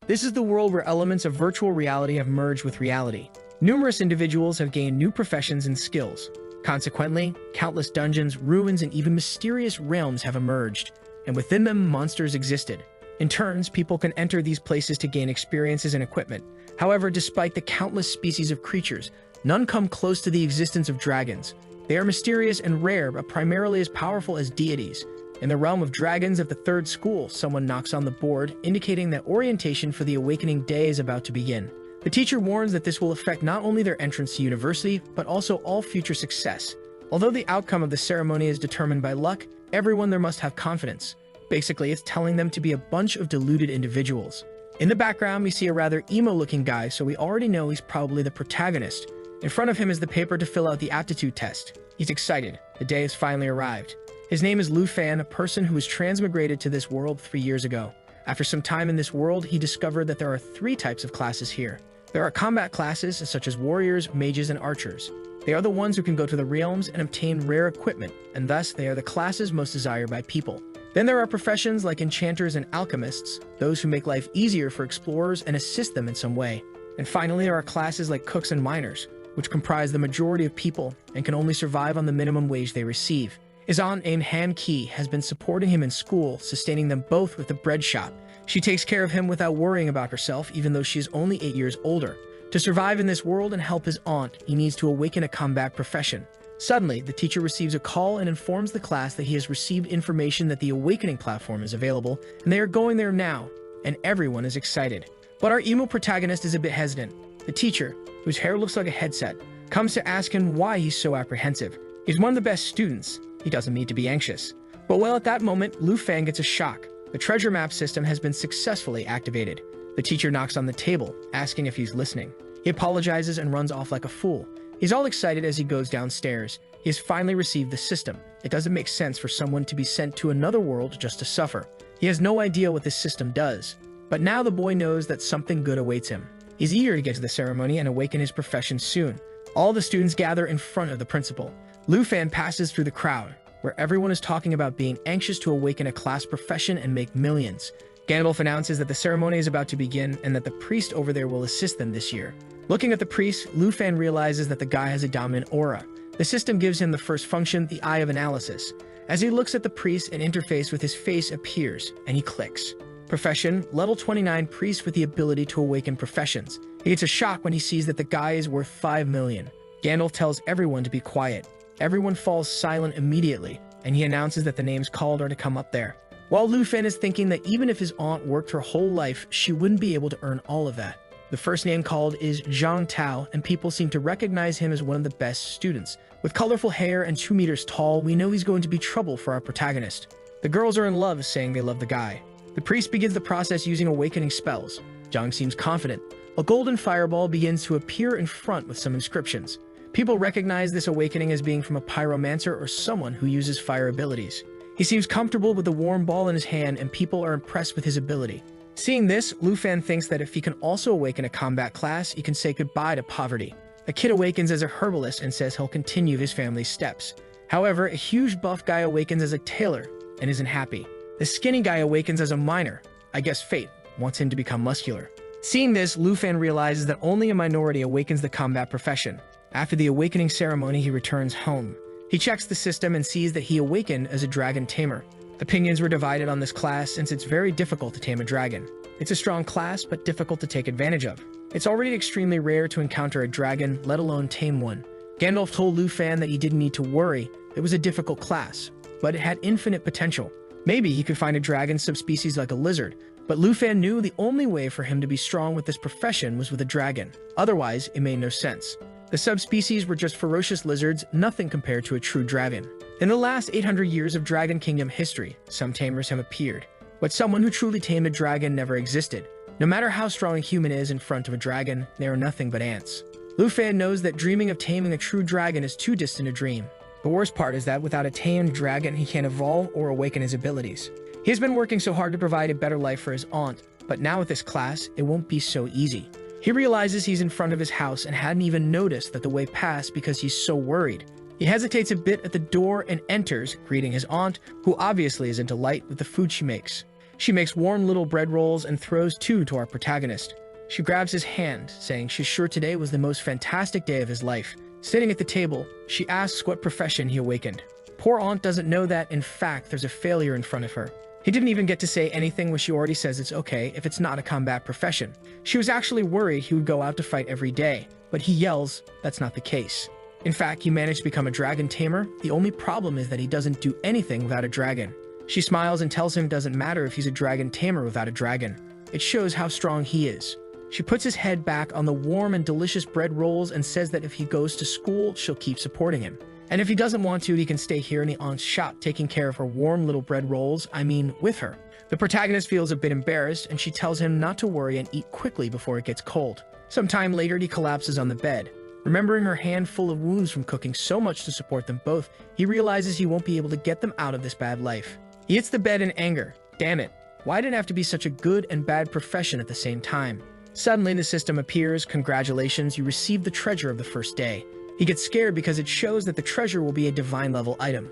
This is the world where elements of virtual reality have merged with reality. Numerous individuals have gained new professions and skills. Consequently, countless dungeons, ruins, and even mysterious realms have emerged, and within them, monsters existed. In turns, people can enter these places to gain experiences and equipment. However, despite the countless species of creatures, none come close to the existence of dragons. They are mysterious and rare, but primarily as powerful as deities. In the realm of dragons of the third school, someone knocks on the board, indicating that orientation for the awakening day is about to begin. The teacher warns that this will affect not only their entrance to university, but also all future success. Although the outcome of the ceremony is determined by luck, everyone there must have confidence. Basically, it's telling them to be a bunch of deluded individuals. In the background, we see a rather emo-looking guy, so we already know he's probably the protagonist. In front of him is the paper to fill out the aptitude test. He's excited. The day has finally arrived. His name is Lu Fan, a person who was transmigrated to this world 3 years ago. After some time in this world, he discovered that there are 3 types of classes here. There are combat classes, such as warriors, mages, and archers. They are the ones who can go to the realms and obtain rare equipment, and thus they are the classes most desired by people. Then there are professions like enchanters and alchemists, those who make life easier for explorers and assist them in some way. And finally, there are classes like cooks and miners, which comprise the majority of people and can only survive on the minimum wage they receive. His aunt named Han Ki has been supporting him in school, sustaining them both with a bread shop. She takes care of him without worrying about herself, even though she is only 8 years older. To survive in this world and help his aunt, he needs to awaken a combat profession. Suddenly, the teacher receives a call and informs the class that he has received information that the awakening platform is available, and they are going there now, and everyone is excited. But our emo protagonist is a bit hesitant. The teacher, whose hair looks like a headset, comes to ask him why he's so apprehensive. He's one of the best students. He doesn't need to be anxious. But well, at that moment, Lu Fan gets a shock. The treasure map system has been successfully activated. The teacher knocks on the table, asking if he's listening. He apologizes and runs off like a fool. He's all excited as he goes downstairs. He has finally received the system. It doesn't make sense for someone to be sent to another world just to suffer. He has no idea what this system does. But now the boy knows that something good awaits him. He's eager to get to the ceremony and awaken his profession soon. All the students gather in front of the principal. Lu Fan passes through the crowd, where everyone is talking about being anxious to awaken a class profession and make millions. Gandalf announces that the ceremony is about to begin and that the priest over there will assist them this year. Looking at the priest, Lu Fan realizes that the guy has a dominant aura. The system gives him the first function, the Eye of Analysis. As he looks at the priest, an interface with his face appears, and he clicks. Profession, level 29 priest with the ability to awaken professions. He gets a shock when he sees that the guy is worth 5 million. Gandalf tells everyone to be quiet. Everyone falls silent immediately, and he announces that the names called are to come up there. While Lu Fan is thinking that even if his aunt worked her whole life, she wouldn't be able to earn all of that. The first name called is Zhang Tao, and people seem to recognize him as one of the best students. With colorful hair and 2 meters tall, we know he's going to be trouble for our protagonist. The girls are in love, saying they love the guy. The priest begins the process using awakening spells. Zhang seems confident. A golden fireball begins to appear in front with some inscriptions. People recognize this awakening as being from a pyromancer or someone who uses fire abilities. He seems comfortable with the warm ball in his hand, and people are impressed with his ability. Seeing this, Lu Fan thinks that if he can also awaken a combat class, he can say goodbye to poverty. A kid awakens as a herbalist and says he'll continue his family's steps. However, a huge buff guy awakens as a tailor and isn't happy. The skinny guy awakens as a miner. I guess fate wants him to become muscular. Seeing this, Lu Fan realizes that only a minority awakens the combat profession. After the awakening ceremony, he returns home. He checks the system and sees that he awakened as a dragon tamer. Opinions were divided on this class since it's very difficult to tame a dragon. It's a strong class, but difficult to take advantage of. It's already extremely rare to encounter a dragon, let alone tame one. Gandalf told Lu Fan that he didn't need to worry. It was a difficult class, but it had infinite potential. Maybe he could find a dragon subspecies like a lizard, but Lu Fan knew the only way for him to be strong with this profession was with a dragon. Otherwise, it made no sense. The subspecies were just ferocious lizards, nothing compared to a true dragon. In the last 800 years of Dragon Kingdom history, some tamers have appeared, but someone who truly tamed a dragon never existed. No matter how strong a human is in front of a dragon, they are nothing but ants. Lu Fan knows that dreaming of taming a true dragon is too distant a dream. The worst part is that without a tamed dragon, he can't evolve or awaken his abilities. He has been working so hard to provide a better life for his aunt, but now with this class, it won't be so easy. He realizes he's in front of his house and hadn't even noticed that the way passed because he's so worried. He hesitates a bit at the door and enters, greeting his aunt, who obviously is in delight with the food she makes. She makes warm little bread rolls and throws two to our protagonist. She grabs his hand, saying she's sure today was the most fantastic day of his life. Sitting at the table, she asks what profession he awakened. Poor aunt doesn't know that, in fact, there's a failure in front of her. He didn't even get to say anything when she already says it's okay if it's not a combat profession. She was actually worried he would go out to fight every day, but he yells that's not the case. In fact, he managed to become a dragon tamer. The only problem is that he doesn't do anything without a dragon. She smiles and tells him it doesn't matter if he's a dragon tamer without a dragon. It shows how strong he is. She puts his head back on the warm and delicious bread rolls and says that if he goes to school, she'll keep supporting him. And if he doesn't want to, he can stay here in the aunt's shop taking care of her warm little bread rolls, with her. The protagonist feels a bit embarrassed, and she tells him not to worry and eat quickly before it gets cold. Sometime later, he collapses on the bed. Remembering her hand full of wounds from cooking so much to support them both, he realizes he won't be able to get them out of this bad life. He hits the bed in anger. Damn it, why did it have to be such a good and bad profession at the same time? Suddenly, the system appears. Congratulations, you received the treasure of the first day. He gets scared because it shows that the treasure will be a divine level item.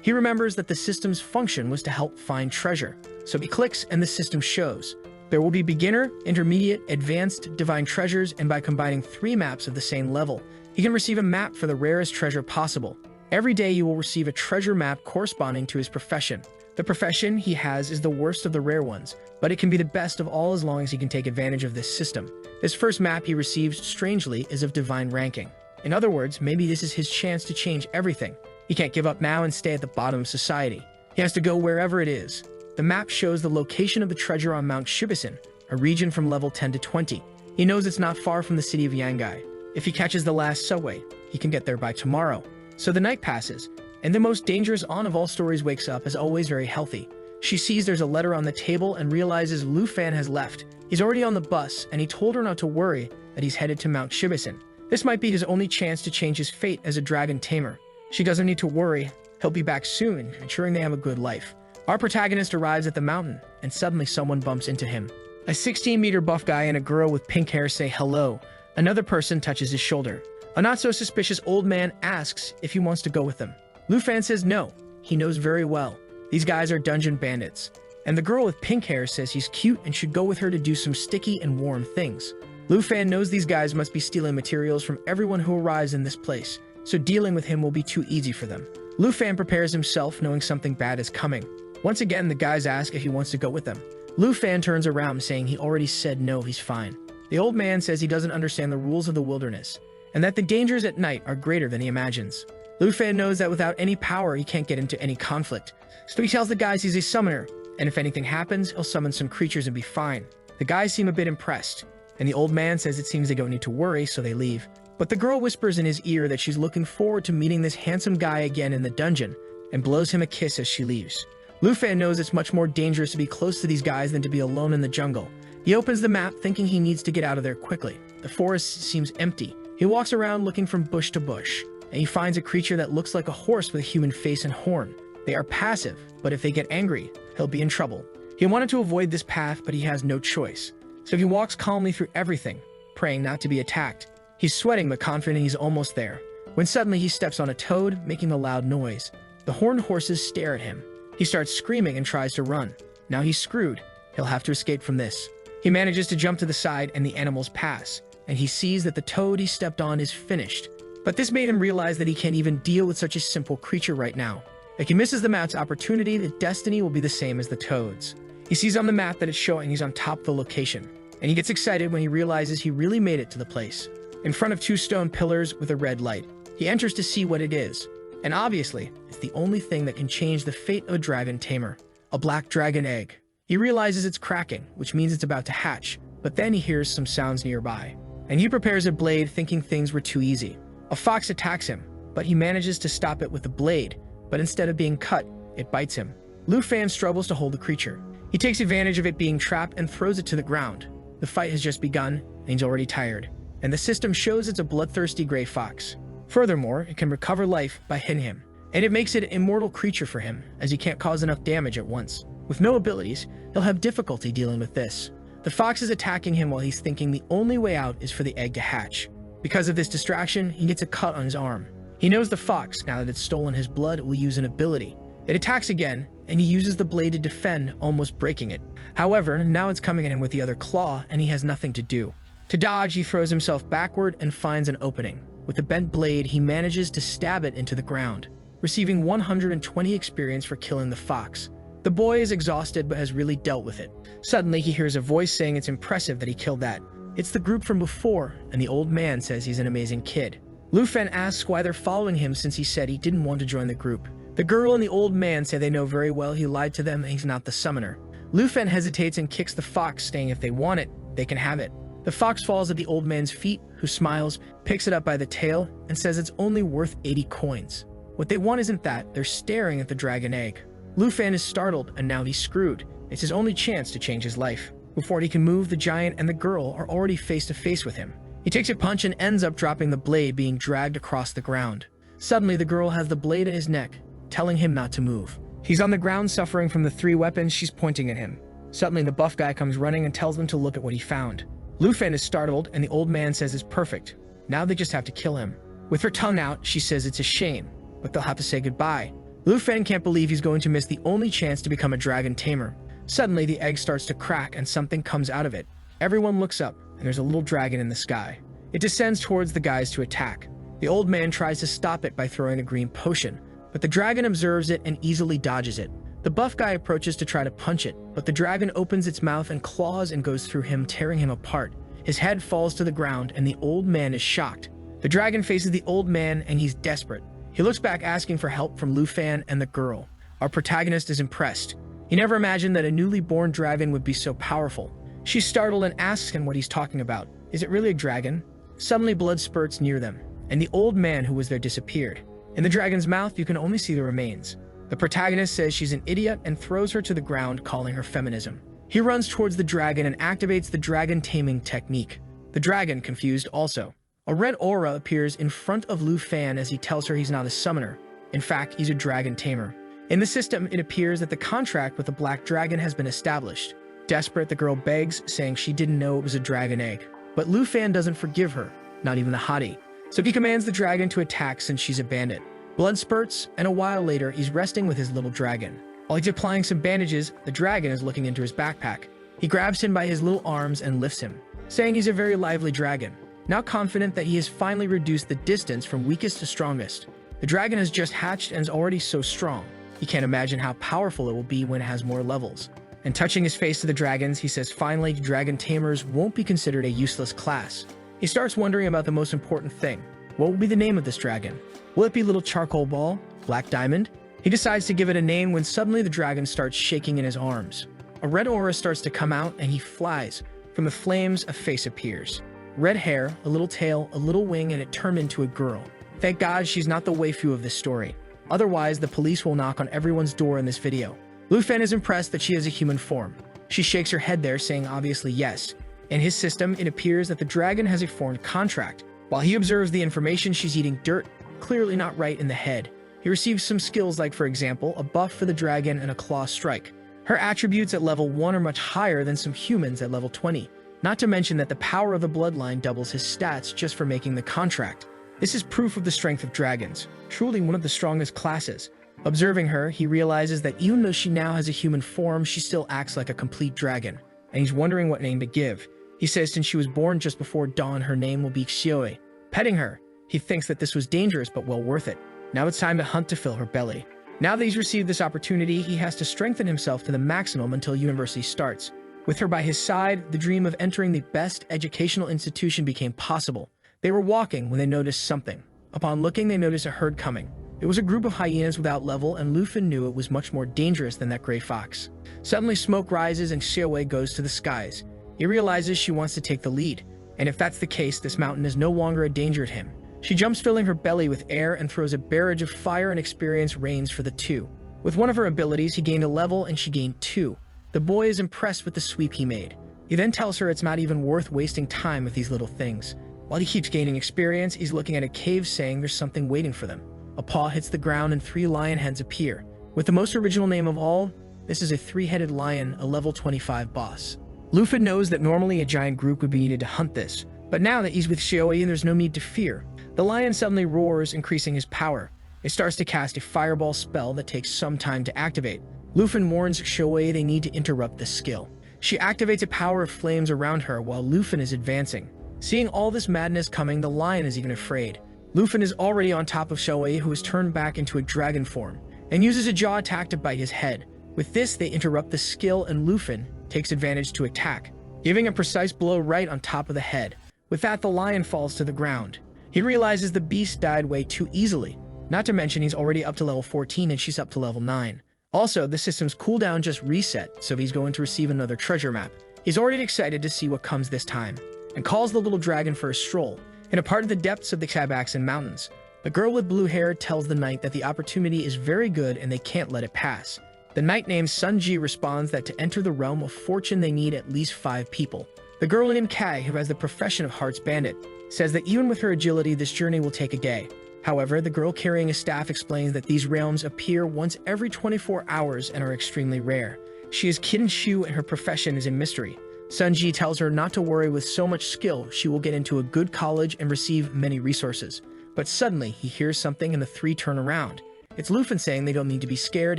He remembers that the system's function was to help find treasure, so he clicks and the system shows. There will be beginner, intermediate, advanced, divine treasures, and by combining 3 maps of the same level, he can receive a map for the rarest treasure possible. Every day you will receive a treasure map corresponding to his profession. The profession he has is the worst of the rare ones, but it can be the best of all as long as he can take advantage of this system. This first map he receives, strangely, is of divine ranking. In other words, maybe this is his chance to change everything. He can't give up now and stay at the bottom of society. He has to go wherever it is. The map shows the location of the treasure on Mount Shibusen, a region from level 10 to 20. He knows it's not far from the city of Yangai. If he catches the last subway, he can get there by tomorrow. So the night passes, and the most dangerous aunt of all stories wakes up, as always, very healthy. She sees there's a letter on the table and realizes Lu Fan has left. He's already on the bus, and he told her not to worry, that he's headed to Mount Shibusen. This might be his only chance to change his fate as a dragon tamer. She doesn't need to worry. He'll be back soon, ensuring they have a good life. Our protagonist arrives at the mountain, and suddenly someone bumps into him. A 16-meter buff guy and a girl with pink hair say hello. Another person touches his shoulder. A not-so-suspicious old man asks if he wants to go with them. Lu Fan says no. He knows very well. These guys are dungeon bandits. And the girl with pink hair says he's cute and should go with her to do some sticky and warm things. Lu Fan knows these guys must be stealing materials from everyone who arrives in this place, so dealing with him will be too easy for them. Lu Fan prepares himself, knowing something bad is coming. Once again, the guys ask if he wants to go with them. Lu Fan turns around, saying he already said no, he's fine. The old man says he doesn't understand the rules of the wilderness, and that the dangers at night are greater than he imagines. Lu Fan knows that without any power, he can't get into any conflict. So he tells the guys he's a summoner, and if anything happens, he'll summon some creatures and be fine. The guys seem a bit impressed, and the old man says it seems they don't need to worry, so they leave. But the girl whispers in his ear that she's looking forward to meeting this handsome guy again in the dungeon, and blows him a kiss as she leaves. Lu Fan knows it's much more dangerous to be close to these guys than to be alone in the jungle. He opens the map, thinking he needs to get out of there quickly. The forest seems empty. He walks around looking from bush to bush, and he finds a creature that looks like a horse with a human face and horn. They are passive, but if they get angry, he'll be in trouble. He wanted to avoid this path, but he has no choice. So he walks calmly through everything, praying not to be attacked. He's sweating but confident he's almost there, when suddenly he steps on a toad, making a loud noise. The horned horses stare at him. He starts screaming and tries to run. Now he's screwed. He'll have to escape from this. He manages to jump to the side and the animals pass, and he sees that the toad he stepped on is finished. But this made him realize that he can't even deal with such a simple creature right now. If he misses the map's opportunity, the destiny will be the same as the toad's. He sees on the map that it's showing he's on top of the location, and he gets excited when he realizes he really made it to the place. In front of 2 stone pillars with a red light, he enters to see what it is. And obviously, it's the only thing that can change the fate of a dragon tamer. A black dragon egg. He realizes it's cracking, which means it's about to hatch, but then he hears some sounds nearby. And he prepares a blade, thinking things were too easy. A fox attacks him, but he manages to stop it with the blade, but instead of being cut, it bites him. Lu Fan struggles to hold the creature. He takes advantage of it being trapped and throws it to the ground. The fight has just begun, and he's already tired. And the system shows it's a bloodthirsty gray fox. Furthermore, it can recover life by hitting him, and it makes it an immortal creature for him, as he can't cause enough damage at once. With no abilities, he'll have difficulty dealing with this. The fox is attacking him while he's thinking the only way out is for the egg to hatch. Because of this distraction, he gets a cut on his arm. He knows the fox, now that it's stolen his blood, will use an ability, It attacks again, and he uses the blade to defend, almost breaking it. However, now it's coming at him with the other claw, and he has nothing to do. To dodge, he throws himself backward and finds an opening. With the bent blade, he manages to stab it into the ground, receiving 120 experience for killing the fox. The boy is exhausted but has really dealt with it. Suddenly, he hears a voice saying it's impressive that he killed that. It's the group from before, and the old man says he's an amazing kid. Lufen asks why they're following him since he said he didn't want to join the group. The girl and the old man say they know very well he lied to them and he's not the summoner. Lufen hesitates and kicks the fox, saying if they want it, they can have it. The fox falls at the old man's feet, who smiles, picks it up by the tail, and says it's only worth 80 coins. What they want isn't that, they're staring at the dragon egg. Lufen is startled, and now he's screwed. It's his only chance to change his life. Before he can move, the giant and the girl are already face to face with him. He takes a punch and ends up dropping the blade, being dragged across the ground. Suddenly, the girl has the blade at his neck, telling him not to move. He's on the ground suffering from the 3 weapons she's pointing at him. Suddenly, the buff guy comes running and tells them to look at what he found. Lufen is startled, and the old man says it's perfect. Now they just have to kill him. With her tongue out, she says it's a shame, but they'll have to say goodbye. Lufen can't believe he's going to miss the only chance to become a dragon tamer. Suddenly, the egg starts to crack and something comes out of it. Everyone looks up, and there's a little dragon in the sky. It descends towards the guys to attack. The old man tries to stop it by throwing a green potion, but the dragon observes it and easily dodges it. The buff guy approaches to try to punch it, but the dragon opens its mouth and claws and goes through him, tearing him apart. His head falls to the ground, and the old man is shocked. The dragon faces the old man, and he's desperate. He looks back asking for help from Lufen and the girl. Our protagonist is impressed. He never imagined that a newly born dragon would be so powerful. She's startled and asks him what he's talking about. Is it really a dragon? Suddenly, blood spurts near them, and the old man who was there disappeared. In the dragon's mouth, you can only see the remains. The protagonist says she's an idiot and throws her to the ground, calling her feminism. He runs towards the dragon and activates the dragon taming technique. The dragon, confused also. A red aura appears in front of Lufen as he tells her he's not a summoner. In fact, he's a dragon tamer. In the system, it appears that the contract with the black dragon has been established. Desperate, the girl begs, saying she didn't know it was a dragon egg. But Lufen doesn't forgive her, not even the hottie. So he commands the dragon to attack since she's a bandit. Blood spurts, and a while later, he's resting with his little dragon. While he's applying some bandages, the dragon is looking into his backpack. He grabs him by his little arms and lifts him, saying he's a very lively dragon. Now confident that he has finally reduced the distance from weakest to strongest. The dragon has just hatched and is already so strong. He can't imagine how powerful it will be when it has more levels. And touching his face to the dragons, he says finally dragon tamers won't be considered a useless class. He starts wondering about the most important thing. What will be the name of this dragon? Will it be Little Charcoal Ball? Black Diamond? He decides to give it a name when suddenly the dragon starts shaking in his arms. A red aura starts to come out and he flies. From the flames, a face appears. Red hair, a little tail, a little wing, and it turned into a girl. Thank God she's not the waifu of this story. Otherwise, the police will knock on everyone's door in this video. Lufen is impressed that she has a human form. She shakes her head there, saying obviously yes. In his system, it appears that the dragon has a foreign contract. While he observes the information, she's eating dirt, clearly not right in the head. He receives some skills like, for example, a buff for the dragon and a claw strike. Her attributes at level 1 are much higher than some humans at level 20. Not to mention that the power of the bloodline doubles his stats just for making the contract. This is proof of the strength of dragons, truly one of the strongest classes. Observing her, he realizes that even though she now has a human form, she still acts like a complete dragon, and he's wondering what name to give. He says since she was born just before dawn, her name will be Xioi. Petting her, he thinks that this was dangerous but well worth it. Now it's time to hunt to fill her belly. Now that he's received this opportunity, he has to strengthen himself to the maximum until university starts. With her by his side, the dream of entering the best educational institution became possible. They were walking when they noticed something. Upon looking, they noticed a herd coming. It was a group of hyenas without level, and Lufen knew it was much more dangerous than that gray fox. Suddenly, smoke rises and Xiaowei goes to the skies. He realizes she wants to take the lead, and if that's the case, this mountain is no longer a danger to him. She jumps, filling her belly with air, and throws a barrage of fire, and experience reigns for the two. With one of her abilities, he gained a level and she gained 2. The boy is impressed with the sweep he made. He then tells her it's not even worth wasting time with these little things. While he keeps gaining experience, he's looking at a cave, saying there's something waiting for them. A paw hits the ground and 3 lion heads appear. With the most original name of all, this is a 3-headed lion, a level 25 boss. Lufen knows that normally a giant group would be needed to hunt this, but now that he's with Xiaowei, there's no need to fear. The lion suddenly roars, increasing his power. It starts to cast a fireball spell that takes some time to activate. Luffy warns Shoei they need to interrupt this skill. She activates a power of flames around her while Luffy is advancing. Seeing all this madness coming, the lion is even afraid. Luffy is already on top of Shoei, who is turned back into a dragon form, and uses a jaw attack to bite his head. With this, they interrupt the skill and Luffy takes advantage to attack, giving a precise blow right on top of the head. With that, the lion falls to the ground. He realizes the beast died way too easily, not to mention he's already up to level 14 and she's up to level 9. Also, the system's cooldown just reset, so he's going to receive another treasure map. He's already excited to see what comes this time, and calls the little dragon for a stroll. In a part of the depths of the Kabaxan Mountains, the girl with blue hair tells the knight that the opportunity is very good and they can't let it pass. The knight named Sunji responds that to enter the realm of fortune they need at least 5 people. The girl named Kai, who has the profession of Heart's Bandit, says that even with her agility, this journey will take a day. However, the girl carrying a staff explains that these realms appear once every 24 hours and are extremely rare. She is Kinshu and her profession is a mystery. Sunji tells her not to worry, with so much skill, she will get into a good college and receive many resources. But suddenly, he hears something and the 3 turn around. It's Luffy saying they don't need to be scared,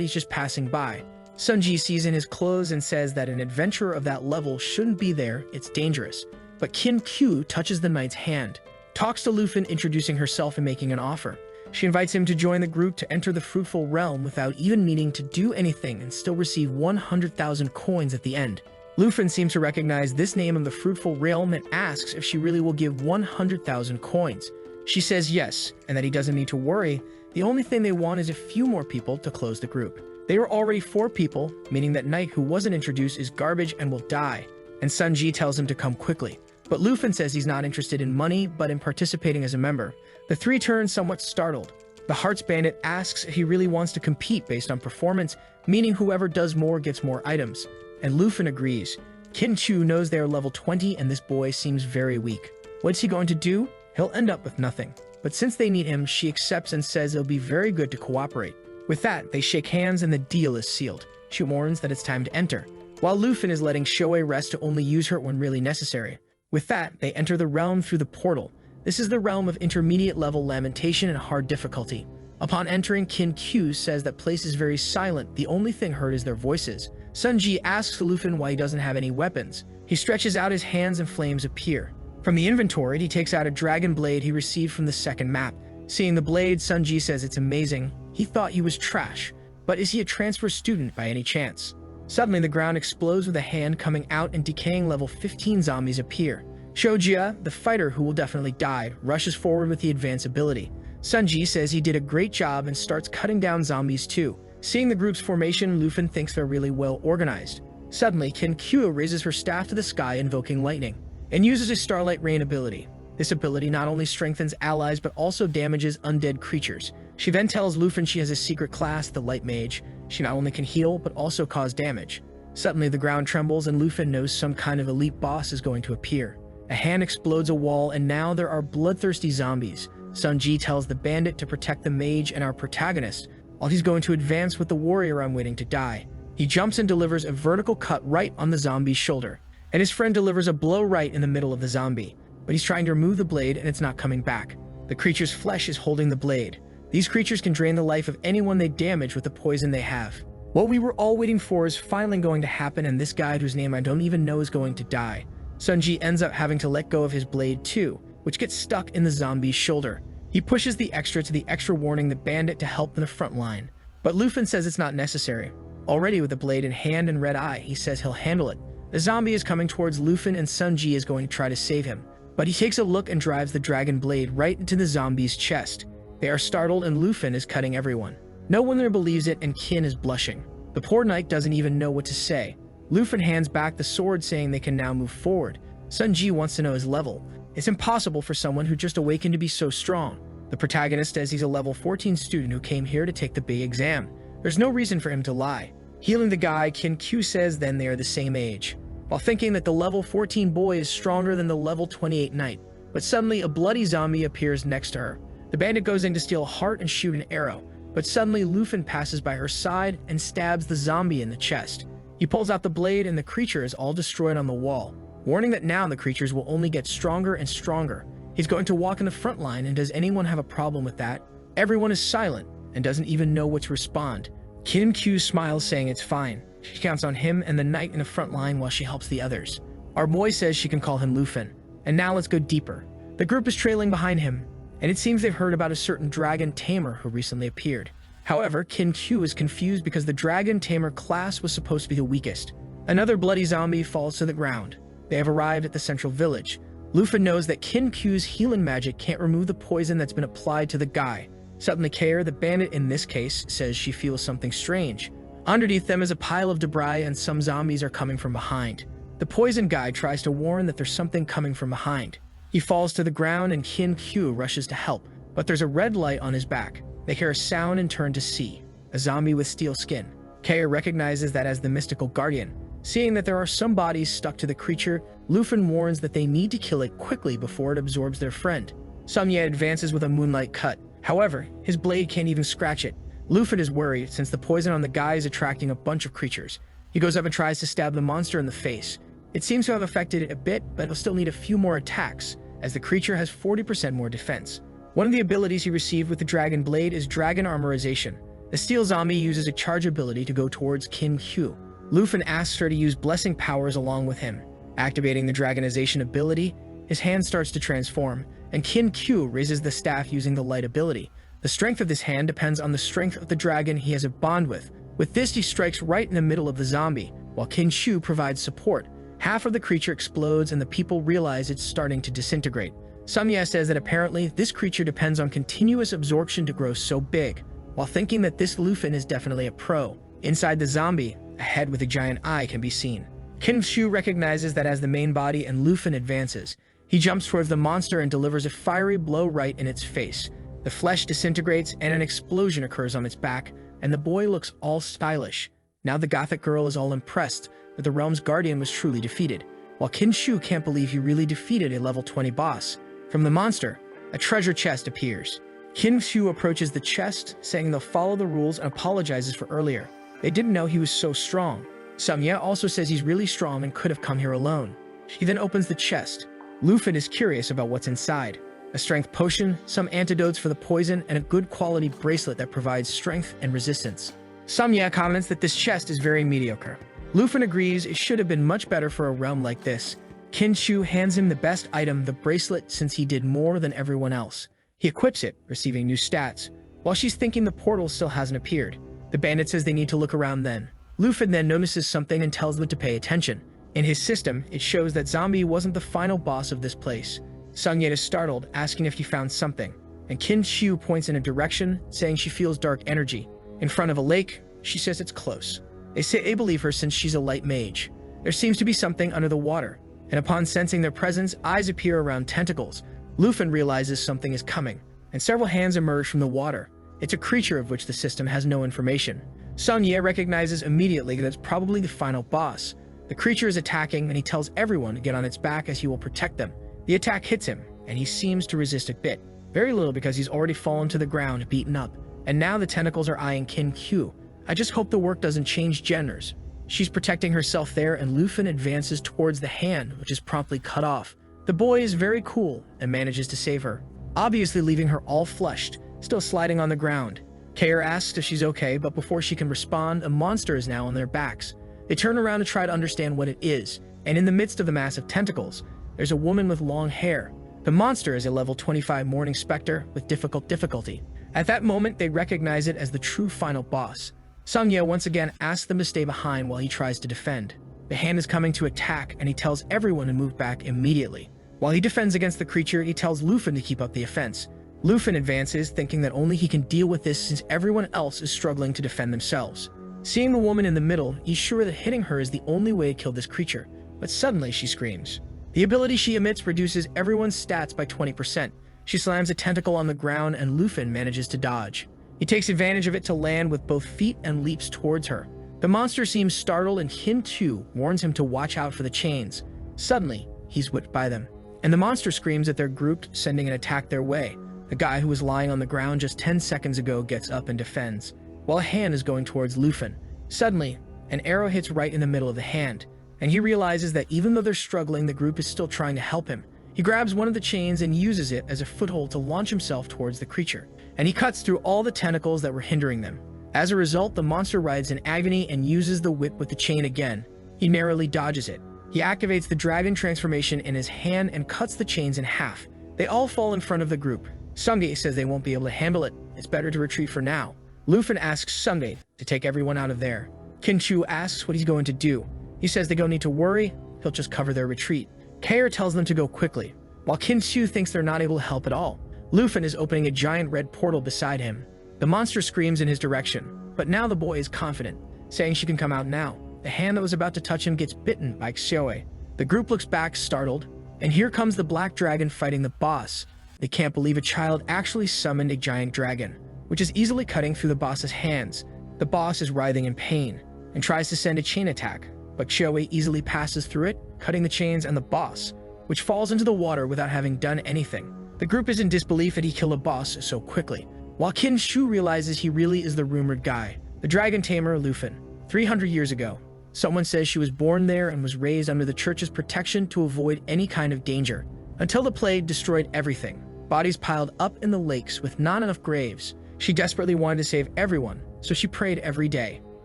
he's just passing by. Sunji sees in his clothes and says that an adventurer of that level shouldn't be there, it's dangerous. But Kinkyu touches the knight's hand, talks to Luffy, introducing herself and making an offer. She invites him to join the group to enter the fruitful realm without even needing to do anything and still receive 100,000 coins at the end. Luffy seems to recognize this name of the fruitful realm and asks if she really will give 100,000 coins. She says yes, and that he doesn't need to worry. The only thing they want is a few more people to close the group. They were already 4 people, meaning that Knight, who wasn't introduced, is garbage and will die, and Sunji tells him to come quickly. But Luffy says he's not interested in money, but in participating as a member. The 3 turn somewhat startled. The Heart's Bandit asks if he really wants to compete based on performance, meaning whoever does more gets more items, and Luffy agrees. Kinchu knows they are level 20 and this boy seems very weak. What's he going to do? He'll end up with nothing. But since they need him, she accepts and says it'll be very good to cooperate. With that, they shake hands and the deal is sealed. She warns that it's time to enter, while Luffy is letting Shoei rest to only use her when really necessary. With that, they enter the realm through the portal. This is the realm of intermediate level lamentation and hard difficulty. Upon entering, Kin-Q says that place is very silent, the only thing heard is their voices. Sunji asks Luffy why he doesn't have any weapons. He stretches out his hands and flames appear. From the inventory, he takes out a dragon blade he received from the second map. Seeing the blade, Sunji says it's amazing. He thought he was trash, but is he a transfer student by any chance? Suddenly, the ground explodes with a hand coming out and decaying level 15 zombies appear. Shojia, the fighter who will definitely die, rushes forward with the advanced ability. Sunji says he did a great job and starts cutting down zombies too. Seeing the group's formation, Luffy thinks they're really well organized. Suddenly, Kinkyu raises her staff to the sky, invoking lightning, and uses a Starlight Rain ability. This ability not only strengthens allies but also damages undead creatures. She then tells Luffy she has a secret class, the Light Mage. She not only can heal but also cause damage. Suddenly, the ground trembles and Luffy knows some kind of elite boss is going to appear. A hand explodes a wall and now there are bloodthirsty zombies. Sunji tells the bandit to protect the mage and our protagonist, while he's going to advance with the warrior on waiting to die. He jumps and delivers a vertical cut right on the zombie's shoulder, and his friend delivers a blow right in the middle of the zombie, but he's trying to remove the blade and it's not coming back. The creature's flesh is holding the blade. These creatures can drain the life of anyone they damage with the poison they have. What we were all waiting for is finally going to happen, and this guy whose name I don't even know is going to die. Sunji ends up having to let go of his blade too, which gets stuck in the zombie's shoulder. He pushes the extra to the extra, warning the bandit to help in the front line. But Luffy says it's not necessary. Already with the blade in hand and red eye, he says he'll handle it. The zombie is coming towards Luffy and Sunji is going to try to save him. But he takes a look and drives the dragon blade right into the zombie's chest. They are startled and Luffy is cutting everyone. No one there believes it and Kin is blushing. The poor knight doesn't even know what to say. Luffy hands back the sword, saying they can now move forward. Sunji wants to know his level. It's impossible for someone who just awakened to be so strong. The protagonist says he's a level 14 student who came here to take the big exam. There's no reason for him to lie. Healing the guy, Kin-Q says then they are the same age, while thinking that the level 14 boy is stronger than the level 28 knight. But suddenly a bloody zombie appears next to her. The bandit goes in to steal a heart and shoot an arrow, but suddenly Luffy passes by her side and stabs the zombie in the chest. He pulls out the blade and the creature is all destroyed on the wall, warning that now the creatures will only get stronger and stronger. He's going to walk in the front line, and does anyone have a problem with that? Everyone is silent. and doesn't even know what to respond. Kim Q smiles, saying it's fine. She counts on him and the knight in the front line while she helps the others. Our boy says she can call him Lufin. And now let's go deeper. The group is trailing behind him, and it seems they've heard about a certain dragon tamer who recently appeared. However, Kin Q is confused because the dragon tamer class was supposed to be the weakest. Another bloody zombie falls to the ground. They have arrived at the central village. Lufin knows that Kin Q's healing magic can't remove the poison that's been applied to the guy. Suddenly, Kair, the bandit in this case, says she feels something strange. Underneath them is a pile of debris and some zombies are coming from behind. The poison guy tries to warn that there's something coming from behind. He falls to the ground and Kin Q rushes to help, but there's a red light on his back. They hear a sound and turn to see a zombie with steel skin. Kair recognizes that as the mystical guardian. Seeing that there are some bodies stuck to the creature, Lufin warns that they need to kill it quickly before it absorbs their friend. Samye advances with a moonlight cut. However, his blade can't even scratch it. Lufin is worried since the poison on the guy is attracting a bunch of creatures. He goes up and tries to stab the monster in the face. It seems to have affected it a bit, but he'll still need a few more attacks, as the creature has 40% more defense. One of the abilities he received with the dragon blade is dragon armorization. The steel zombie uses a charge ability to go towards Kin Q. Lufin asks her to use blessing powers along with him. Activating the dragonization ability, his hand starts to transform, and Kin Q raises the staff using the light ability. The strength of this hand depends on the strength of the dragon he has a bond with. With this, he strikes right in the middle of the zombie, while Kin Q provides support. Half of the creature explodes and the people realize it's starting to disintegrate. Samye says that apparently this creature depends on continuous absorption to grow so big, while thinking that this Lufin is definitely a pro. Inside the zombie, a head with a giant eye can be seen. Kin Q recognizes that as the main body and Lufin advances, he jumps towards the monster and delivers a fiery blow right in its face. The flesh disintegrates and an explosion occurs on its back, and the boy looks all stylish. Now the gothic girl is all impressed that the realm's guardian was truly defeated, while Kin Q can't believe he really defeated a level 20 boss. From the monster, a treasure chest appears. Kin Q approaches the chest, saying they'll follow the rules and apologizes for earlier. They didn't know he was so strong. Samye also says he's really strong and could have come here alone. He then opens the chest. Lufin is curious about what's inside. A strength potion, some antidotes for the poison, and a good quality bracelet that provides strength and resistance. Samye comments that this chest is very mediocre. Lufin agrees it should have been much better for a realm like this. Kin Q hands him the best item, the bracelet, since he did more than everyone else. He equips it, receiving new stats. While she's thinking, the portal still hasn't appeared. The bandit says they need to look around then. Lufin then notices something and tells them to pay attention. In his system, it shows that Zombie wasn't the final boss of this place. Sungyet is startled, asking if he found something, and Kin Qiu points in a direction, saying she feels dark energy. In front of a lake, she says it's close. They say they believe her since she's a light mage. There seems to be something under the water, and upon sensing their presence, eyes appear around tentacles. Lufin realizes something is coming, and several hands emerge from the water. It's a creature of which the system has no information. Sun Ye recognizes immediately that it's probably the final boss. The creature is attacking, and he tells everyone to get on its back as he will protect them. The attack hits him, and he seems to resist a bit. Very little because he's already fallen to the ground, beaten up. And now the tentacles are eyeing Kin Q. I just hope the work doesn't change genders. She's protecting herself there, and Lufin advances towards the hand, which is promptly cut off. The boy is very cool and manages to save her, obviously leaving her all flushed, still sliding on the ground. Kair asks if she's okay, but before she can respond, a monster is now on their backs. They turn around to try to understand what it is, and in the midst of the massive tentacles, there's a woman with long hair. The monster is a level 25 Morning Spectre with difficulty. At that moment, they recognize it as the true final boss. Sangye once again asks them to stay behind while he tries to defend. The hand is coming to attack, and he tells everyone to move back immediately. While he defends against the creature, he tells Lufin to keep up the offense. Lufin advances, thinking that only he can deal with this since everyone else is struggling to defend themselves. Seeing the woman in the middle, he's sure that hitting her is the only way to kill this creature, but suddenly she screams. The ability she emits reduces everyone's stats by 20%. She slams a tentacle on the ground, and Lufin manages to dodge. He takes advantage of it to land with both feet and leaps towards her. The monster seems startled, and Hin Tu warns him to watch out for the chains. Suddenly, he's whipped by them, and the monster screams that they're grouped, sending an attack their way. The guy who was lying on the ground just 10 seconds ago gets up and defends, while a hand is going towards Lufin. Suddenly, an arrow hits right in the middle of the hand, and he realizes that even though they're struggling, the group is still trying to help him. He grabs one of the chains and uses it as a foothold to launch himself towards the creature, and he cuts through all the tentacles that were hindering them. As a result, the monster writhes in agony and uses the whip with the chain again. He narrowly dodges it. He activates the dragon transformation in his hand and cuts the chains in half. They all fall in front of the group. Sungae says they won't be able to handle it. It's better to retreat for now. Luffy asks Sungae to take everyone out of there. Kinchu asks what he's going to do. He says they don't need to worry, he'll just cover their retreat. Kair tells them to go quickly, while Kinchu thinks they're not able to help at all. Luffy is opening a giant red portal beside him. The monster screams in his direction, but now the boy is confident, saying she can come out now. The hand that was about to touch him gets bitten by Xiaoe. The group looks back, startled, and here comes the black dragon fighting the boss. They can't believe a child actually summoned a giant dragon, which is easily cutting through the boss's hands. The boss is writhing in pain and tries to send a chain attack, but Xiaoe easily passes through it, cutting the chains and the boss, which falls into the water without having done anything. The group is in disbelief that he killed a boss so quickly, while Qin Shu realizes he really is the rumored guy, the dragon tamer Luffy. 300 years ago, someone says she was born there and was raised under the church's protection to avoid any kind of danger, until the plague destroyed everything. Bodies piled up in the lakes with not enough graves. She desperately wanted to save everyone, so she prayed every day.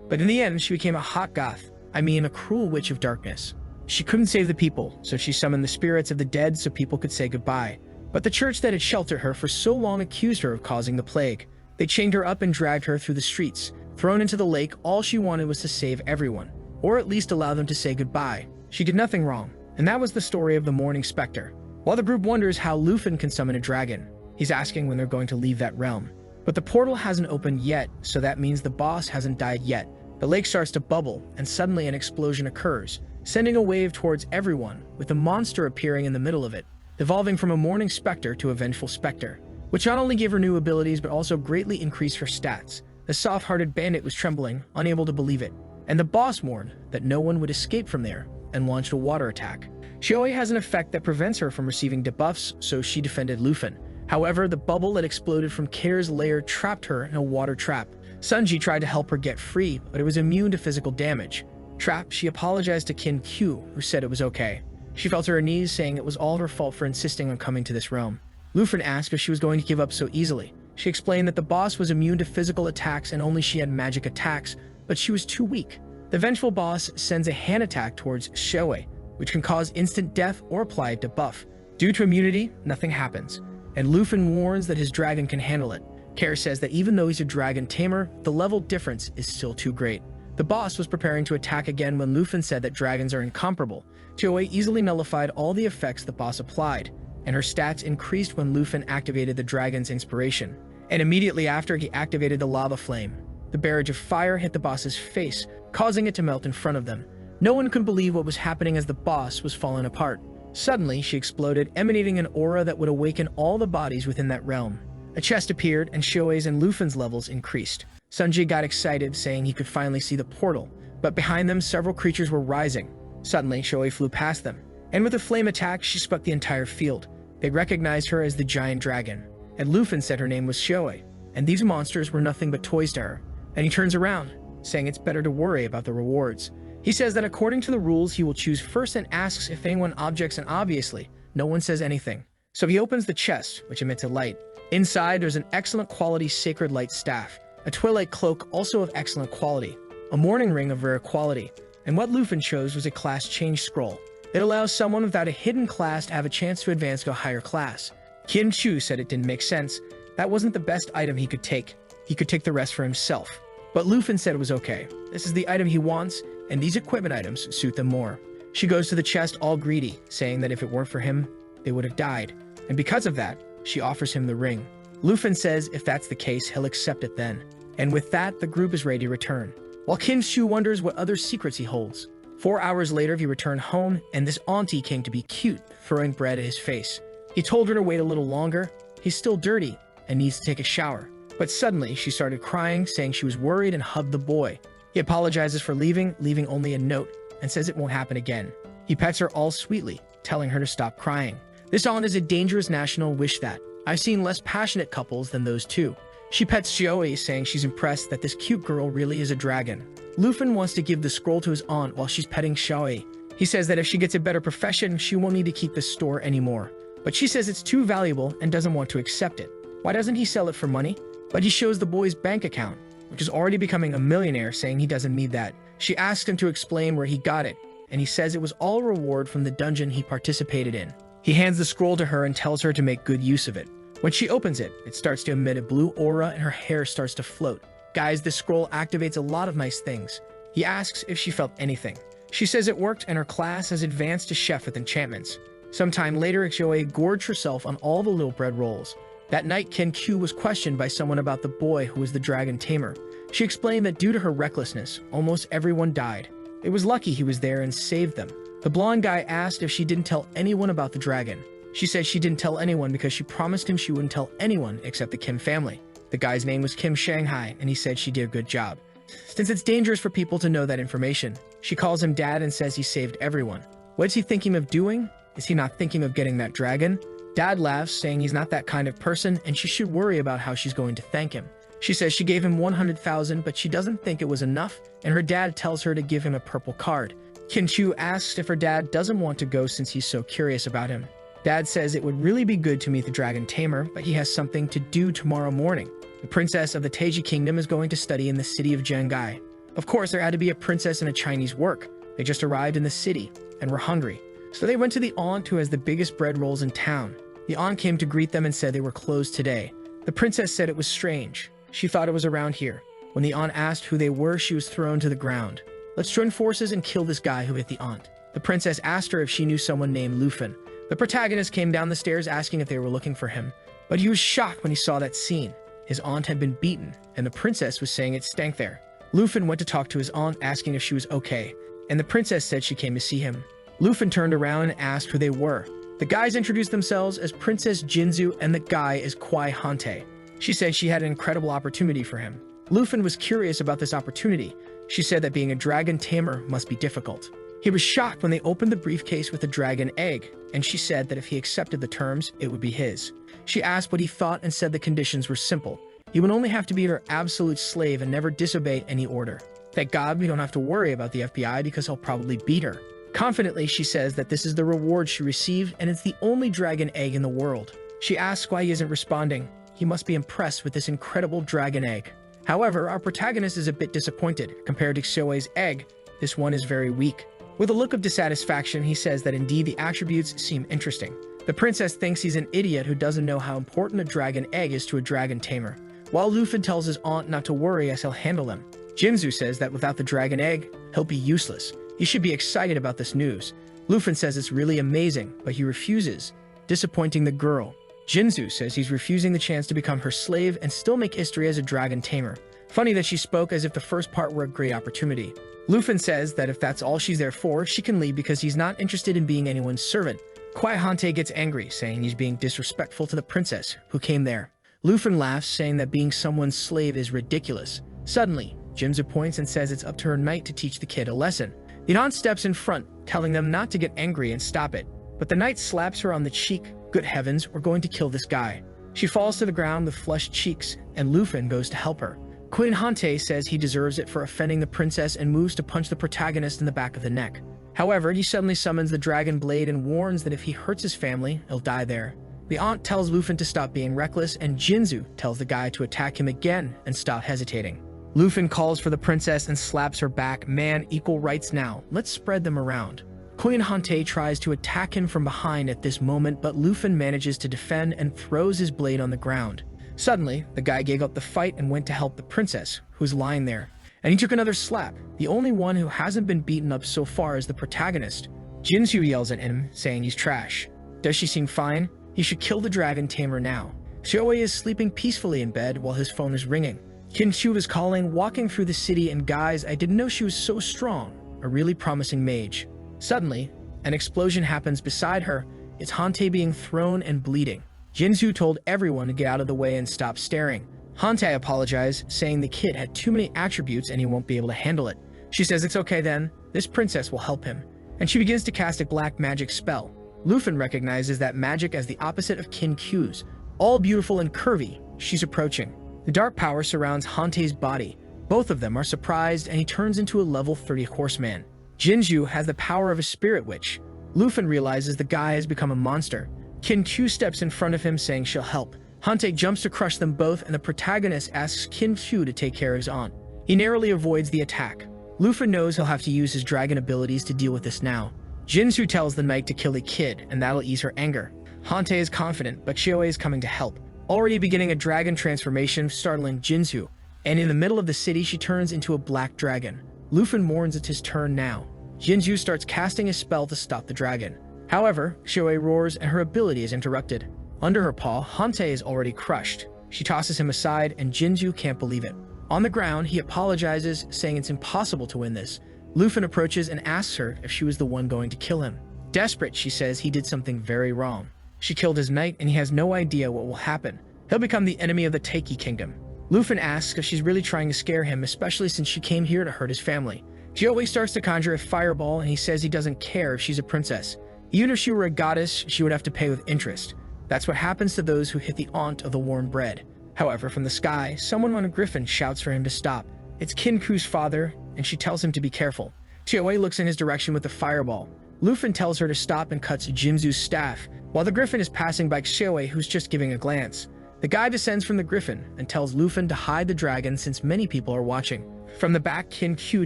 But in the end, she became a hot goth, a cruel witch of darkness. She couldn't save the people, so she summoned the spirits of the dead so people could say goodbye. But the church that had sheltered her for so long accused her of causing the plague. They chained her up and dragged her through the streets. Thrown into the lake, all she wanted was to save everyone, or at least allow them to say goodbye. She did nothing wrong, and that was the story of the Morning Spectre. While the group wonders how Luffy can summon a dragon, he's asking when they're going to leave that realm. But the portal hasn't opened yet, so that means the boss hasn't died yet. The lake starts to bubble, and suddenly an explosion occurs, sending a wave towards everyone, with a monster appearing in the middle of it, evolving from a Morning Spectre to a Vengeful Spectre, which not only gave her new abilities but also greatly increased her stats. The soft-hearted bandit was trembling, unable to believe it, and the boss warned that no one would escape from there and launched a water attack. Xiaoe has an effect that prevents her from receiving debuffs, so she defended Luffy. However, the bubble that exploded from Kair's lair trapped her in a water trap. Sunji tried to help her get free, but it was immune to physical damage. Trapped, she apologized to Qin Q, who said it was okay. She fell to her knees, saying it was all her fault for insisting on coming to this realm. Luffy asked if she was going to give up so easily. She explained that the boss was immune to physical attacks and only she had magic attacks, but she was too weak. The vengeful boss sends a hand attack towards Xiaoe, which can cause instant death or apply a debuff. Due to immunity, nothing happens, and Luffy warns that his dragon can handle it. Kair says that even though he's a dragon tamer, the level difference is still too great. The boss was preparing to attack again when Luffy said that dragons are incomparable. Xiaoe easily nullified all the effects the boss applied, and her stats increased when Luffy activated the dragon's inspiration. And immediately after he activated the lava flame, the barrage of fire hit the boss's face, causing it to melt in front of them. No one could believe what was happening as the boss was falling apart. Suddenly, she exploded, emanating an aura that would awaken all the bodies within that realm. A chest appeared, and Xiaoe's and Luffy's levels increased. Sunji got excited, saying he could finally see the portal, but behind them, several creatures were rising. Suddenly, Xiaoe flew past them, and with a flame attack, she struck the entire field. They recognized her as the giant dragon, and Luffy said her name was Xiaoe, and these monsters were nothing but toys to her. And he turns around, saying it's better to worry about the rewards. He says that according to the rules, he will choose first and asks if anyone objects, and obviously, no one says anything. So he opens the chest, which emits a light. Inside, there's an excellent quality sacred light staff, a twilight cloak also of excellent quality, a morning ring of rare quality, and what Luffy chose was a class change scroll. It allows someone without a hidden class to have a chance to advance to a higher class. Qin Chu said it didn't make sense. That wasn't the best item he could take. He could take the rest for himself. But Luffy said it was okay. This is the item he wants, and these equipment items suit them more. She goes to the chest all greedy, saying that if it weren't for him, they would have died. And because of that, she offers him the ring. Luffy says if that's the case, he'll accept it then. And with that, the group is ready to return. While Qin Shu wonders what other secrets he holds. 4 hours later, he returned home, and this auntie came to be cute, throwing bread at his face. He told her to wait a little longer. He's still dirty and needs to take a shower. But suddenly, she started crying, saying she was worried, and hugged the boy. He apologizes for leaving only a note, and says it won't happen again. He pets her all sweetly, telling her to stop crying. This aunt is a dangerous national wish that. I've seen less passionate couples than those two. She pets Xiaoe, saying she's impressed that this cute girl really is a dragon. Luffy wants to give the scroll to his aunt while she's petting Xiaoe, He says that if she gets a better profession, she won't need to keep this store anymore. But she says it's too valuable and doesn't want to accept it. Why doesn't he sell it for money? But he shows the boy's bank account, which is already becoming a millionaire, saying he doesn't need that. She asks him to explain where he got it, and he says it was all a reward from the dungeon he participated in. He hands the scroll to her and tells her to make good use of it. When she opens it, it starts to emit a blue aura and her hair starts to float. Guys, this scroll activates a lot of nice things. He asks if she felt anything. She says it worked and her class has advanced to chef with enchantments. Sometime later, Ixioe gorged herself on all the little bread rolls. That night, Ken-Q was questioned by someone about the boy who was the dragon tamer. She explained that due to her recklessness, almost everyone died. It was lucky he was there and saved them. The blonde guy asked if she didn't tell anyone about the dragon. She said she didn't tell anyone because she promised him she wouldn't tell anyone except the Kim family. The guy's name was Kim Shanghai, and he said she did a good job. Since it's dangerous for people to know that information, she calls him dad and says he saved everyone. What's he thinking of doing? Is he not thinking of getting that dragon? Dad laughs, saying he's not that kind of person and she should worry about how she's going to thank him. She says she gave him 100,000, but she doesn't think it was enough, and her dad tells her to give him a purple card. Kin-Chu asks if her dad doesn't want to go since he's so curious about him. Dad says it would really be good to meet the dragon tamer, but he has something to do tomorrow morning. The princess of the Taiji kingdom is going to study in the city of Zhengai. Of course, there had to be a princess in a Chinese work. They just arrived in the city and were hungry. So they went to the aunt who has the biggest bread rolls in town. The aunt came to greet them and said they were closed today. The princess said it was strange. She thought it was around here. When the aunt asked who they were, she was thrown to the ground. Let's join forces and kill this guy who hit the aunt. The princess asked her if she knew someone named Lufin. The protagonist came down the stairs asking if they were looking for him, but he was shocked when he saw that scene. His aunt had been beaten, and the princess was saying it stank there. Lufin went to talk to his aunt asking if she was okay, and the princess said she came to see him. Lufin turned around and asked who they were. The guys introduced themselves as Princess Jinzu and the guy is Kwai Hante. She said she had an incredible opportunity for him. Lufin was curious about this opportunity. She said that being a dragon tamer must be difficult. He was shocked when they opened the briefcase with a dragon egg, and she said that if he accepted the terms, it would be his. She asked what he thought and said the conditions were simple. He would only have to be her absolute slave and never disobey any order. Thank God we don't have to worry about the FBI because he'll probably beat her. Confidently, she says that this is the reward she received and it's the only dragon egg in the world. She asks why he isn't responding. He must be impressed with this incredible dragon egg. However, our protagonist is a bit disappointed. Compared to Xiue's egg, this one is very weak. With a look of dissatisfaction, he says that indeed the attributes seem interesting. The princess thinks he's an idiot who doesn't know how important a dragon egg is to a dragon tamer, while Lufin tells his aunt not to worry as he'll handle them. Jinzu says that without the dragon egg, he'll be useless. He should be excited about this news. Lufin says it's really amazing, but he refuses, disappointing the girl. Jinzu says he's refusing the chance to become her slave and still make history as a dragon tamer. Funny that she spoke as if the first part were a great opportunity. Lufin says that if that's all she's there for, she can leave because he's not interested in being anyone's servant. Kwai Hante gets angry, saying he's being disrespectful to the princess who came there. Lufin laughs, saying that being someone's slave is ridiculous. Suddenly, Jinzu points and says it's up to her knight to teach the kid a lesson. The aunt steps in front, telling them not to get angry and stop it. But the knight slaps her on the cheek. Good heavens, we're going to kill this guy. She falls to the ground with flushed cheeks, and Lufin goes to help her. Queen Hante says he deserves it for offending the princess and moves to punch the protagonist in the back of the neck. However, he suddenly summons the dragon blade and warns that if he hurts his family, he'll die there. The aunt tells Lufin to stop being reckless, and Jinzu tells the guy to attack him again and stop hesitating. Lufin calls for the princess and slaps her back. Man, equal rights now. Let's spread them around. Queen Hante tries to attack him from behind at this moment, but Lufin manages to defend and throws his blade on the ground. Suddenly, the guy gave up the fight and went to help the princess, who's lying there. And he took another slap. The only one who hasn't been beaten up so far is the protagonist. Jinzu yells at him, saying he's trash. Does she seem fine? He should kill the dragon tamer now. Xiue is sleeping peacefully in bed while his phone is ringing. Kin-Chu is calling, walking through the city, and guys, I didn't know she was so strong. A really promising mage. Suddenly, an explosion happens beside her. It's Hante being thrown and bleeding. Jinzu told everyone to get out of the way and stop staring. Hante apologized, saying the kid had too many attributes and he won't be able to handle it. She says it's okay then, this princess will help him. And she begins to cast a black magic spell. Lufin recognizes that magic as the opposite of Kin-Q's. All beautiful and curvy, she's approaching. The dark power surrounds Hante's body. Both of them are surprised and he turns into a level 30 horseman. Jinju has the power of a spirit witch. Lufin realizes the guy has become a monster. Kin-Chu steps in front of him saying she'll help. Hante jumps to crush them both, and the protagonist asks Kin-Chu to take care of his aunt. He narrowly avoids the attack. Lufin knows he'll have to use his dragon abilities to deal with this now. Jinzu tells the knight to kill the kid, and that'll ease her anger. Hante is confident, but Shioe is coming to help, already beginning a dragon transformation, startling Jinzu. And in the middle of the city, she turns into a black dragon. Lufin warns it's his turn now. Jinzu starts casting a spell to stop the dragon. However, Shioe roars and her ability is interrupted. Under her paw, Hante is already crushed. She tosses him aside, and Jinzu can't believe it. On the ground, he apologizes, saying it's impossible to win this. Lufin approaches and asks her if she was the one going to kill him. Desperate, she says he did something very wrong. She killed his knight, and he has no idea what will happen. He'll become the enemy of the Taiki kingdom. Lufin asks if she's really trying to scare him, especially since she came here to hurt his family. Shioe starts to conjure a fireball, and he says he doesn't care if she's a princess. Even if she were a goddess, she would have to pay with interest. That's what happens to those who hit the aunt of the warm bread. However, from the sky, someone on a griffin shouts for him to stop. It's Kin-Ku's father, and she tells him to be careful. Shioe looks in his direction with the fireball. Lufin tells her to stop and cuts Jinzu's staff, while the griffin is passing by Shioe, who's just giving a glance. The guy descends from the griffin and tells Lufin to hide the dragon since many people are watching. From the back, Kin-Ku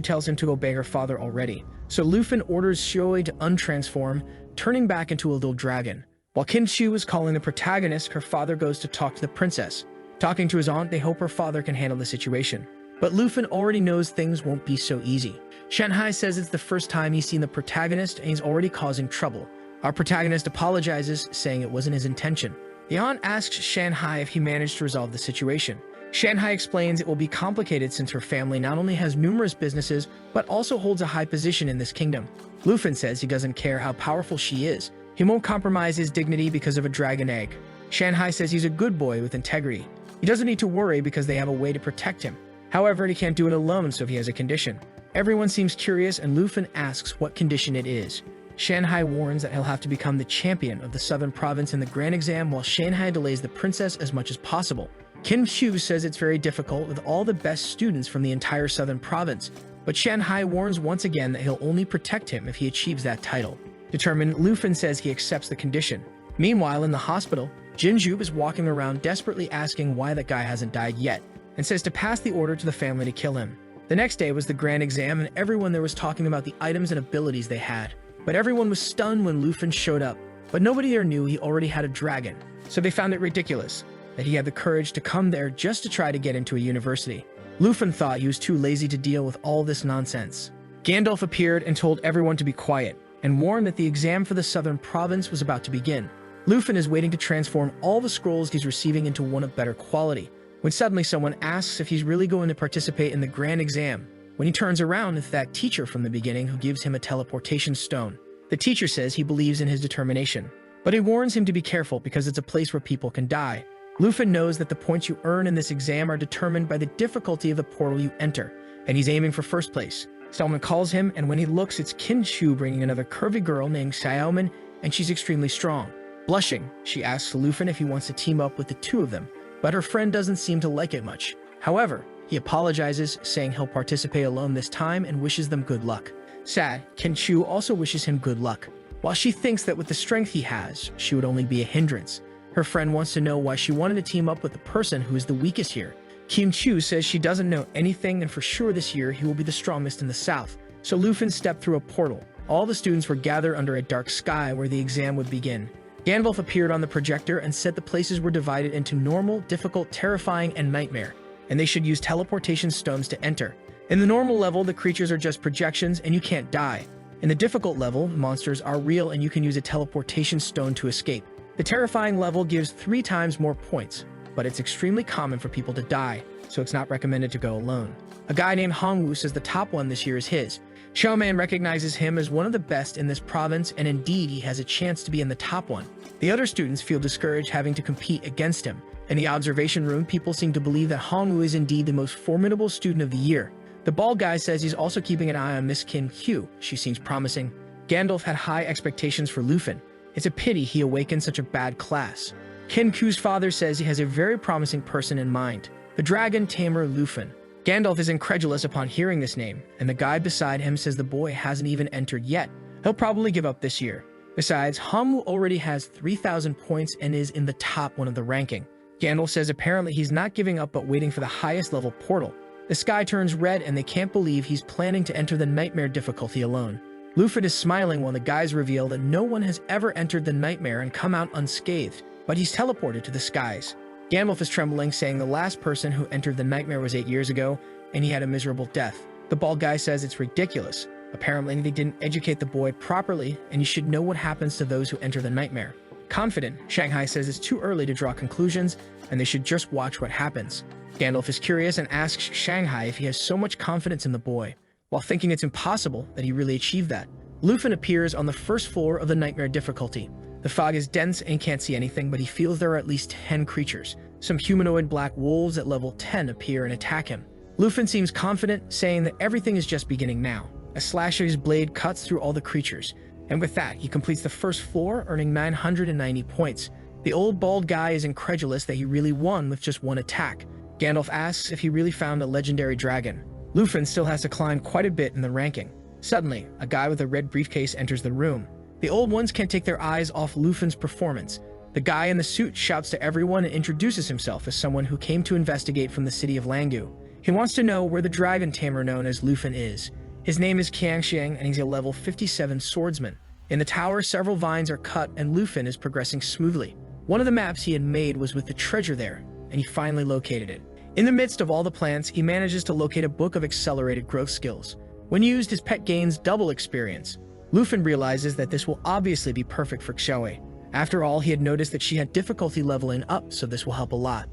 tells him to obey her father already, so Lufin orders Shioe to untransform, turning back into a little dragon. While Kin-Chu is calling the protagonist, her father goes to talk to the princess. Talking to his aunt, they hope her father can handle the situation. But Lufin already knows things won't be so easy. Shanhai says it's the first time he's seen the protagonist and he's already causing trouble. Our protagonist apologizes, saying it wasn't his intention. The aunt asks Shanhai if he managed to resolve the situation. Shanhai explains it will be complicated since her family not only has numerous businesses, but also holds a high position in this kingdom. Lufin says he doesn't care how powerful she is. He won't compromise his dignity because of a dragon egg. Shanhai says he's a good boy with integrity. He doesn't need to worry because they have a way to protect him. However, he can't do it alone, so he has a condition. Everyone seems curious, and Lufin asks what condition it is. Shanhai warns that he'll have to become the champion of the Southern Province in the Grand Exam, while Shanhai delays the princess as much as possible. Kim-Chu says it's very difficult with all the best students from the entire Southern Province, but Shanhai warns once again that he'll only protect him if he achieves that title. Determined, Lufin says he accepts the condition. Meanwhile, in the hospital, Jinju is walking around desperately asking why that guy hasn't died yet, and says to pass the order to the family to kill him. The next day was the Grand Exam, and everyone there was talking about the items and abilities they had. But everyone was stunned when Lufin showed up, but nobody there knew he already had a dragon, so they found it ridiculous that he had the courage to come there just to try to get into a university. Lufin thought he was too lazy to deal with all this nonsense. Gandalf appeared and told everyone to be quiet, and warned that the exam for the Southern Province was about to begin. Lufin is waiting to transform all the scrolls he's receiving into one of better quality, when suddenly someone asks if he's really going to participate in the Grand Exam. When he turns around, it's that teacher from the beginning who gives him a teleportation stone. The teacher says he believes in his determination, but he warns him to be careful because it's a place where people can die. Lufin knows that the points you earn in this exam are determined by the difficulty of the portal you enter, and he's aiming for first place. Someone calls him, and when he looks, it's Kin-Chu bringing another curvy girl named Xiaomin, and she's extremely strong. Blushing, she asks Lufin if he wants to team up with the two of them, but her friend doesn't seem to like it much. However, he apologizes, saying he'll participate alone this time and wishes them good luck. Sad, Kin-Chu also wishes him good luck. While she thinks that with the strength he has, she would only be a hindrance. Her friend wants to know why she wanted to team up with the person who is the weakest here. Kin-Chu says she doesn't know anything, and for sure this year he will be the strongest in the south. So Lufin stepped through a portal. All the students were gathered under a dark sky where the exam would begin. Gandalf appeared on the projector and said the places were divided into normal, difficult, terrifying, and nightmare, and they should use teleportation stones to enter. In the normal level, the creatures are just projections and you can't die. In the difficult level, monsters are real and you can use a teleportation stone to escape. The terrifying level gives 3 times more points, but it's extremely common for people to die, so it's not recommended to go alone. A guy named Hongwu says the top one this year is his. Xiaoman recognizes him as one of the best in this province, and indeed he has a chance to be in the top one. The other students feel discouraged having to compete against him. In the observation room, people seem to believe that Hongwu is indeed the most formidable student of the year. The bald guy says he's also keeping an eye on Miss Kin-Hu. She seems promising. Gandalf had high expectations for Lufin. It's a pity he awakened such a bad class. Kin-Ku's father says he has a very promising person in mind, the dragon tamer Lufin. Gandalf is incredulous upon hearing this name, and the guy beside him says the boy hasn't even entered yet. He'll probably give up this year. Besides, Hamu already has 3,000 points and is in the top one of the ranking. Gandalf says apparently he's not giving up but waiting for the highest level portal. The sky turns red and they can't believe he's planning to enter the nightmare difficulty alone. Luffy is smiling while the guys reveal that no one has ever entered the nightmare and come out unscathed, but he's teleported to the skies. Gandalf is trembling, saying the last person who entered the nightmare was 8 years ago, and he had a miserable death. The bald guy says it's ridiculous. Apparently, they didn't educate the boy properly, and you should know what happens to those who enter the nightmare. Confident, Shanghai says it's too early to draw conclusions, and they should just watch what happens. Gandalf is curious and asks Shanghai if he has so much confidence in the boy, while thinking it's impossible that he really achieved that. Lufin appears on the first floor of the nightmare difficulty. The fog is dense and he can't see anything, but he feels there are at least 10 creatures. Some humanoid black wolves at level 10 appear and attack him. Lufin seems confident, saying that everything is just beginning now. A slash of his blade cuts through all the creatures, and with that, he completes the first floor, earning 990 points. The old bald guy is incredulous that he really won with just one attack. Gandalf asks if he really found a legendary dragon. Lufin still has to climb quite a bit in the ranking. Suddenly, a guy with a red briefcase enters the room. The old ones can't take their eyes off Lufin's performance. The guy in the suit shouts to everyone and introduces himself as someone who came to investigate from the city of Langu. He wants to know where the dragon tamer known as Lufin is. His name is Qiangxiang, and he's a level 57 swordsman. In the tower, several vines are cut, and Lufin is progressing smoothly. One of the maps he had made was with the treasure there, and he finally located it. In the midst of all the plants, he manages to locate a book of accelerated growth skills. When used, his pet gains double experience. Lufin realizes that this will obviously be perfect for Xiaowei. After all, he had noticed that she had difficulty leveling up, so this will help a lot.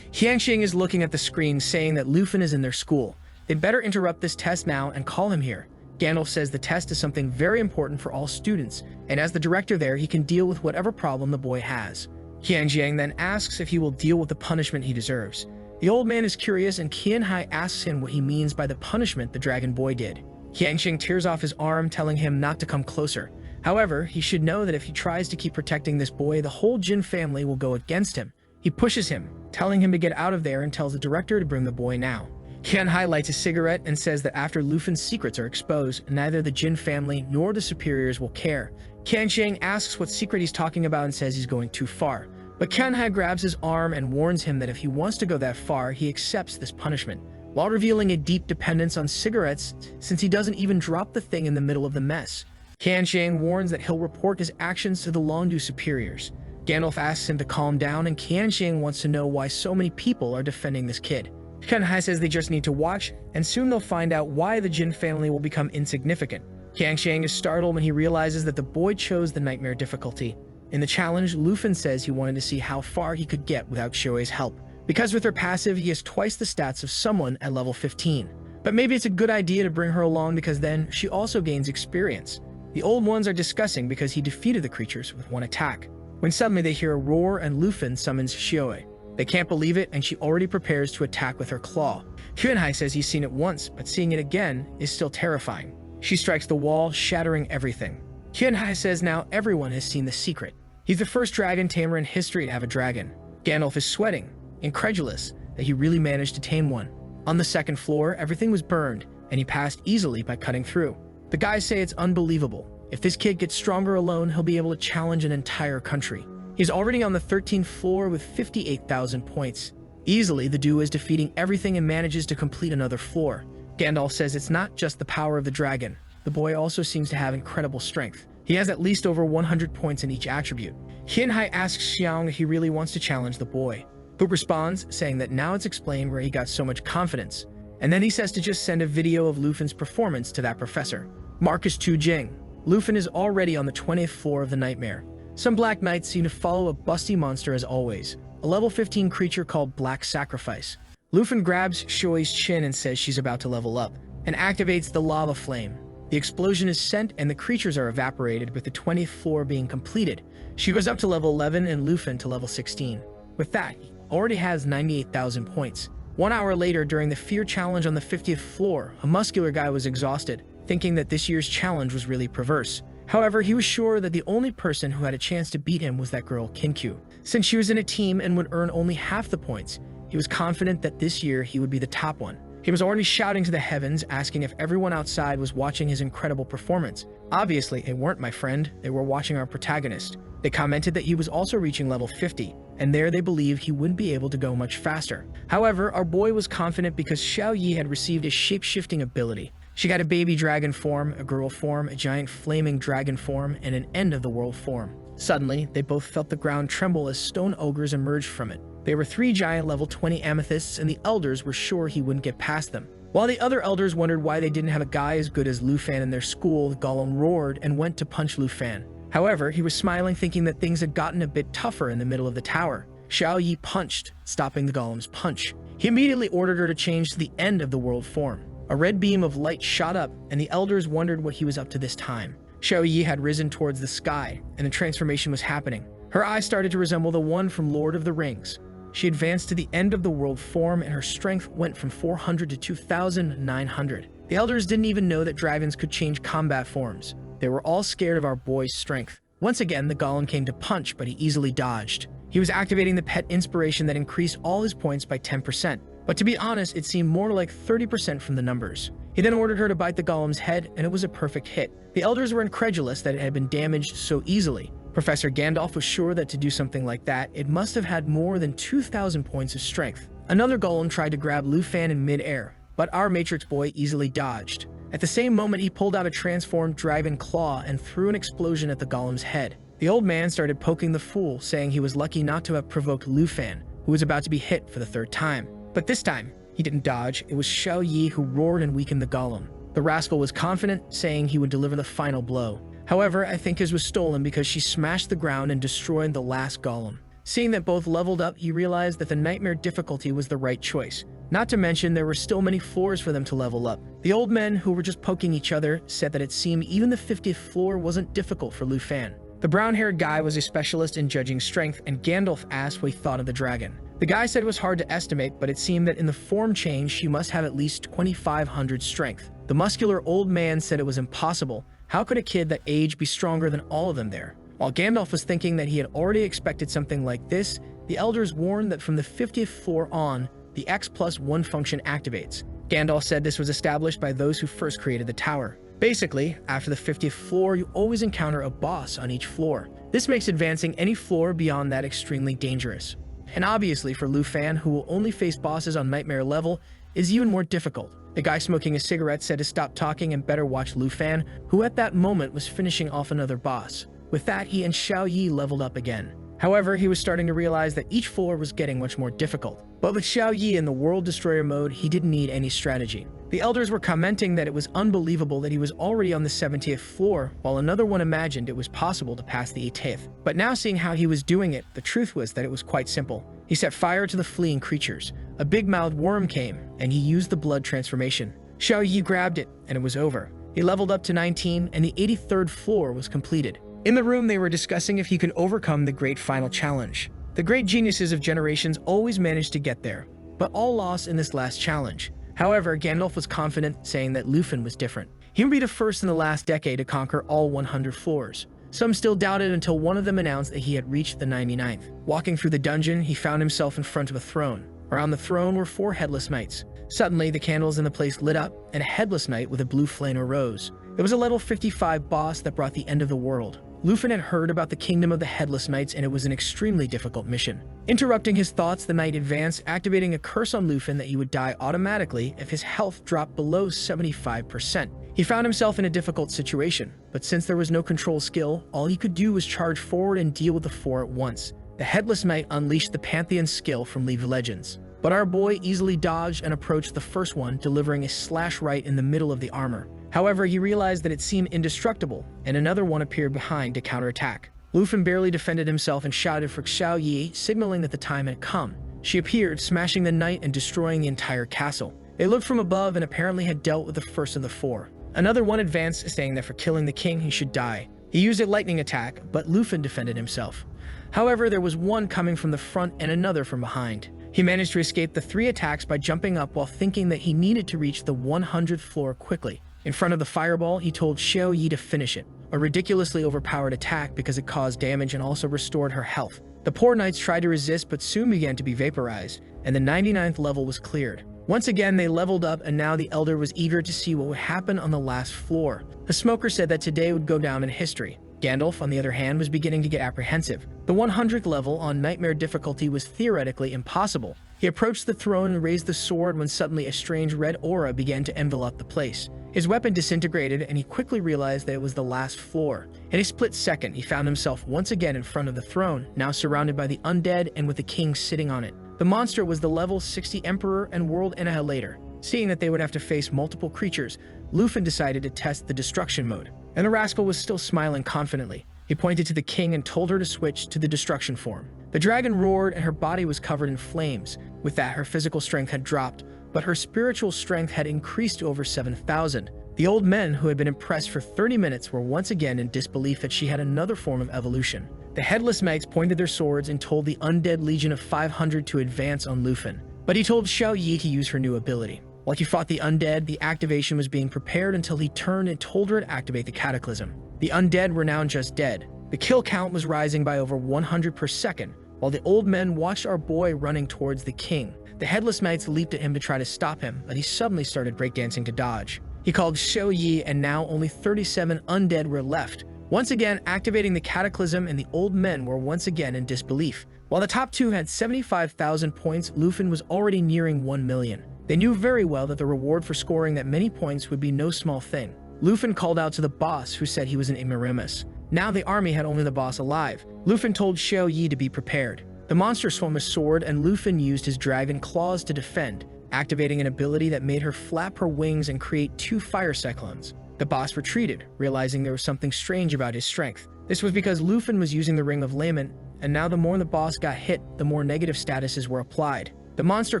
Qiangxiang is looking at the screen, saying that Lufin is in their school. They'd better interrupt this test now and call him here. Gandalf says the test is something very important for all students, and as the director there, he can deal with whatever problem the boy has. Qiangxiang then asks if he will deal with the punishment he deserves. The old man is curious, and Qianhai asks him what he means by the punishment the dragon boy did. Qiangxiang tears off his arm, telling him not to come closer. However, he should know that if he tries to keep protecting this boy, the whole Jin family will go against him. He pushes him, telling him to get out of there, and tells the director to bring the boy now. Qianhai lights a cigarette and says that after Lufin's secrets are exposed, neither the Jin family nor the superiors will care. Qiangxiang asks what secret he's talking about and says he's going too far. But Qianhai grabs his arm and warns him that if he wants to go that far, he accepts this punishment, while revealing a deep dependence on cigarettes since he doesn't even drop the thing in the middle of the mess. Qiangxiang warns that he'll report his actions to the Longdu superiors. Gandalf asks him to calm down, and Qiangxiang wants to know why so many people are defending this kid. Qianhai says they just need to watch, and soon they'll find out why the Jin family will become insignificant. Qiangxiang is startled when he realizes that the boy chose the nightmare difficulty. In the challenge, Lufin says he wanted to see how far he could get without Xiaowei's help, because with her passive, he has twice the stats of someone at level 15. But maybe it's a good idea to bring her along because then she also gains experience. The old ones are discussing because he defeated the creatures with one attack, when suddenly they hear a roar and Lufin summons Xiaowei. They can't believe it, and she already prepares to attack with her claw. Qianhai says he's seen it once, but seeing it again is still terrifying. She strikes the wall, shattering everything. Qianhai says now everyone has seen the secret. He's the first dragon tamer in history to have a dragon. Gandalf is sweating, incredulous that he really managed to tame one. On the second floor, everything was burned, and he passed easily by cutting through. The guys say it's unbelievable. If this kid gets stronger alone, he'll be able to challenge an entire country. He's already on the 13th floor with 58,000 points. Easily, the duo is defeating everything and manages to complete another floor. Gandalf says it's not just the power of the dragon. The boy also seems to have incredible strength. He has at least over 100 points in each attribute. Qianhai asks Xiang if he really wants to challenge the boy, who responds, saying that now it's explained where he got so much confidence. And then he says to just send a video of Lufin's performance to that professor. Marcus Tu Jing. Lufin is already on the 20th floor of the nightmare. Some black knights seem to follow a busty monster as always, a level 15 creature called Black Sacrifice. Lufin grabs Xiaowei's chin and says she's about to level up, and activates the lava flame. The explosion is sent and the creatures are evaporated, with the 20th floor being completed. She goes up to level 11 and Lufin to level 16. With that, he already has 98,000 points. 1 hour later, during the fear challenge on the 50th floor, a muscular guy was exhausted, thinking that this year's challenge was really perverse. However, he was sure that the only person who had a chance to beat him was that girl Kinkyu. Since she was in a team and would earn only half the points, he was confident that this year he would be the top one. He was already shouting to the heavens, asking if everyone outside was watching his incredible performance. Obviously, they weren't, my friend. They were watching our protagonist. They commented that he was also reaching level 50, and there they believed he wouldn't be able to go much faster. However, our boy was confident because Xiao Yi had received a shape-shifting ability. She got a baby dragon form, a girl form, a giant flaming dragon form, and an end-of-the-world form. Suddenly, they both felt the ground tremble as stone ogres emerged from it. They were 3 giant level 20 amethysts, and the elders were sure he wouldn't get past them. While the other elders wondered why they didn't have a guy as good as Lu Fan in their school, the golem roared and went to punch Lu Fan. However, he was smiling, thinking that things had gotten a bit tougher in the middle of the tower. Xiao Yi punched, stopping the golem's punch. He immediately ordered her to change to the end-of-the-world form. A red beam of light shot up, and the elders wondered what he was up to this time. Xiao Yi had risen towards the sky, and the transformation was happening. Her eyes started to resemble the one from Lord of the Rings. She advanced to the end-of-the-world form, and her strength went from 400 to 2,900. The elders didn't even know that dragons could change combat forms. They were all scared of our boy's strength. Once again, the golem came to punch, but he easily dodged. He was activating the pet inspiration that increased all his points by 10%. But to be honest, it seemed more like 30% from the numbers. He then ordered her to bite the golem's head, and it was a perfect hit. The elders were incredulous that it had been damaged so easily. Professor Gandalf was sure that to do something like that, it must have had more than 2,000 points of strength. Another golem tried to grab Lu Fan in mid-air, but our Matrix boy easily dodged. At the same moment, he pulled out a transformed dragon claw and threw an explosion at the golem's head. The old man started poking the fool, saying he was lucky not to have provoked Lu Fan, who was about to be hit for the 3rd time. But this time, he didn't dodge. It was Xiao Yi who roared and weakened the golem. The rascal was confident, saying he would deliver the final blow. However, I think his was stolen because she smashed the ground and destroyed the last golem. Seeing that both leveled up, he realized that the nightmare difficulty was the right choice. Not to mention, there were still many floors for them to level up. The old men, who were just poking each other, said that it seemed even the 50th floor wasn't difficult for Lu Fan. The brown-haired guy was a specialist in judging strength, and Gandalf asked what he thought of the dragon. The guy said it was hard to estimate, but it seemed that in the form change, she must have at least 2,500 strength. The muscular old man said it was impossible. How could a kid that age be stronger than all of them there? While Gandalf was thinking that he had already expected something like this, the elders warned that from the 50th floor on, the X+1 function activates. Gandalf said this was established by those who first created the tower. Basically, after the 50th floor, you always encounter a boss on each floor. This makes advancing any floor beyond that extremely dangerous. And obviously for Lu Fan, who will only face bosses on nightmare level, is even more difficult. The guy smoking a cigarette said to stop talking and better watch Lu Fan, who at that moment was finishing off another boss. With that, he and Xiao Yi leveled up again. However, he was starting to realize that each floor was getting much more difficult. But with Xiao Yi in the World Destroyer mode, he didn't need any strategy. The elders were commenting that it was unbelievable that he was already on the 70th floor, while another one imagined it was possible to pass the 80th. But now seeing how he was doing it, the truth was that it was quite simple. He set fire to the fleeing creatures. A big-mouthed worm came, and he used the blood transformation. Xiao Yi grabbed it, and it was over. He leveled up to 19, and the 83rd floor was completed. In the room, they were discussing if he could overcome the great final challenge. The great geniuses of generations always managed to get there, but all lost in this last challenge. However, Gandalf was confident, saying that Lu Fan was different. He would be the first in the last decade to conquer all 100 floors. Some still doubted until one of them announced that he had reached the 99th. Walking through the dungeon, he found himself in front of a throne. Around the throne were 4 headless knights. Suddenly, the candles in the place lit up, and a headless knight with a blue flame arose. It was a level 55 boss that brought the end of the world. Lu Fan had heard about the kingdom of the Headless Knights, and it was an extremely difficult mission. Interrupting his thoughts, the knight advanced, activating a curse on Lu Fan that he would die automatically if his health dropped below 75%. He found himself in a difficult situation, but since there was no control skill, all he could do was charge forward and deal with the 4 at once. The Headless Knight unleashed the Pantheon skill from League of Legends. But our boy easily dodged and approached the first one, delivering a slash right in the middle of the armor. However, he realized that it seemed indestructible, and another one appeared behind to counterattack. Lu Fan barely defended himself and shouted for Xiao Yi, signaling that the time had come. She appeared, smashing the knight and destroying the entire castle. They looked from above and apparently had dealt with the first of the 4. Another one advanced, saying that for killing the king, he should die. He used a lightning attack, but Lu Fan defended himself. However, there was one coming from the front and another from behind. He managed to escape the 3 attacks by jumping up while thinking that he needed to reach the 100th floor quickly. In front of the fireball, he told Xiao Yi to finish it, a ridiculously overpowered attack because it caused damage and also restored her health. The poor knights tried to resist but soon began to be vaporized, and the 99th level was cleared. Once again, they leveled up, and now the Elder was eager to see what would happen on the last floor. The Smoker said that today would go down in history. Gandalf, on the other hand, was beginning to get apprehensive. The 100th level on Nightmare difficulty was theoretically impossible. He approached the throne and raised the sword when suddenly a strange red aura began to envelop the place. His weapon disintegrated, and he quickly realized that it was the last floor. In a split second, he found himself once again in front of the throne, now surrounded by the undead and with the king sitting on it. The monster was the level 60 Emperor and World Annihilator. Seeing that they would have to face multiple creatures, Lufin decided to test the destruction mode. And the rascal was still smiling confidently. He pointed to the king and told her to switch to the destruction form. The dragon roared and her body was covered in flames. With that, her physical strength had dropped, but her spiritual strength had increased to over 7,000. The old men who had been impressed for 30 minutes were once again in disbelief that she had another form of evolution. The headless mags pointed their swords and told the undead legion of 500 to advance on Lufin. But he told Xiao Yi to use her new ability. While he fought the undead, the activation was being prepared until he turned and told her to activate the cataclysm. The undead were now just dead. The kill count was rising by over 100 per second, while the old men watched our boy running towards the king. The headless knights leaped at him to try to stop him, but he suddenly started breakdancing to dodge. He called Xiao Yi, and now only 37 undead were left, once again activating the cataclysm, and the old men were once again in disbelief. While the top two had 75,000 points, Lufin was already nearing 1 million. They knew very well that the reward for scoring that many points would be no small thing. Lufin called out to the boss, who said he was an ignoramus. Now the army had only the boss alive. Lufin told Xiao Yi to be prepared. The monster swung a sword, and Lufin used his dragon claws to defend, activating an ability that made her flap her wings and create 2 fire cyclones. The boss retreated, realizing there was something strange about his strength. This was because Lufin was using the Ring of Lament, and now the more the boss got hit, the more negative statuses were applied. The monster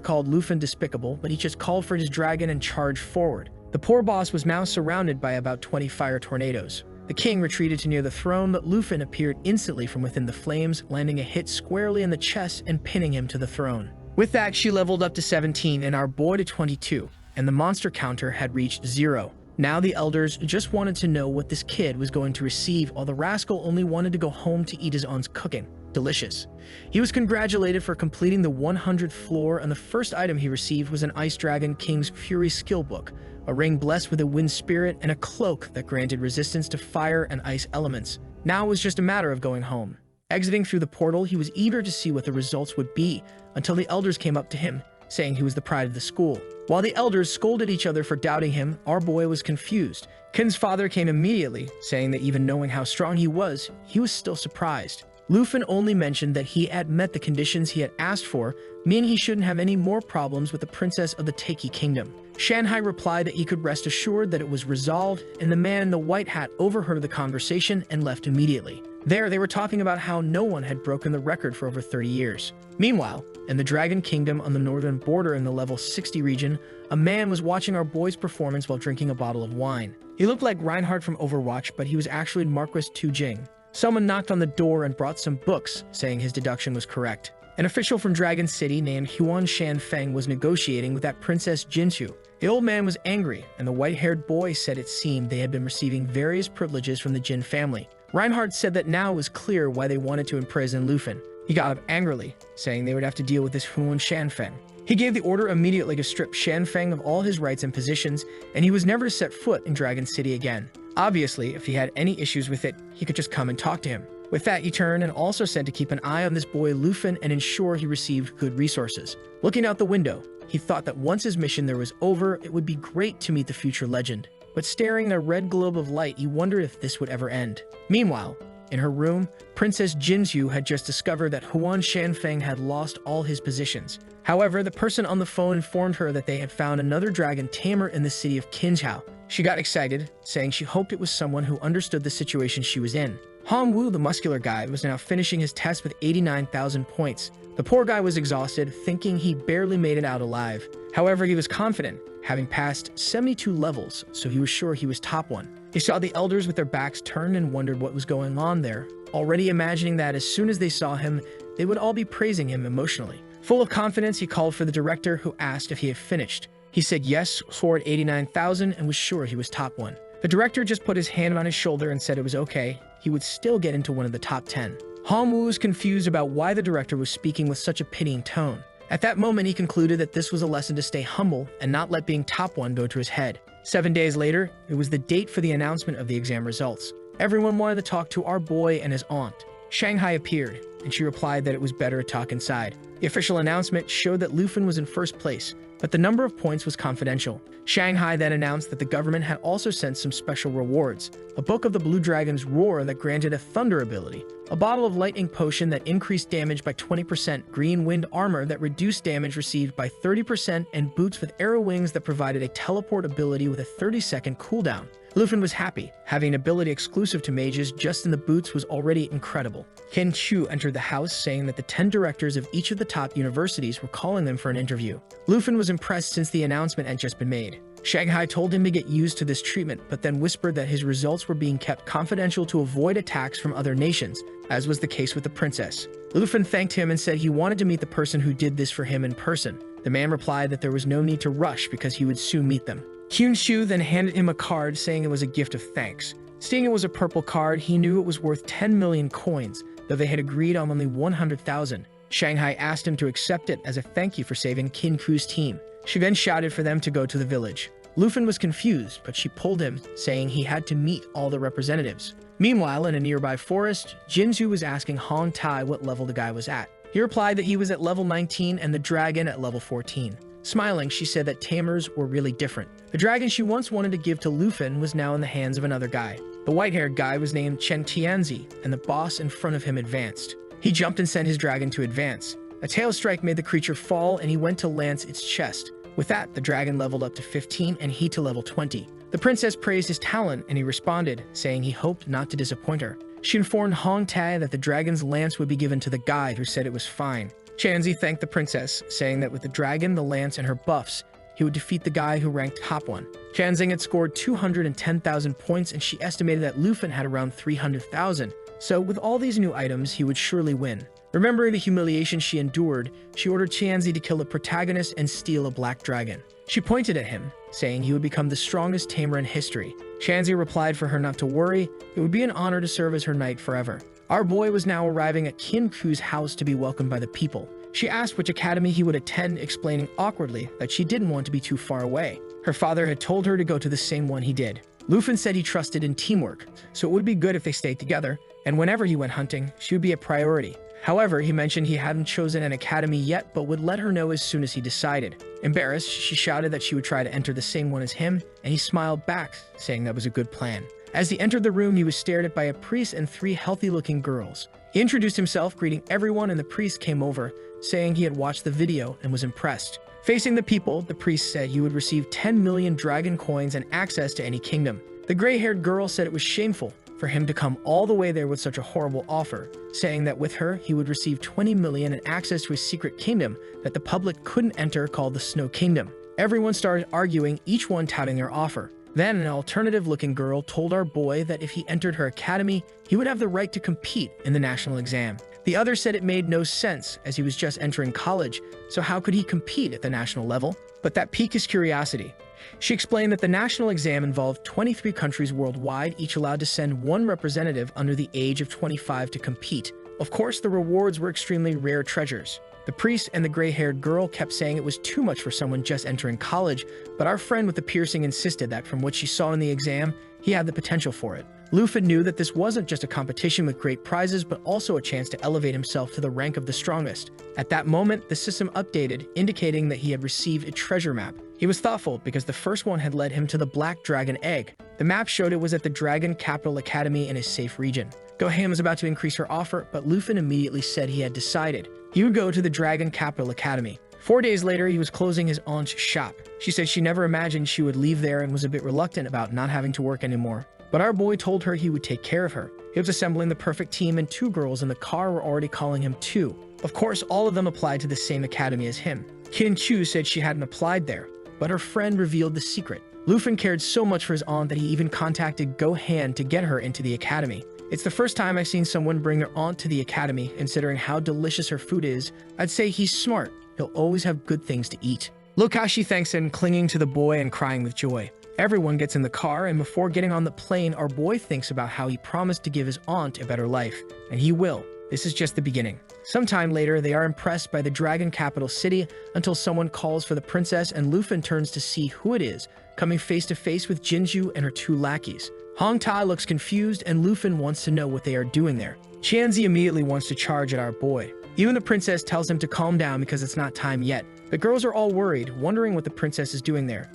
called Lufin despicable, but he just called for his dragon and charged forward. The poor boss was now surrounded by about 20 fire tornadoes. The king retreated to near the throne, but Lufin appeared instantly from within the flames, landing a hit squarely in the chest and pinning him to the throne. With that, she leveled up to 17 and our boy to 22, and the monster counter had reached 0. Now the elders just wanted to know what this kid was going to receive, while the rascal only wanted to go home to eat his own cooking. Delicious. He was congratulated for completing the 100th floor, and the first item he received was an Ice Dragon King's Fury skill book, a ring blessed with a wind spirit, and a cloak that granted resistance to fire and ice elements. Now it was just a matter of going home. Exiting through the portal, he was eager to see what the results would be, until the elders came up to him, saying he was the pride of the school. While the elders scolded each other for doubting him, our boy was confused. Kin's father came immediately, saying that even knowing how strong he was still surprised. Lufin only mentioned that he had met the conditions he had asked for, meaning he shouldn't have any more problems with the princess of the Taiki kingdom. Shanghai replied that he could rest assured that it was resolved, and the man in the white hat overheard the conversation and left immediately. There, they were talking about how no one had broken the record for over 30 years. Meanwhile, in the Dragon Kingdom on the northern border in the level 60 region, a man was watching our boy's performance while drinking a bottle of wine. He looked like Reinhardt from Overwatch, but he was actually Marquis Tu Jing. Someone knocked on the door and brought some books, saying his deduction was correct. An official from Dragon City named Huan Shanfeng was negotiating with that Princess Jinsu. The old man was angry, and the white-haired boy said it seemed they had been receiving various privileges from the Jin family. Reinhardt said that now it was clear why they wanted to imprison Lufin. He got up angrily, saying they would have to deal with this Huan Shanfeng. He gave the order immediately to strip Shanfeng of all his rights and positions, and he was never to set foot in Dragon City again. Obviously, if he had any issues with it, he could just come and talk to him. With that, he turned and also said to keep an eye on this boy Lufin and ensure he received good resources. Looking out the window, he thought that once his mission there was over, it would be great to meet the future legend. But staring at a red globe of light, he wondered if this would ever end. Meanwhile, in her room, Princess Jinsu had just discovered that Huan Shanfeng had lost all his positions. However, the person on the phone informed her that they had found another dragon tamer in the city of Qinzhou. She got excited, saying she hoped it was someone who understood the situation she was in. Han Wu, the muscular guy, was now finishing his test with 89,000 points. The poor guy was exhausted, thinking he barely made it out alive. However, he was confident, having passed 72 levels, so he was sure he was top one. He saw the elders with their backs turned and wondered what was going on there, already imagining that as soon as they saw him, they would all be praising him emotionally. Full of confidence, he called for the director, who asked if he had finished. He said yes, scored 89,000, and was sure he was top one. The director just put his hand on his shoulder and said it was okay, he would still get into one of the top 10. Han Wu was confused about why the director was speaking with such a pitying tone. At that moment, he concluded that this was a lesson to stay humble and not let being top one go to his head. 7 days later, it was the date for the announcement of the exam results. Everyone wanted to talk to our boy and his aunt. Shanghai appeared, and she replied that it was better to talk inside. The official announcement showed that Lufin was in first place, but the number of points was confidential. Shanghai then announced that the government had also sent some special rewards: a book of the Blue Dragon's Roar that granted a thunder ability, a bottle of lightning potion that increased damage by 20%, green wind armor that reduced damage received by 30%, and boots with arrow wings that provided a teleport ability with a 30-second cooldown. Lufin was happy. Having an ability exclusive to mages just in the boots was already incredible. Ken Chu entered the house saying that the 10 directors of each of the top universities were calling them for an interview. Lufin was impressed since the announcement had just been made. Shanghai told him to get used to this treatment, but then whispered that his results were being kept confidential to avoid attacks from other nations, as was the case with the princess. Lufin thanked him and said he wanted to meet the person who did this for him in person. The man replied that there was no need to rush because he would soon meet them. Kyun Shu then handed him a card saying it was a gift of thanks. Seeing it was a purple card, he knew it was worth 10 million coins, though they had agreed on only 100,000. Shanghai asked him to accept it as a thank you for saving Kin Ku's team. She then shouted for them to go to the village. Lufin was confused, but she pulled him, saying he had to meet all the representatives. Meanwhile, in a nearby forest, Jinzu was asking Hong Tai what level the guy was at. He replied that he was at level 19 and the dragon at level 14. Smiling, she said that tamers were really different. The dragon she once wanted to give to Lufin was now in the hands of another guy. The white-haired guy was named Chen Tianzi, and the boss in front of him advanced. He jumped and sent his dragon to advance. A tail strike made the creature fall, and he went to lance its chest. With that, the dragon leveled up to 15 and he to level 20. The princess praised his talent, and he responded, saying he hoped not to disappoint her. She informed Hong Tai that the dragon's lance would be given to the guy who said it was fine. Chanzi thanked the princess, saying that with the dragon, the lance, and her buffs, he would defeat the guy who ranked top one. Chanzing had scored 210,000 points, and she estimated that Lufin had around 300,000. So with all these new items, he would surely win. Remembering the humiliation she endured, she ordered Chanzi to kill the protagonist and steal a black dragon. She pointed at him, saying he would become the strongest tamer in history. Chanzi replied for her not to worry, it would be an honor to serve as her knight forever. Our boy was now arriving at Kin Ku's house to be welcomed by the people. She asked which academy he would attend, explaining awkwardly that she didn't want to be too far away. Her father had told her to go to the same one he did. Lufin said he trusted in teamwork, so it would be good if they stayed together, and whenever he went hunting, she would be a priority. However, he mentioned he hadn't chosen an academy yet, but would let her know as soon as he decided. Embarrassed, she shouted that she would try to enter the same one as him, and he smiled back, saying that was a good plan. As he entered the room, he was stared at by a priest and 3 healthy-looking girls. He introduced himself, greeting everyone, and the priest came over, saying he had watched the video and was impressed. Facing the people, the priest said he would receive 10 million dragon coins and access to any kingdom. The gray-haired girl said it was shameful for him to come all the way there with such a horrible offer, saying that with her, he would receive 20 million and access to a secret kingdom that the public couldn't enter called the Snow Kingdom. Everyone started arguing, each one touting their offer. Then an alternative-looking girl told our boy that if he entered her academy, he would have the right to compete in the national exam. The other said it made no sense, as he was just entering college, so how could he compete at the national level? But that piqued his curiosity. She explained that the national exam involved 23 countries worldwide, each allowed to send 1 representative under the age of 25 to compete. Of course, the rewards were extremely rare treasures. The priest and the gray-haired girl kept saying it was too much for someone just entering college, but our friend with the piercing insisted that from what she saw in the exam, he had the potential for it. Lufin knew that this wasn't just a competition with great prizes, but also a chance to elevate himself to the rank of the strongest. At that moment, the system updated, indicating that he had received a treasure map. He was thoughtful because the first one had led him to the Black Dragon Egg. The map showed it was at the Dragon Capital Academy in a safe region. Goham was about to increase her offer, but Lufin immediately said he had decided. He would go to the Dragon Capital Academy. 4 days later, he was closing his aunt's shop. She said she never imagined she would leave there and was a bit reluctant about not having to work anymore. But our boy told her he would take care of her. He was assembling the perfect team, and 2 girls in the car were already calling him Two. Of course, all of them applied to the same academy as him. Kin Chu said she hadn't applied there, but her friend revealed the secret. Lufin cared so much for his aunt that he even contacted Gohan to get her into the academy. It's the first time I've seen someone bring their aunt to the academy, considering how delicious her food is. I'd say he's smart. He'll always have good things to eat. Lokashi thanks him, clinging to the boy and crying with joy. Everyone gets in the car, and before getting on the plane, our boy thinks about how he promised to give his aunt a better life, and he will. this is just the beginning. Sometime later, they are impressed by the dragon capital city until someone calls for the princess and Lufin turns to see who it is, coming face to face with Jinju and her two lackeys. Hong Tai looks confused and Lufin wants to know what they are doing there. Qianzi immediately wants to charge at our boy. Even the princess tells him to calm down because it's not time yet. The girls are all worried, wondering what the princess is doing there.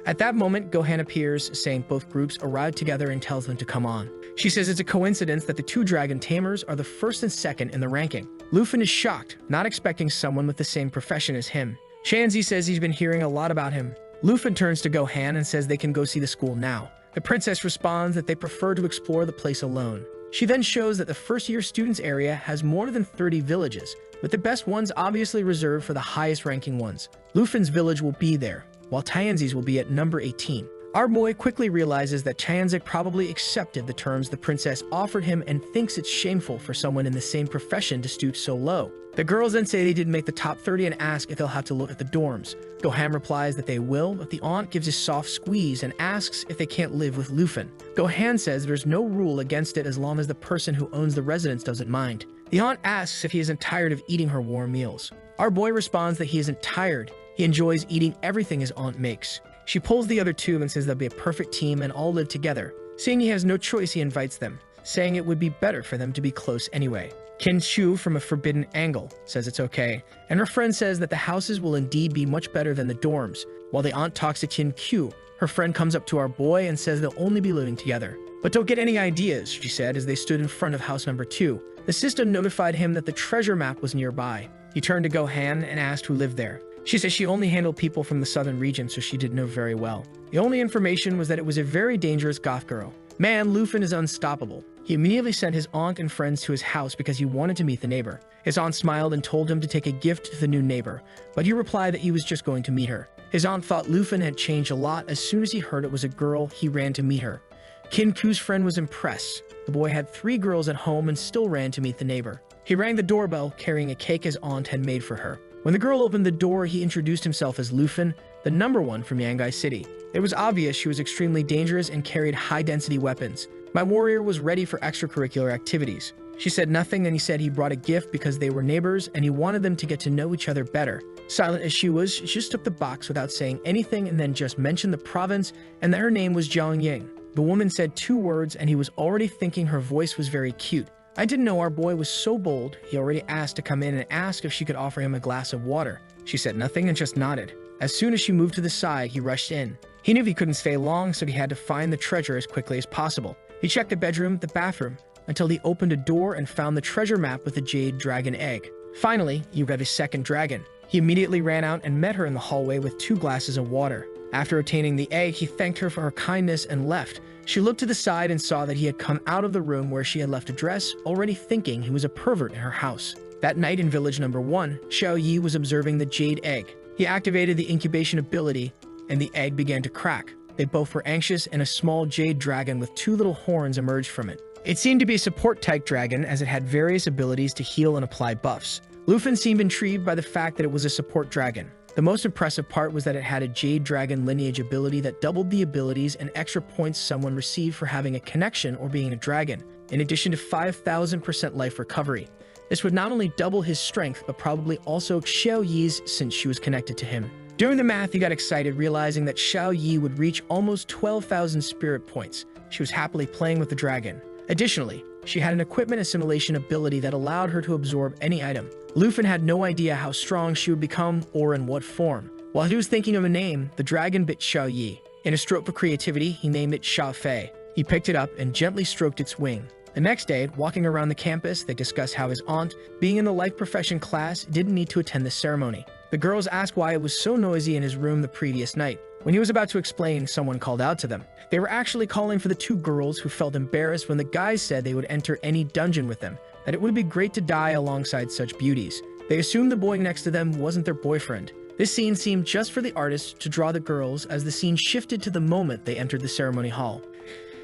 At that moment, Gohan appears, saying both groups arrived together and tells them to come on. She says it's a coincidence that the two dragon tamers are the first and second in the ranking. Lufin is shocked, not expecting someone with the same profession as him. Qianzi says he's been hearing a lot about him. Lufin turns to Gohan and says they can go see the school now. The princess responds that they prefer to explore the place alone. She then shows that the first-year students area has more than 30 villages, with the best ones obviously reserved for the highest-ranking ones. Lufin's village will be there, while Tianzi's will be at number 18. Our boy quickly realizes that Tianzi probably accepted the terms the princess offered him and thinks it's shameful for someone in the same profession to stoop so low. The girls then say they didn't make the top 30 and ask if they'll have to look at the dorms. Gohan replies that they will, but the aunt gives a soft squeeze and asks if they can't live with Lufin. Gohan says there's no rule against it as long as the person who owns the residence doesn't mind. The aunt asks if he isn't tired of eating her warm meals. Our boy responds that he isn't tired. He enjoys eating everything his aunt makes. She pulls the other two and says they'll be a perfect team and all live together. Seeing he has no choice, he invites them, saying it would be better for them to be close anyway. Kin Chu, from a forbidden angle, says it's okay, and her friend says that the houses will indeed be much better than the dorms. While the aunt talks to Kin Q, her friend comes up to our boy and says they'll only be living together. But don't get any ideas, she said as they stood in front of house number 2. The sister notified him that the treasure map was nearby. He turned to Gohan and asked who lived there. She says she only handled people from the southern region, so she didn't know very well. The only information was that it was a very dangerous goth girl. Man, Lufin is unstoppable. He immediately sent his aunt and friends to his house because he wanted to meet the neighbor. His aunt smiled and told him to take a gift to the new neighbor, but he replied that he was just going to meet her. His aunt thought Lufin had changed a lot. As soon as he heard it was a girl, he ran to meet her. Kin Ku's friend was impressed. The boy had 3 girls at home and still ran to meet the neighbor. He rang the doorbell, carrying a cake his aunt had made for her. When the girl opened the door, he introduced himself as Lufin, the number 1 from Yangai City. It was obvious she was extremely dangerous and carried high-density weapons. My warrior was ready for extracurricular activities. She said nothing and he said he brought a gift because they were neighbors and he wanted them to get to know each other better. Silent as she was, she just took the box without saying anything and then just mentioned the province and that her name was Jiang Ying. The woman said 2 words and he was already thinking her voice was very cute. I didn't know our boy was so bold. He already asked to come in and asked if she could offer him a glass of water. She said nothing and just nodded. As soon as she moved to the side, he rushed in. He knew he couldn't stay long, so he had to find the treasure as quickly as possible. He checked the bedroom, the bathroom, until he opened a door and found the treasure map with the jade dragon egg. Finally, he read his second dragon. He immediately ran out and met her in the hallway with 2 glasses of water. After obtaining the egg, he thanked her for her kindness and left. She looked to the side and saw that he had come out of the room where she had left a dress, already thinking he was a pervert in her house. That night in village number 1, Xiao Yi was observing the jade egg. He activated the incubation ability, and the egg began to crack. They both were anxious, and a small jade dragon with 2 little horns emerged from it. It seemed to be a support-type dragon, as it had various abilities to heal and apply buffs. Lufin seemed intrigued by the fact that it was a support dragon. The most impressive part was that it had a Jade Dragon lineage ability that doubled the abilities and extra points someone received for having a connection or being a dragon, in addition to 5,000% life recovery. This would not only double his strength, but probably also Xiao Yi's since she was connected to him. During the math, he got excited, realizing that Xiao Yi would reach almost 12,000 spirit points. She was happily playing with the dragon. Additionally, she had an equipment assimilation ability that allowed her to absorb any item. Lufin had no idea how strong she would become or in what form. While he was thinking of a name, the dragon bit Xiao Yi. In a stroke of creativity, he named it Xiao Fei. He picked it up and gently stroked its wing. The next day, walking around the campus, they discussed how his aunt, being in the life profession class, didn't need to attend the ceremony. The girls asked why it was so noisy in his room the previous night. When he was about to explain, someone called out to them. They were actually calling for the 2 girls who felt embarrassed when the guys said they would enter any dungeon with them, that it would be great to die alongside such beauties. They assumed the boy next to them wasn't their boyfriend. This scene seemed just for the artist to draw the girls as the scene shifted to the moment they entered the ceremony hall.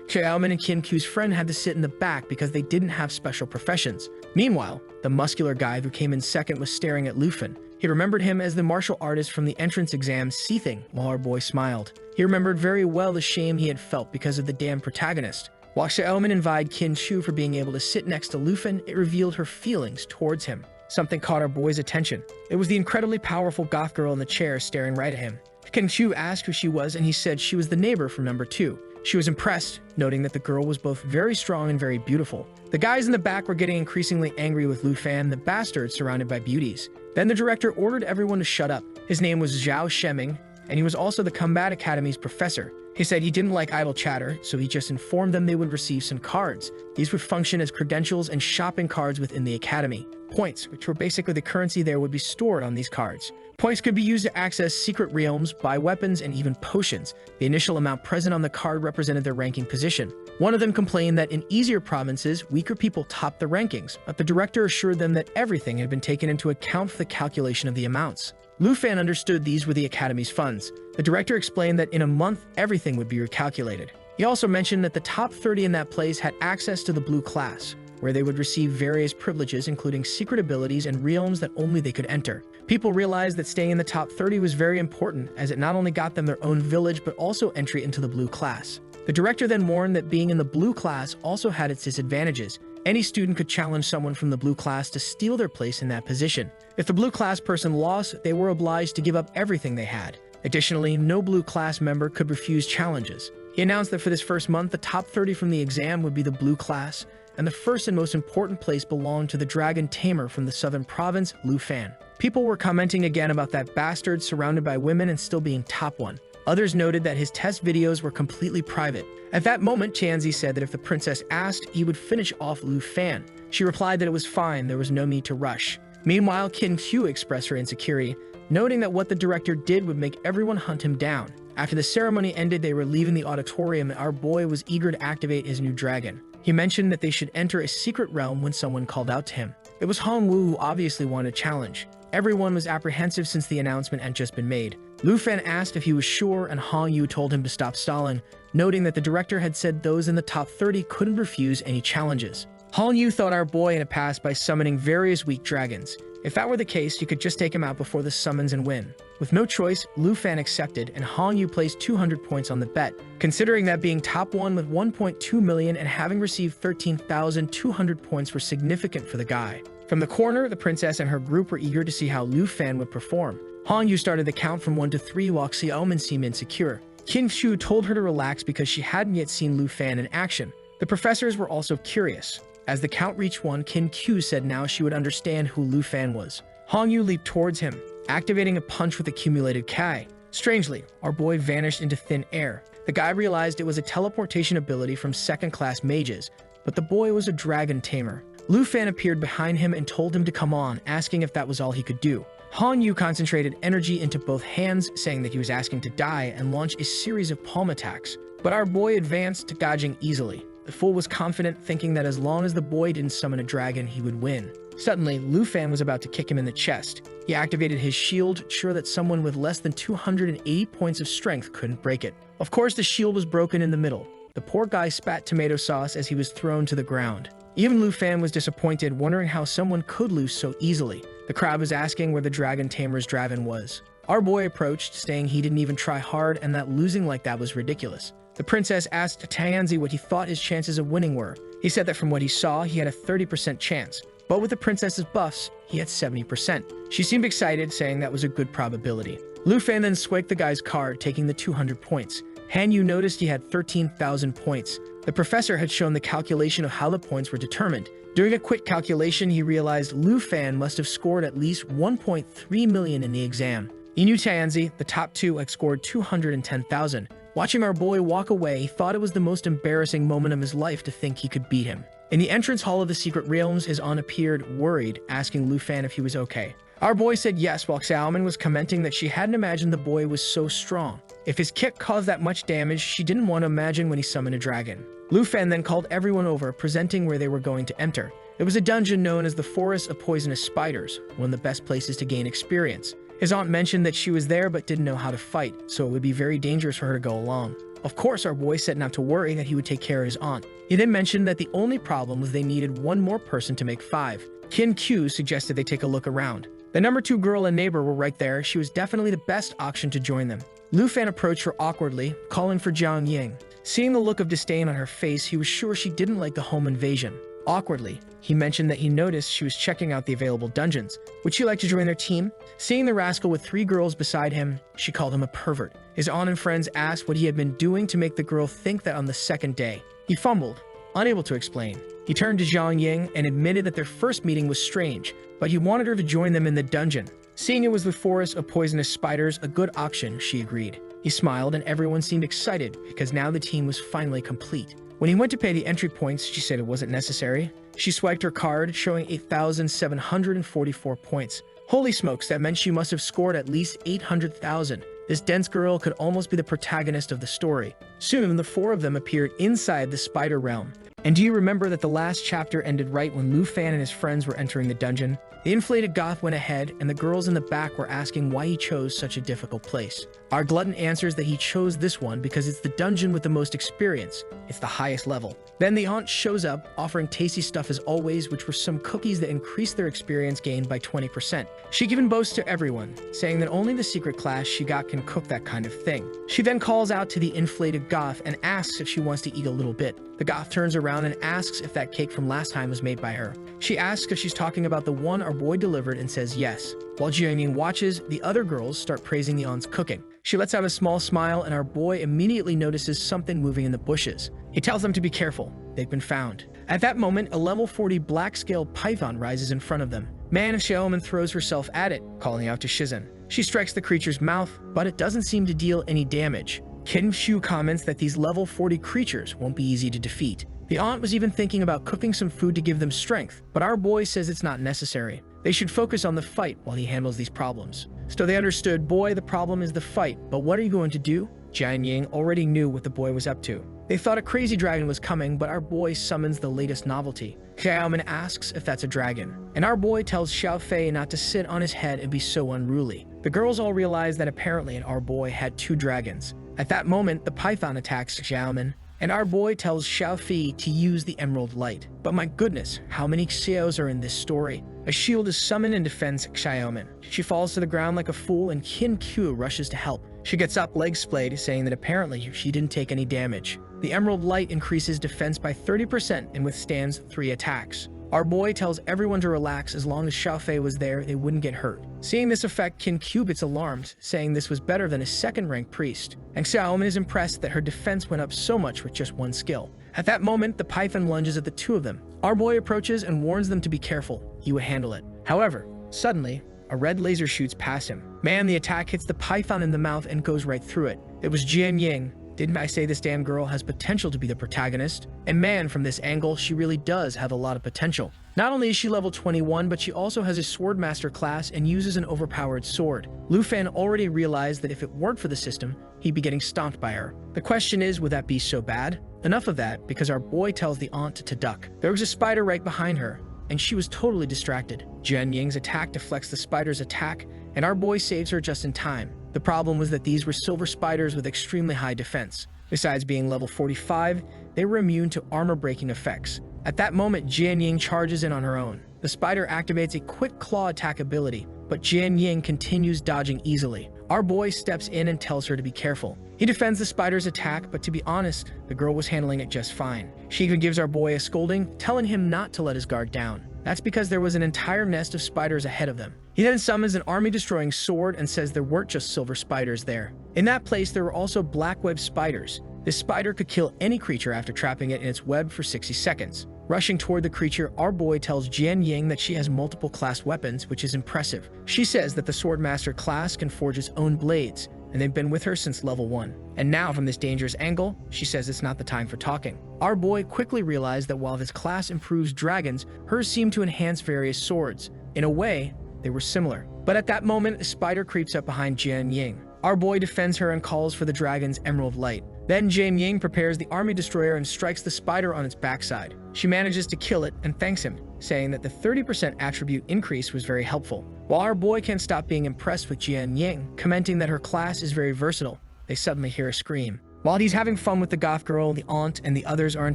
Xiaomin and Kin Q's friend had to sit in the back because they didn't have special professions. Meanwhile, the muscular guy who came in second was staring at Lufin. He remembered him as the martial artist from the entrance exam, seething, while our boy smiled. He remembered very well the shame he had felt because of the damn protagonist. While Xiaomin invited Qin Chu for being able to sit next to Lufan, it revealed her feelings towards him. Something caught our boy's attention. It was the incredibly powerful goth girl in the chair staring right at him. Qin Chu asked who she was, and he said she was the neighbor from number 2. She was impressed, noting that the girl was both very strong and very beautiful. The guys in the back were getting increasingly angry with Lufan, the bastard surrounded by beauties. Then the director ordered everyone to shut up. His name was Zhao Sheming, and he was also the Combat Academy's professor. He said he didn't like idle chatter, so he just informed them they would receive some cards. These would function as credentials and shopping cards within the academy. Points, which were basically the currency there, would be stored on these cards. Points could be used to access secret realms, buy weapons, and even potions. The initial amount present on the card represented their ranking position. One of them complained that in easier provinces, weaker people topped the rankings, but the director assured them that everything had been taken into account for the calculation of the amounts. Lufan understood these were the Academy's funds. The director explained that in a month, everything would be recalculated. He also mentioned that the top 30 in that place had access to the blue class, where they would receive various privileges including secret abilities and realms that only they could enter. People realized that staying in the top 30 was very important, as it not only got them their own village but also entry into the blue class. The director then warned that being in the blue class also had its disadvantages. Any student could challenge someone from the blue class to steal their place in that position. If the blue class person lost, they were obliged to give up everything they had. Additionally, no blue class member could refuse challenges. He announced that for this first month, the top 30 from the exam would be the blue class, and the first and most important place belonged to the dragon tamer from the southern province, Lufan. People were commenting again about that bastard surrounded by women and still being top one. Others noted that his test videos were completely private. At that moment, Tianzi said that if the princess asked, he would finish off Lufan. She replied that it was fine, there was no need to rush. Meanwhile, Qin Qiu expressed her insecurity, noting that what the director did would make everyone hunt him down. After the ceremony ended, they were leaving the auditorium and our boy was eager to activate his new dragon. He mentioned that they should enter a secret realm when someone called out to him. It was Hongwu who obviously wanted a challenge. Everyone was apprehensive since the announcement had just been made. Lufan asked if he was sure, and Hongyu told him to stop stalling, noting that the director had said those in the top 30 couldn't refuse any challenges. Hongyu thought our boy had passed by summoning various weak dragons. If that were the case, you could just take him out before the summons and win. With no choice, Lufan accepted, and Hongyu placed 200 points on the bet. Considering that being top 1 with 1.2 million and having received 13,200 points were significant for the guy. From the corner, the princess and her group were eager to see how Lufan would perform. Hongyu started the count from 1 to 3 while Xiaomin seemed insecure. Qin Chu told her to relax because she hadn't yet seen Lufan in action. The professors were also curious. As the count reached 1, Qin Qiu said now she would understand who Lufan was. Hongyu leaped towards him, activating a punch with accumulated Kai. Strangely, our boy vanished into thin air. The guy realized it was a teleportation ability from second-class mages, but the boy was a dragon tamer. Lufan appeared behind him and told him to come on, asking if that was all he could do. Hongyu concentrated energy into both hands, saying that he was asking to die, and launched a series of palm attacks. But our boy advanced, dodging easily. The fool was confident, thinking that as long as the boy didn't summon a dragon, he would win. Suddenly, Lufan was about to kick him in the chest. He activated his shield, sure that someone with less than 280 points of strength couldn't break it. Of course, the shield was broken in the middle. The poor guy spat tomato sauce as he was thrown to the ground. Even Lufan was disappointed, wondering how someone could lose so easily. The crowd was asking where the dragon tamer's dragon was. Our boy approached, saying he didn't even try hard and that losing like that was ridiculous. The princess asked Tianzi what he thought his chances of winning were. He said that from what he saw, he had a 30% chance. But with the princess's buffs, he had 70%. She seemed excited, saying that was a good probability. Lufan then swiped the guy's card, taking the 200 points. Han Yu noticed he had 13,000 points. The professor had shown the calculation of how the points were determined. During a quick calculation, he realized Lufan must have scored at least 1.3 million in the exam. He knew Tianzi, the top 2, had scored 210,000. Watching our boy walk away, he thought it was the most embarrassing moment of his life to think he could beat him. In the entrance hall of the secret realms, his aunt appeared, worried, asking Lufan if he was okay. Our boy said yes, while Xiaomin was commenting that she hadn't imagined the boy was so strong. If his kick caused that much damage, she didn't want to imagine when he summoned a dragon. Lufan then called everyone over, presenting where they were going to enter. It was a dungeon known as the Forest of Poisonous Spiders, one of the best places to gain experience. His aunt mentioned that she was there but didn't know how to fight, so it would be very dangerous for her to go along. Of course, our boy said not to worry, that he would take care of his aunt. He then mentioned that the only problem was they needed one more person to make 5. Qin Qiu suggested they take a look around. The number 2 girl and neighbor were right there. She was definitely the best option to join them. Lufan approached her awkwardly, calling for Jiang Ying. Seeing the look of disdain on her face, he was sure she didn't like the home invasion. Awkwardly, he mentioned that he noticed she was checking out the available dungeons. Would she like to join their team? Seeing the rascal with 3 girls beside him, she called him a pervert. His aunt and friends asked what he had been doing to make the girl think that on the second day. He fumbled, unable to explain. He turned to Jiang Ying and admitted that their first meeting was strange, but he wanted her to join them in the dungeon. Seeing it was the forest of poisonous spiders, a good option, she agreed. He smiled and everyone seemed excited because now the team was finally complete. When he went to pay the entry points, she said it wasn't necessary. She swiped her card, showing 8,744 points. Holy smokes, that meant she must have scored at least 800,000. This dense girl could almost be the protagonist of the story. Soon, the 4 of them appeared inside the spider realm. And do you remember that the last chapter ended right when Lu Fan and his friends were entering the dungeon? The inflated goth went ahead, and the girls in the back were asking why he chose such a difficult place. Our glutton answers that he chose this one because it's the dungeon with the most experience. It's the highest level. Then the aunt shows up, offering tasty stuff as always, which were some cookies that increased their experience gain by 20%. She even boasts to everyone, saying that only the secret class she got can cook that kind of thing. She then calls out to the inflated goth and asks if she wants to eat a little bit. The goth turns around and asks if that cake from last time was made by her. She asks if she's talking about the one our boy delivered and says yes. While Jiangning watches, the other girls start praising the aunt's cooking. She lets out a small smile and our boy immediately notices something moving in the bushes. He tells them to be careful. They've been found. At that moment, a level 40 black-scaled python rises in front of them. Yahello throws herself at it, calling out to Shizen. She strikes the creature's mouth, but it doesn't seem to deal any damage. Kim Shu comments that these level 40 creatures won't be easy to defeat. The aunt was even thinking about cooking some food to give them strength, but our boy says it's not necessary. They should focus on the fight while he handles these problems. So they understood, boy, the problem is the fight, but what are you going to do? Jian Ying already knew what the boy was up to. They thought a crazy dragon was coming, but our boy summons the latest novelty. Xiaoman asks if that's a dragon, and our boy tells Xiao Fei not to sit on his head and be so unruly. The girls all realize that apparently our boy had 2 dragons. At that moment, the python attacks Xiaoman, and our boy tells Xiao Fei to use the emerald light. But my goodness, how many Xiaos are in this story? A shield is summoned and defends Xiaoman. She falls to the ground like a fool and Qin Q rushes to help. She gets up, legs splayed, saying that apparently she didn't take any damage. The emerald light increases defense by 30% and withstands 3 attacks. Our boy tells everyone to relax as long as Xiao Fei was there, they wouldn't get hurt. Seeing this effect, Qin Q gets alarmed, saying this was better than a second-rank priest. And Xiaoman is impressed that her defense went up so much with just 1 skill. At that moment, the python lunges at the 2 of them. Our boy approaches and warns them to be careful. He would handle it. However, suddenly, a red laser shoots past him. Man, the attack hits the python in the mouth and goes right through it. It was Jian Ying. Didn't I say this damn girl has potential to be the protagonist? And man, from this angle, she really does have a lot of potential. Not only is she level 21, but she also has a Swordmaster class and uses an overpowered sword. Lu Fan already realized that if it weren't for the system, he'd be getting stomped by her. The question is, would that be so bad? Enough of that, because our boy tells the aunt to duck. There was a spider right behind her, and she was totally distracted. Jian Ying's attack deflects the spider's attack, and our boy saves her just in time. The problem was that these were silver spiders with extremely high defense. Besides being level 45, they were immune to armor-breaking effects. At that moment, Jian Ying charges in on her own. The spider activates a quick claw attack ability, but Jian Ying continues dodging easily. Our boy steps in and tells her to be careful. He defends the spider's attack, but to be honest, the girl was handling it just fine. She even gives our boy a scolding, telling him not to let his guard down. That's because there was an entire nest of spiders ahead of them. He then summons an army-destroying sword and says there weren't just silver spiders there. In that place, there were also black web spiders. This spider could kill any creature after trapping it in its web for 60 seconds. Rushing toward the creature, our boy tells Jian Ying that she has multiple class weapons, which is impressive. She says that the Swordmaster class can forge its own blades, and they've been with her since level 1. And now, from this dangerous angle, she says it's not the time for talking. Our boy quickly realized that while this class improves dragons, hers seemed to enhance various swords. In a way, they were similar. But at that moment, a spider creeps up behind Jian Ying. Our boy defends her and calls for the dragon's emerald light. Then Jian Ying prepares the army destroyer and strikes the spider on its backside. She manages to kill it and thanks him, saying that the 30% attribute increase was very helpful. While our boy can't stop being impressed with Jian Ying, commenting that her class is very versatile, they suddenly hear a scream. While he's having fun with the goth girl, the aunt and the others are in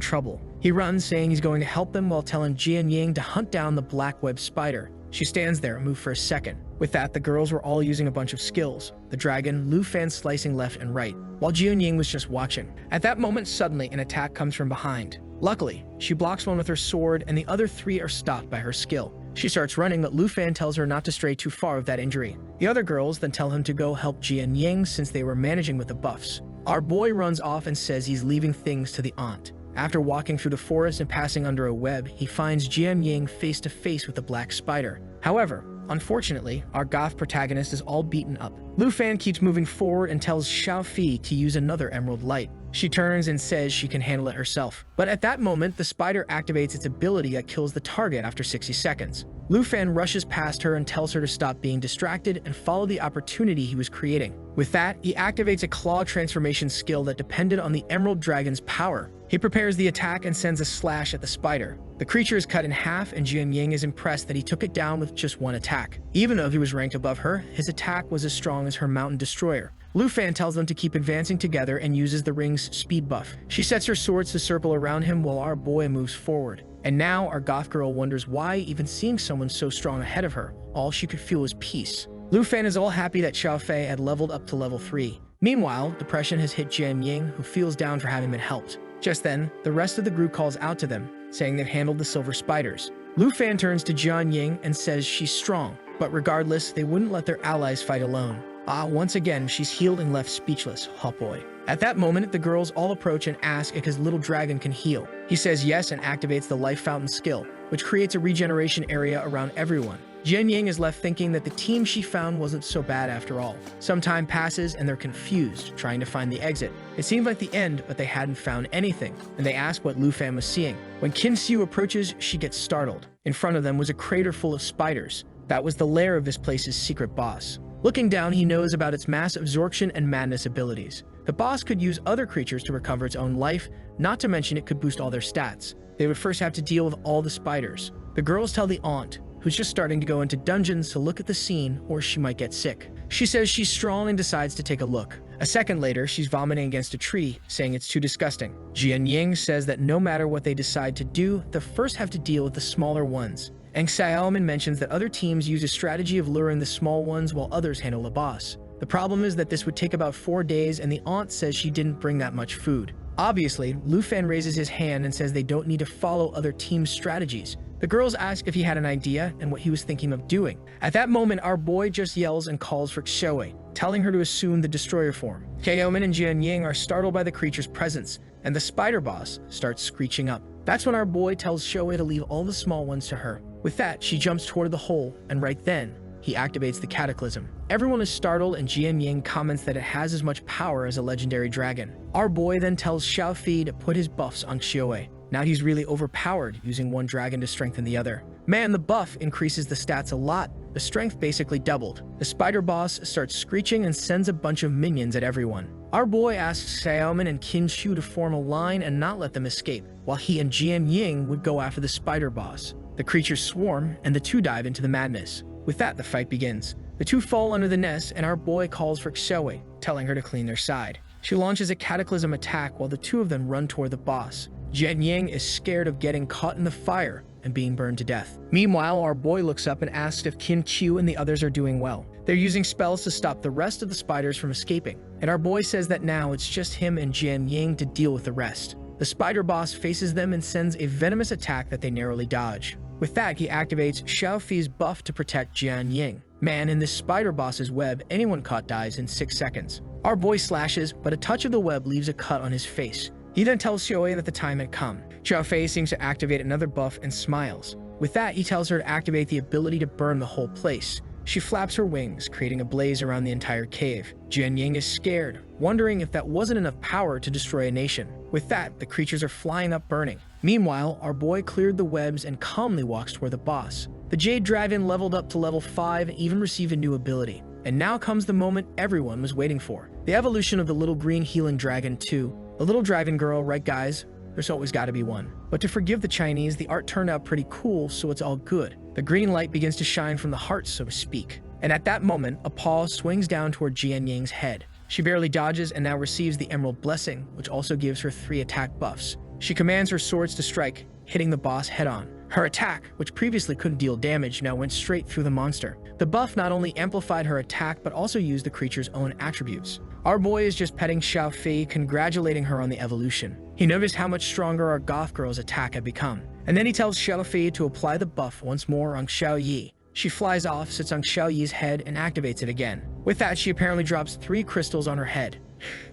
trouble. He runs, saying he's going to help them while telling Jian Ying to hunt down the black web spider. She stands there, moved for a second. With that, the girls were all using a bunch of skills. The dragon, Lu Fan slicing left and right, while Jian Ying was just watching. At that moment, suddenly, an attack comes from behind. Luckily, she blocks one with her sword, and the other three are stopped by her skill. She starts running, but Lu Fan tells her not to stray too far with that injury. The other girls then tell him to go help Jian Ying since they were managing with the buffs. Our boy runs off and says he's leaving things to the aunt. After walking through the forest and passing under a web, he finds Jian Ying face to face with a black spider. However, unfortunately, our goth protagonist is all beaten up. Lu Fan keeps moving forward and tells Xiao Fi to use another emerald light. She turns and says she can handle it herself. But at that moment, the spider activates its ability that kills the target after 60 seconds. Lu Fan rushes past her and tells her to stop being distracted and follow the opportunity he was creating. With that, he activates a claw transformation skill that depended on the Emerald Dragon's power. He prepares the attack and sends a slash at the spider. The creature is cut in half, and Jian Ying is impressed that he took it down with just one attack. Even though he was ranked above her, his attack was as strong as her mountain destroyer. Lu Fan tells them to keep advancing together and uses the ring's speed buff. She sets her swords to circle around him while our boy moves forward. And now our goth girl wonders why, even seeing someone so strong ahead of her, all she could feel was peace. Lu Fan is all happy that Xiao Fei had leveled up to level 3. Meanwhile, depression has hit Jian Ying, who feels down for having been helped. Just then, the rest of the group calls out to them, saying they've handled the silver spiders. Lu Fan turns to Jian Ying and says she's strong, but regardless, they wouldn't let their allies fight alone. Once again, she's healed and left speechless, hot boy. At that moment, the girls all approach and ask if his little dragon can heal. He says yes and activates the life fountain skill, which creates a regeneration area around everyone. Jian Ying is left thinking that the team she found wasn't so bad after all. Some time passes and they're confused, trying to find the exit. It seemed like the end, but they hadn't found anything, and they ask what Lu Fan was seeing. When Qin Xiu approaches, she gets startled. In front of them was a crater full of spiders. That was the lair of this place's secret boss. Looking down, he knows about its mass absorption and madness abilities. The boss could use other creatures to recover its own life, not to mention it could boost all their stats. They would first have to deal with all the spiders. The girls tell the aunt, who's just starting to go into dungeons, to look at the scene or she might get sick. She says she's strong and decides to take a look. A second later, she's vomiting against a tree, saying it's too disgusting. Jian Ying says that no matter what they decide to do, they'll first have to deal with the smaller ones. And Xiaomin mentions that other teams use a strategy of luring the small ones while others handle the boss. The problem is that this would take about 4 days, and the aunt says she didn't bring that much food. Obviously, Lu Fan raises his hand and says they don't need to follow other teams' strategies. The girls ask if he had an idea and what he was thinking of doing. At that moment, our boy just yells and calls for Xiaowei, telling her to assume the destroyer form. Xiaomin and Jian Ying are startled by the creature's presence, and the spider boss starts screeching up. That's when our boy tells Xiaowei to leave all the small ones to her. With that, she jumps toward the hole, and right then, he activates the cataclysm. Everyone is startled, and Jian Ying comments that it has as much power as a legendary dragon. Our boy then tells Xiao Fi to put his buffs on Xiaowei. Now he's really overpowered, using one dragon to strengthen the other. Man, the buff increases the stats a lot. The strength basically doubled. The spider boss starts screeching and sends a bunch of minions at everyone. Our boy asks Xiaomin and Qin Xiu to form a line and not let them escape, while he and Jian Ying would go after the spider boss. The creatures swarm, and the two dive into the madness. With that, the fight begins. The two fall under the nest, and our boy calls for Xiaowei, telling her to clean their side. She launches a cataclysm attack while the two of them run toward the boss. Jian Ying is scared of getting caught in the fire and being burned to death. Meanwhile, our boy looks up and asks if Qin Qiu and the others are doing well. They're using spells to stop the rest of the spiders from escaping, and our boy says that now it's just him and Jian Ying to deal with the rest. The spider boss faces them and sends a venomous attack that they narrowly dodge. With that, he activates Xiao Fi's buff to protect Jian Ying. Man, in this spider boss's web, anyone caught dies in 6 seconds. Our boy slashes, but a touch of the web leaves a cut on his face. He then tells Xiaowei that the time had come. Xiao Fei seems to activate another buff and smiles. With that, he tells her to activate the ability to burn the whole place. She flaps her wings, creating a blaze around the entire cave. Jian Ying is scared, wondering if that wasn't enough power to destroy a nation. With that, the creatures are flying up burning. Meanwhile, our boy cleared the webs and calmly walks toward the boss. The Jade Dragon leveled up to level 5 and even received a new ability. And now comes the moment everyone was waiting for. The evolution of the little green healing dragon 2. The little dragon girl, right guys? There's always gotta be one. But to forgive the Chinese, the art turned out pretty cool, so it's all good. The green light begins to shine from the heart, so to speak. And at that moment, a paw swings down toward Jian Ying's head. She barely dodges and now receives the Emerald Blessing, which also gives her 3 attack buffs. She commands her swords to strike, hitting the boss head-on. Her attack, which previously couldn't deal damage, now went straight through the monster. The buff not only amplified her attack, but also used the creature's own attributes. Our boy is just petting Xiao Fei, congratulating her on the evolution. He noticed how much stronger our goth girl's attack had become. And then he tells Xiao Fei to apply the buff once more on Xiao Yi. She flies off, sits on Xiao Yi's head, and activates it again. With that, she apparently drops 3 crystals on her head.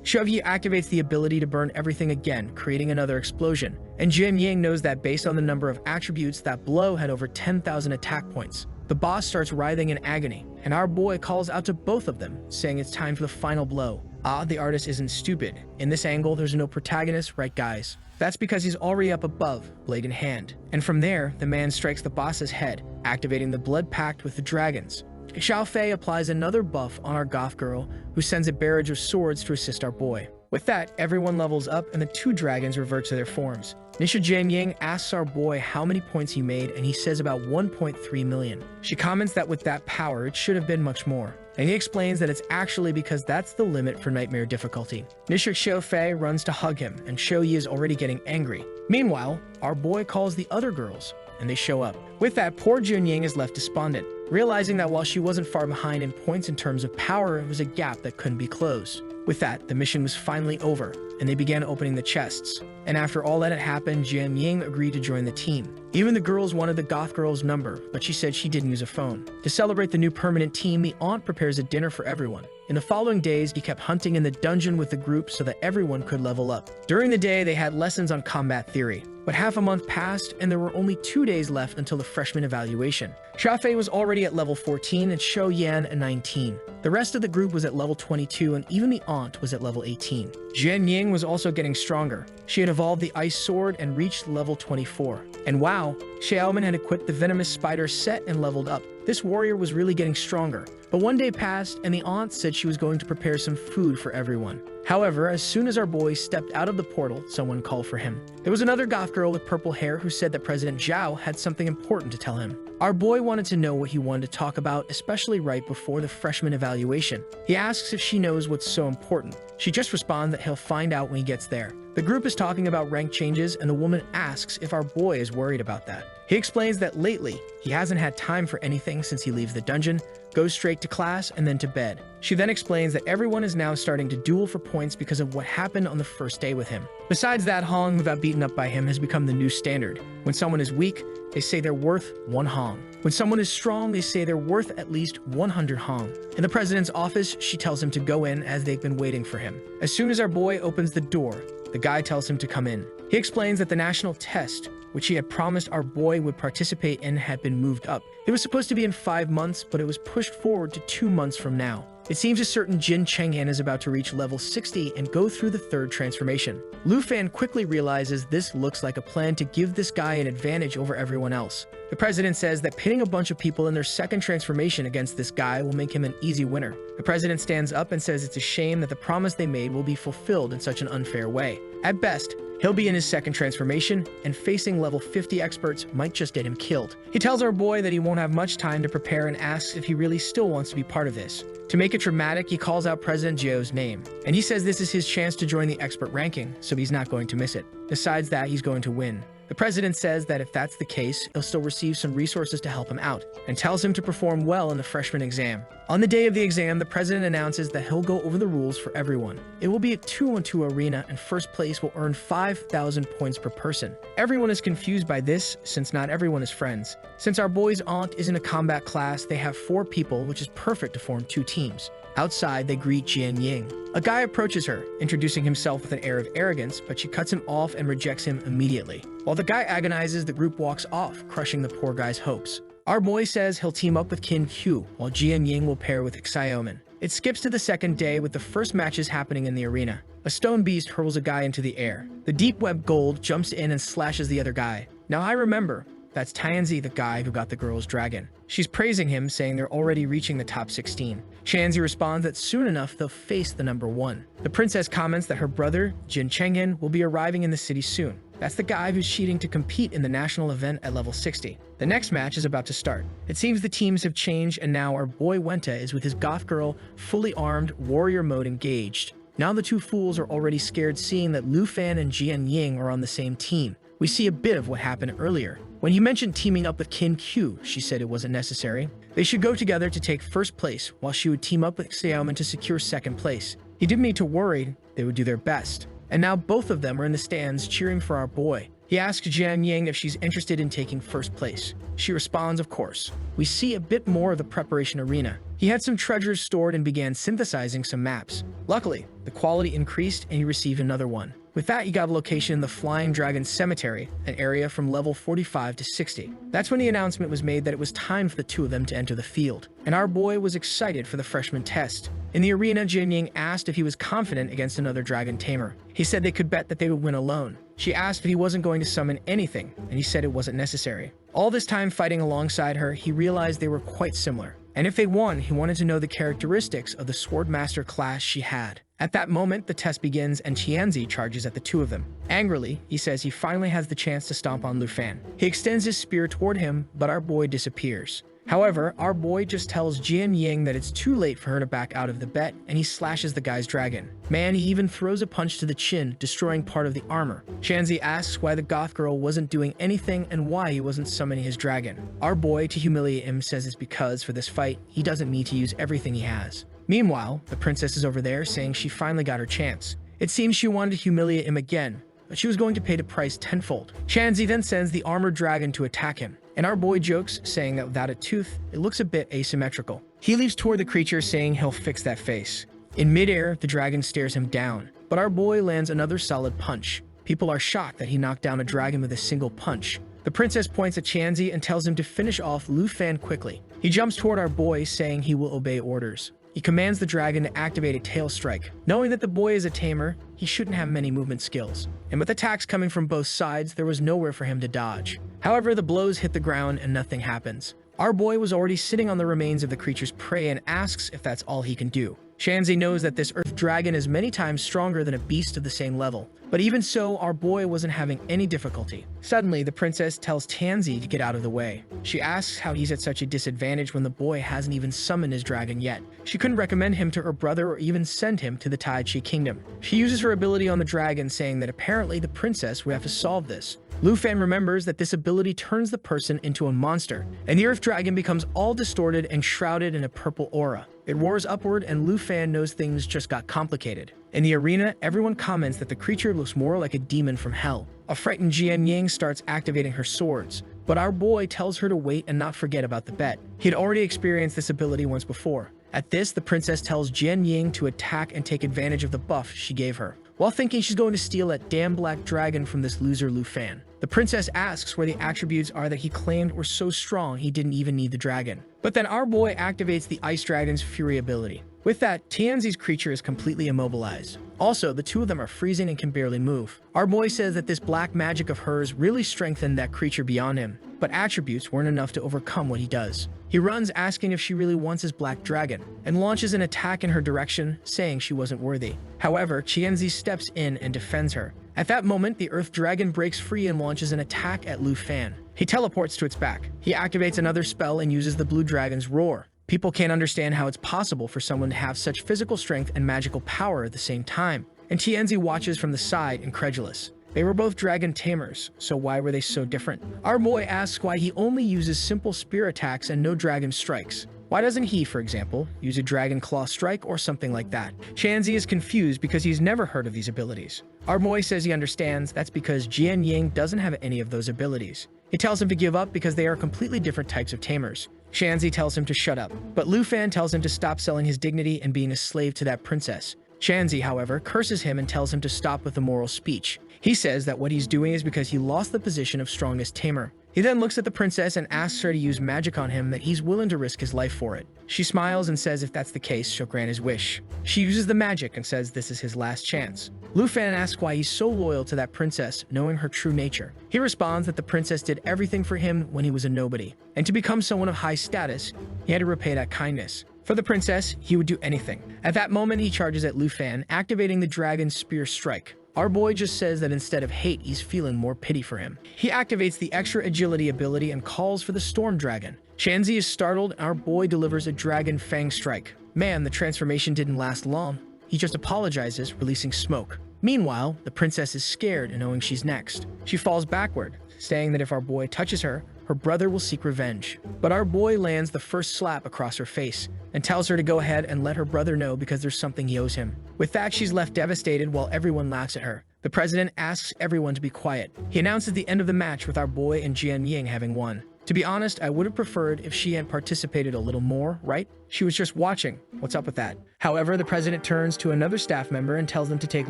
Xiao Yi activates the ability to burn everything again, creating another explosion. And Jian Ying knows that based on the number of attributes, that blow had over 10,000 attack points. The boss starts writhing in agony, and our boy calls out to both of them, saying it's time for the final blow. The artist isn't stupid. In this angle, there's no protagonist, right guys? That's because he's already up above, blade in hand. And from there, the man strikes the boss's head, activating the blood pact with the dragons. Xiao Fei applies another buff on our goth girl, who sends a barrage of swords to assist our boy. With that, everyone levels up and the 2 dragons revert to their forms. Nisha Jianying asks our boy how many points he made, and he says about 1.3 million. She comments that with that power, it should have been much more. And he explains that it's actually because that's the limit for nightmare difficulty. Nisha Xiao Fei runs to hug him, and Xiao Yi is already getting angry. Meanwhile, our boy calls the other girls, and they show up. With that, poor Junying is left despondent, realizing that while she wasn't far behind in points in terms of power, it was a gap that couldn't be closed. With that, the mission was finally over, and they began opening the chests. And after all that had happened, Jian Ying agreed to join the team. Even the girls wanted the goth girl's number, but she said she didn't use a phone. To celebrate the new permanent team, the aunt prepares a dinner for everyone. In the following days, he kept hunting in the dungeon with the group so that everyone could level up. During the day, they had lessons on combat theory. But half a month passed, and there were only 2 days left until the freshman evaluation. Xiaofei was already at level 14 and Shou Yan at 19. The rest of the group was at level 22, and even the aunt was at level 18. Jian Ying was also getting stronger. She had evolved the ice sword and reached level 24. And wow, Xiaoman had equipped the venomous spider set and leveled up. This warrior was really getting stronger. But one day passed, and the aunt said she was going to prepare some food for everyone. However, as soon as our boy stepped out of the portal, someone called for him. There was another goth girl with purple hair who said that President Zhao had something important to tell him. Our boy wanted to know what he wanted to talk about, especially right before the freshman evaluation. He asks if she knows what's so important. She just responds that he'll find out when he gets there. The group is talking about rank changes, and the woman asks if our boy is worried about that. He explains that lately, he hasn't had time for anything since he leaves the dungeon, goes straight to class, and then to bed. She then explains that everyone is now starting to duel for points because of what happened on the first day with him. Besides that, Hong, who got beaten up by him, has become the new standard. When someone is weak, they say they're worth 1 Hong. When someone is strong, they say they're worth at least 100 Hong. In the president's office, she tells him to go in as they've been waiting for him. As soon as our boy opens the door, the guy tells him to come in. He explains that the national test, which he had promised our boy would participate in, had been moved up. It was supposed to be in 5 months, but it was pushed forward to 2 months from now. It seems a certain Jin Chenghan is about to reach level 60 and go through the 3rd transformation. Lu Fan quickly realizes this looks like a plan to give this guy an advantage over everyone else. The president says that pitting a bunch of people in their 2nd transformation against this guy will make him an easy winner. The president stands up and says it's a shame that the promise they made will be fulfilled in such an unfair way. At best, he'll be in his 2nd transformation, and facing level 50 experts might just get him killed. He tells our boy that he won't have much time to prepare and asks if he really still wants to be part of this. To make it dramatic, he calls out President Zhou's name, and he says this is his chance to join the expert ranking, so he's not going to miss it. Besides that, he's going to win. The president says that if that's the case, he'll still receive some resources to help him out, and tells him to perform well in the freshman exam. On the day of the exam, the president announces that he'll go over the rules for everyone. It will be a 2-on-2 arena, and first place will earn 5,000 points per person. Everyone is confused by this, since not everyone is friends. Since our boy's aunt isn't a combat class, they have 4 people, which is perfect to form 2 teams. Outside, they greet Jian Ying. A guy approaches her, introducing himself with an air of arrogance, but she cuts him off and rejects him immediately. While the guy agonizes, the group walks off, crushing the poor guy's hopes. Our boy says he'll team up with Qin Hu, while Jian Ying will pair with Xiaoman. It skips to the 2nd day with the first matches happening in the arena. A stone beast hurls a guy into the air. The deep web gold jumps in and slashes the other guy. Now I remember, that's Tianzi, the guy who got the girl's dragon. She's praising him, saying they're already reaching the top 16. Shanzi responds that soon enough they'll face the number 1. The princess comments that her brother, Jin Chenghan, will be arriving in the city soon. That's the guy who's cheating to compete in the national event at level 60. The next match is about to start. It seems the teams have changed, and now our boy Wenta is with his goth girl, fully armed, warrior mode engaged. Now the 2 fools are already scared, seeing that Lu Fan and Jian Ying are on the same team. We see a bit of what happened earlier. When he mentioned teaming up with Kin Q, she said it wasn't necessary. They should go together to take first place, while she would team up with Xiaoman to secure second place. He didn't need to worry, they would do their best. And now both of them are in the stands cheering for our boy. He asks Jian Yang if she's interested in taking first place. She responds, of course. We see a bit more of the preparation arena. He had some treasures stored and began synthesizing some maps. Luckily, the quality increased and he received another one. With that, he got a location in the Flying Dragon Cemetery, an area from level 45 to 60. That's when the announcement was made that it was time for the two of them to enter the field, and our boy was excited for the freshman test. In the arena, Jin Ying asked if he was confident against another dragon tamer. He said they could bet that they would win alone. She asked if he wasn't going to summon anything, and he said it wasn't necessary. All this time fighting alongside her, he realized they were quite similar. And if they won, he wanted to know the characteristics of the Swordmaster class she had. At that moment, the test begins and Tianzi charges at the two of them. Angrily, he says he finally has the chance to stomp on Lu Fan. He extends his spear toward him, but our boy disappears. However, our boy just tells Jian Ying that it's too late for her to back out of the bet, and he slashes the guy's dragon. Man, he even throws a punch to the chin, destroying part of the armor. Shanzi asks why the goth girl wasn't doing anything and why he wasn't summoning his dragon. Our boy, to humiliate him, says it's because for this fight, he doesn't need to use everything he has. Meanwhile, the princess is over there saying she finally got her chance. It seems she wanted to humiliate him again, but she was going to pay the price tenfold. Shanzi then sends the armored dragon to attack him, and our boy jokes, saying that without a tooth, it looks a bit asymmetrical. He leaps toward the creature, saying he'll fix that face. In midair, the dragon stares him down, but our boy lands another solid punch. People are shocked that he knocked down a dragon with a single punch. The princess points at Shanzi and tells him to finish off Lu Fan quickly. He jumps toward our boy, saying he will obey orders. He commands the dragon to activate a tail strike. Knowing that the boy is a tamer, he shouldn't have many movement skills. And with attacks coming from both sides, there was nowhere for him to dodge. However, the blows hit the ground and nothing happens. Our boy was already sitting on the remains of the creature's prey and asks if that's all he can do. Shanzi knows that this earth dragon is many times stronger than a beast of the same level. But even so, our boy wasn't having any difficulty. Suddenly, the princess tells Tianzi to get out of the way. She asks how he's at such a disadvantage when the boy hasn't even summoned his dragon yet. She couldn't recommend him to her brother or even send him to the Taichi Kingdom. She uses her ability on the dragon, saying that apparently the princess would have to solve this. Lu Fan remembers that this ability turns the person into a monster, and the earth dragon becomes all distorted and shrouded in a purple aura. It roars upward, and Lu Fan knows things just got complicated. In the arena, everyone comments that the creature looks more like a demon from hell. A frightened Jian Yang starts activating her swords, but our boy tells her to wait and not forget about the bet. He had already experienced this ability once before. At this, the princess tells Jian Yang to attack and take advantage of the buff she gave her, while thinking she's going to steal that damn black dragon from this loser Lu Fan. The princess asks where the attributes are that he claimed were so strong he didn't even need the dragon. But then our boy activates the ice dragon's fury ability. With that, Tianzi's creature is completely immobilized. Also, the two of them are freezing and can barely move. Our boy says that this black magic of hers really strengthened that creature beyond him, but attributes weren't enough to overcome what he does. He runs asking if she really wants his black dragon, and launches an attack in her direction, saying she wasn't worthy. However, Tianzi steps in and defends her. At that moment, the earth dragon breaks free and launches an attack at Lu Fan. He teleports to its back. He activates another spell and uses the blue dragon's roar. People can't understand how it's possible for someone to have such physical strength and magical power at the same time, and Tianzi watches from the side, incredulous. They were both dragon tamers, so why were they so different? Our boy asks why he only uses simple spear attacks and no dragon strikes. Why doesn't he, for example, use a dragon claw strike or something like that? Shanzi is confused because he's never heard of these abilities. Our boy says he understands that's because Jian Yang doesn't have any of those abilities. He tells him to give up because they are completely different types of tamers. Shanzi tells him to shut up, but Lu Fan tells him to stop selling his dignity and being a slave to that princess. Shanzi, however, curses him and tells him to stop with the moral speech. He says that what he's doing is because he lost the position of strongest tamer. He then looks at the princess and asks her to use magic on him that he's willing to risk his life for it. She smiles and says if that's the case, she'll grant his wish. She uses the magic and says this is his last chance. Lu Fan asks why he's so loyal to that princess, knowing her true nature. He responds that the princess did everything for him when he was a nobody, and to become someone of high status, he had to repay that kindness. For the princess, he would do anything. At that moment, he charges at Lu Fan, activating the dragon's spear strike. Our boy just says that instead of hate, he's feeling more pity for him. He activates the extra agility ability and calls for the storm dragon. Shanzi is startled, and our boy delivers a dragon fang strike. Man, the transformation didn't last long. He just apologizes, releasing smoke. Meanwhile, the princess is scared and knowing she's next. She falls backward, saying that if our boy touches her, her brother will seek revenge. But our boy lands the first slap across her face and tells her to go ahead and let her brother know because there's something he owes him. With that, she's left devastated while everyone laughs at her. The president asks everyone to be quiet. He announces the end of the match with our boy and Jian Ying having won. To be honest, I would have preferred if she had participated a little more, right? She was just watching. What's up with that? However, the president turns to another staff member and tells them to take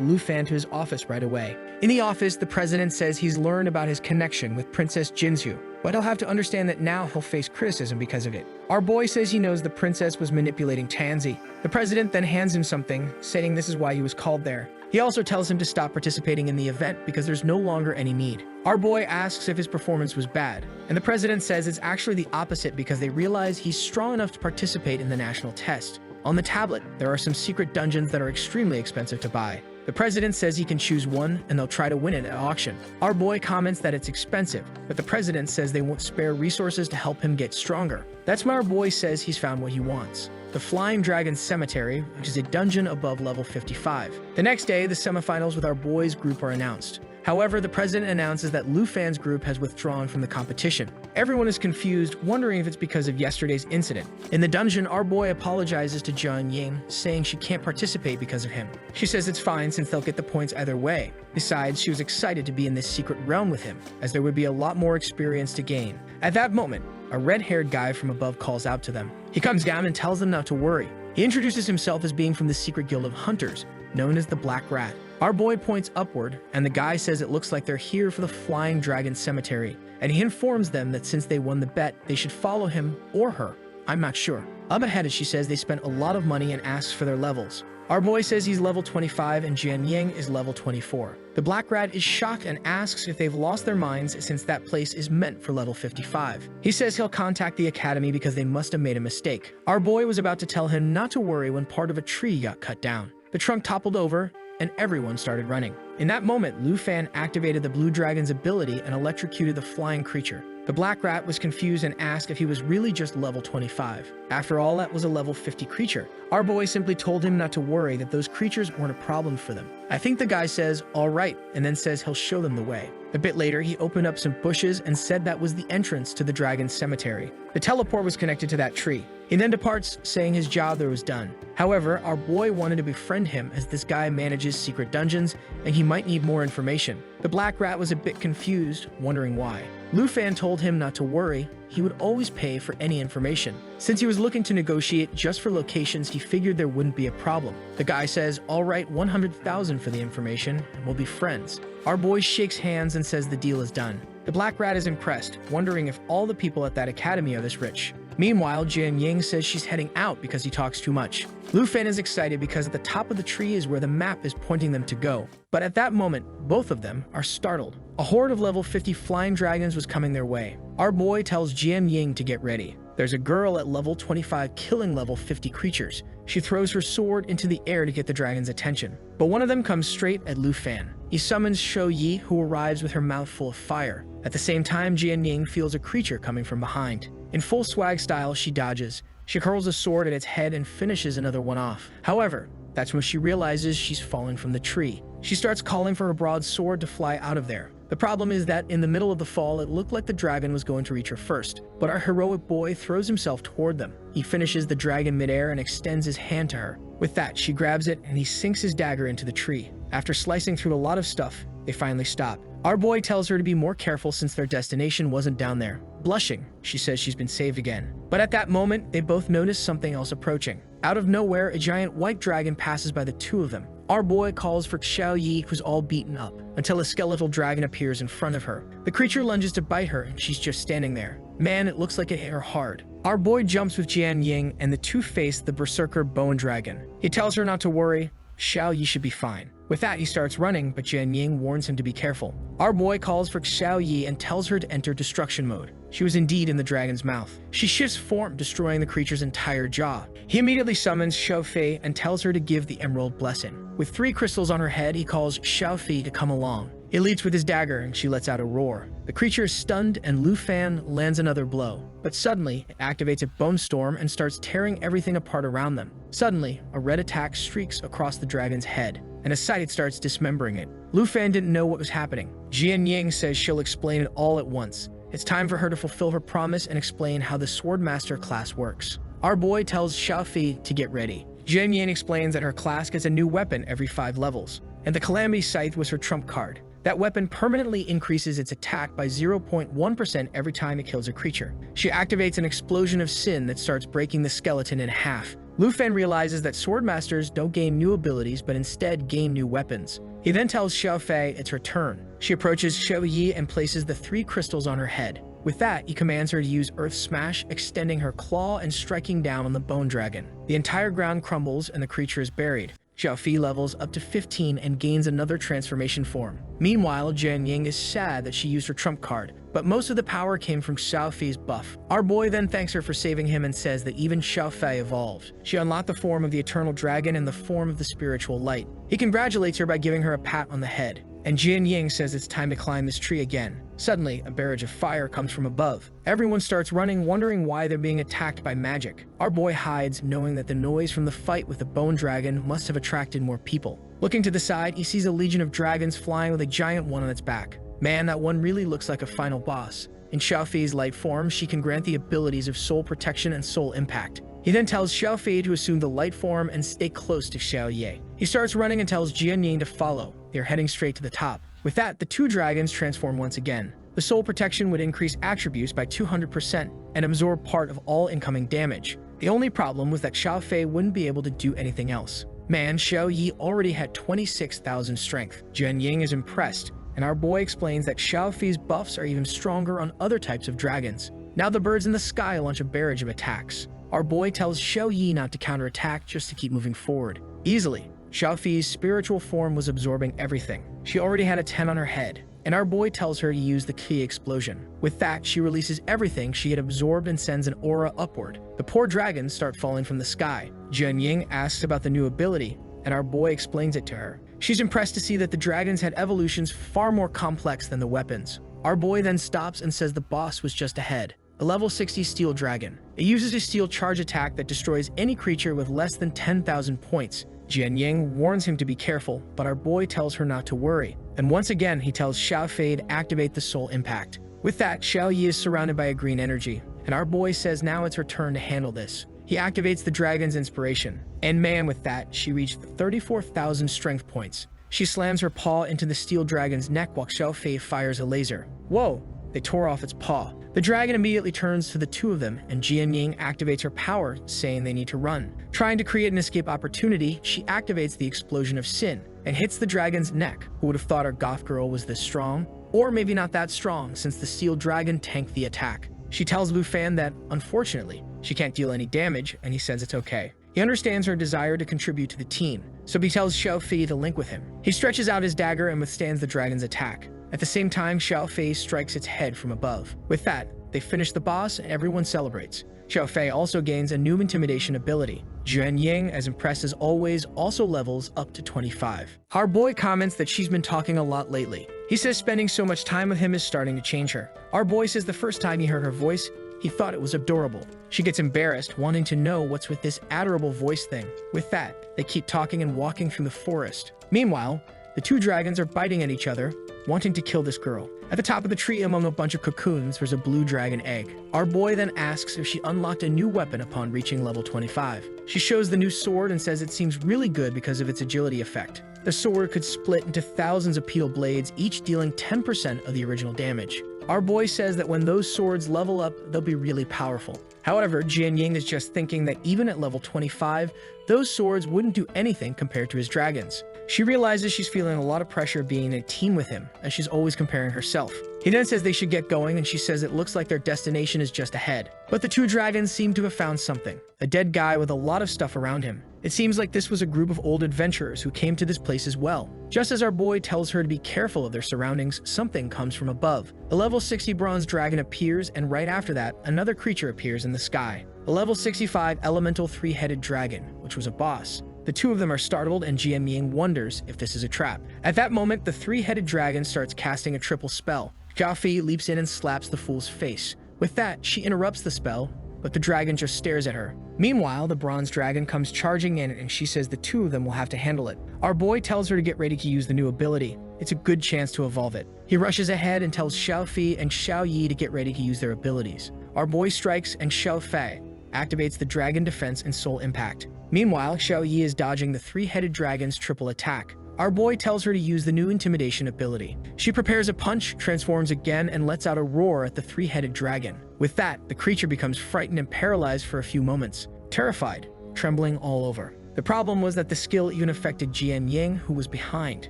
Lu Fan to his office right away. In the office, the president says he's learned about his connection with Princess Jinsu, but he'll have to understand that now he'll face criticism because of it. Our boy says he knows the princess was manipulating Tansy. The president then hands him something, saying this is why he was called there. He also tells him to stop participating in the event because there's no longer any need. Our boy asks if his performance was bad, and the president says it's actually the opposite because they realize he's strong enough to participate in the national test. On the tablet, there are some secret dungeons that are extremely expensive to buy. The president says he can choose one and they'll try to win it at auction. Our boy comments that it's expensive, but the president says they won't spare resources to help him get stronger. That's when our boy says he's found what he wants: the Flying Dragon Cemetery, which is a dungeon above level 55. The next day, the semifinals with our boys group are announced. However, the president announces that Lu Fan's group has withdrawn from the competition. Everyone is confused, wondering if it's because of yesterday's incident. In the dungeon, our boy apologizes to Jian Ying, saying she can't participate because of him. She says it's fine since they'll get the points either way. Besides, she was excited to be in this secret realm with him, as there would be a lot more experience to gain. At that moment, a red-haired guy from above calls out to them. He comes down and tells them not to worry. He introduces himself as being from the secret guild of hunters, known as the Black Rat. Our boy points upward, and the guy says it looks like they're here for the Flying Dragon Cemetery, and he informs them that since they won the bet, they should follow him or her. I'm not sure. Up ahead, she says they spent a lot of money and asks for their levels. Our boy says he's level 25 and Jian Ying is level 24. The Black Rat is shocked and asks if they've lost their minds since that place is meant for level 55. He says he'll contact the academy because they must have made a mistake. Our boy was about to tell him not to worry when part of a tree got cut down. The trunk toppled over, and everyone started running. In that moment, Lu Fan activated the Blue Dragon's ability and electrocuted the flying creature. The Black Rat was confused and asked if he was really just level 25. After all, that was a level 50 creature. Our boy simply told him not to worry, that those creatures weren't a problem for them. I think the guy says, all right, and then says he'll show them the way. A bit later, he opened up some bushes and said that was the entrance to the Dragon Cemetery. The teleport was connected to that tree. He then departs, saying his job there was done. However, our boy wanted to befriend him as this guy manages secret dungeons and he might need more information. The Black Rat was a bit confused, wondering why. Lu Fan told him not to worry, he would always pay for any information. Since he was looking to negotiate just for locations, he figured there wouldn't be a problem. The guy says, all right, 100,000 for the information, and we'll be friends. Our boy shakes hands and says the deal is done. The Black Rat is impressed, wondering if all the people at that academy are this rich. Meanwhile, Jian Ying says she's heading out because he talks too much. Lu Fan is excited because at the top of the tree is where the map is pointing them to go. But at that moment, both of them are startled. A horde of level 50 flying dragons was coming their way. Our boy tells Jian Ying to get ready. There's a girl at level 25 killing level 50 creatures. She throws her sword into the air to get the dragon's attention. But one of them comes straight at Lu Fan. He summons Shou Yi, who arrives with her mouth full of fire. At the same time, Jian Ying feels a creature coming from behind. In full swag style, she dodges. She curls a sword at its head and finishes another one off. However, that's when she realizes she's fallen from the tree. She starts calling for her broadsword to fly out of there. The problem is that in the middle of the fall, it looked like the dragon was going to reach her first, but our heroic boy throws himself toward them. He finishes the dragon midair and extends his hand to her. With that, she grabs it and he sinks his dagger into the tree. After slicing through a lot of stuff, they finally stop. Our boy tells her to be more careful since their destination wasn't down there. Blushing, she says she's been saved again. But at that moment, they both notice something else approaching. Out of nowhere, a giant white dragon passes by the two of them. Our boy calls for Shou Yi, who's all beaten up, until a skeletal dragon appears in front of her. The creature lunges to bite her, and she's just standing there. Man, it looks like it hit her hard. Our boy jumps with Jian Ying, and the two face the berserker bone dragon. He tells her not to worry. Shou Yi should be fine. With that, he starts running, but Jian Ying warns him to be careful. Our boy calls for Shou Yi and tells her to enter destruction mode. She was indeed in the dragon's mouth. She shifts form, destroying the creature's entire jaw. He immediately summons Shou Fei and tells her to give the Emerald Blessing. With 3 crystals on her head, he calls Shou Fei to come along. He leaps with his dagger and she lets out a roar. The creature is stunned and Lu Fan lands another blow. But suddenly, it activates a bone storm and starts tearing everything apart around them. Suddenly, a red attack streaks across the dragon's head, and a sight starts dismembering it. Lu Fan didn't know what was happening. Jian Ying says she'll explain it all at once. It's time for her to fulfill her promise and explain how the Swordmaster class works. Our boy tells Xiaofi to get ready. Jian Ying explains that her class gets a new weapon every 5 levels, and the Calamity Scythe was her trump card. That weapon permanently increases its attack by 0.1% every time it kills a creature. She activates an explosion of sin that starts breaking the skeleton in half. Lu Fan realizes that Swordmasters don't gain new abilities but instead gain new weapons. He then tells Xiao Fei it's her turn. She approaches Xiao Yi and places the 3 crystals on her head. With that, he commands her to use Earth Smash, extending her claw and striking down on the bone dragon. The entire ground crumbles and the creature is buried. Xiao Fi levels up to 15 and gains another transformation form. Meanwhile, Jian Ying is sad that she used her trump card, but most of the power came from Xiao Fi's buff. Our boy then thanks her for saving him and says that even Xiao Fei evolved. She unlocked the form of the Eternal Dragon and the form of the Spiritual Light. He congratulates her by giving her a pat on the head, and Jian Ying says it's time to climb this tree again. Suddenly, a barrage of fire comes from above. Everyone starts running, wondering why they're being attacked by magic. Our boy hides, knowing that the noise from the fight with the bone dragon must have attracted more people. Looking to the side, he sees a legion of dragons flying with a giant one on its back. Man, that one really looks like a final boss. In Xiao Fi's light form, she can grant the abilities of Soul Protection and Soul Impact. He then tells Xiao Fi to assume the light form and stay close to Xiao Ye. He starts running and tells Jian Ying to follow. They are heading straight to the top. With that, the 2 dragons transform once again. The Soul Protection would increase attributes by 200% and absorb part of all incoming damage. The only problem was that Xiao Fei wouldn't be able to do anything else. Man, Xiao Yi already had 26,000 strength. Jian Ying is impressed, and our boy explains that Xiao Fi's buffs are even stronger on other types of dragons. Now the birds in the sky launch a barrage of attacks. Our boy tells Xiao Yi not to counterattack, just to keep moving forward. Easily, Xiao Fi's spiritual form was absorbing everything. She already had a 10 on her head, and our boy tells her to use the key explosion. With that, she releases everything she had absorbed and sends an aura upward. The poor dragons start falling from the sky. Jian Ying asks about the new ability, and our boy explains it to her. She's impressed to see that the dragons had evolutions far more complex than the weapons. Our boy then stops and says the boss was just ahead. A level 60 steel dragon. It uses a steel charge attack that destroys any creature with less than 10,000 points. Jian Ying warns him to be careful, but our boy tells her not to worry. And once again, he tells Xiao Fei to activate the Soul Impact. With that, Xiao Yi is surrounded by a green energy, and our boy says now it's her turn to handle this. He activates the dragon's inspiration, and man, with that, she reached 34,000 strength points. She slams her paw into the steel dragon's neck while Xiao Fei fires a laser. Whoa! They tore off its paw. The dragon immediately turns to the 2 of them, and Jian Ying activates her power, saying they need to run. Trying to create an escape opportunity, she activates the explosion of sin and hits the dragon's neck. Who would have thought our goth girl was this strong? Or maybe not that strong, since the steel dragon tanked the attack. She tells Lu Fan that, unfortunately, she can't deal any damage, and he says it's okay. He understands her desire to contribute to the team, so he tells Xiao Fi to link with him. He stretches out his dagger and withstands the dragon's attack. At the same time, Xiao Fei strikes its head from above. With that, they finish the boss and everyone celebrates. Xiao Fei also gains a new intimidation ability. Jian Ying, as impressed as always, also levels up to 25. Our boy comments that she's been talking a lot lately. He says spending so much time with him is starting to change her. Our boy says the first time he heard her voice, he thought it was adorable. She gets embarrassed, wanting to know what's with this adorable voice thing. With that, they keep talking and walking through the forest. Meanwhile, the 2 dragons are biting at each other, wanting to kill this girl. At the top of the tree, among a bunch of cocoons, there's a blue dragon egg. Our boy then asks if she unlocked a new weapon upon reaching level 25. She shows the new sword and says it seems really good because of its agility effect. The sword could split into thousands of petal blades, each dealing 10% of the original damage. Our boy says that when those swords level up, they'll be really powerful. However, Jian Ying is just thinking that even at level 25, those swords wouldn't do anything compared to his dragons. She realizes she's feeling a lot of pressure being in a team with him, as she's always comparing herself. He then says they should get going, and she says it looks like their destination is just ahead. But the 2 dragons seem to have found something. A dead guy with a lot of stuff around him. It seems like this was a group of old adventurers who came to this place as well. Just as our boy tells her to be careful of their surroundings, something comes from above. A level 60 bronze dragon appears, and right after that, another creature appears in the sky. A level 65 elemental 3-headed dragon, which was a boss. The two of them are startled, and Jian Ying wonders if this is a trap. At that moment, the three-headed dragon starts casting a triple spell. Xiaofi leaps in and slaps the fool's face. With that, she interrupts the spell, but the dragon just stares at her. Meanwhile, the bronze dragon comes charging in, and she says the two of them will have to handle it. Our boy tells her to get ready to use the new ability. It's a good chance to evolve it. He rushes ahead and tells Xiaofi and Xiaoyi to get ready to use their abilities. Our boy strikes, and Xiaofei activates the dragon defense and soul impact. Meanwhile, Xiaoyi is dodging the three-headed dragon's triple attack. Our boy tells her to use the new intimidation ability. She prepares a punch, transforms again, and lets out a roar at the three-headed dragon. With that, the creature becomes frightened and paralyzed for a few moments, terrified, trembling all over. The problem was that the skill even affected Jian Ying, who was behind.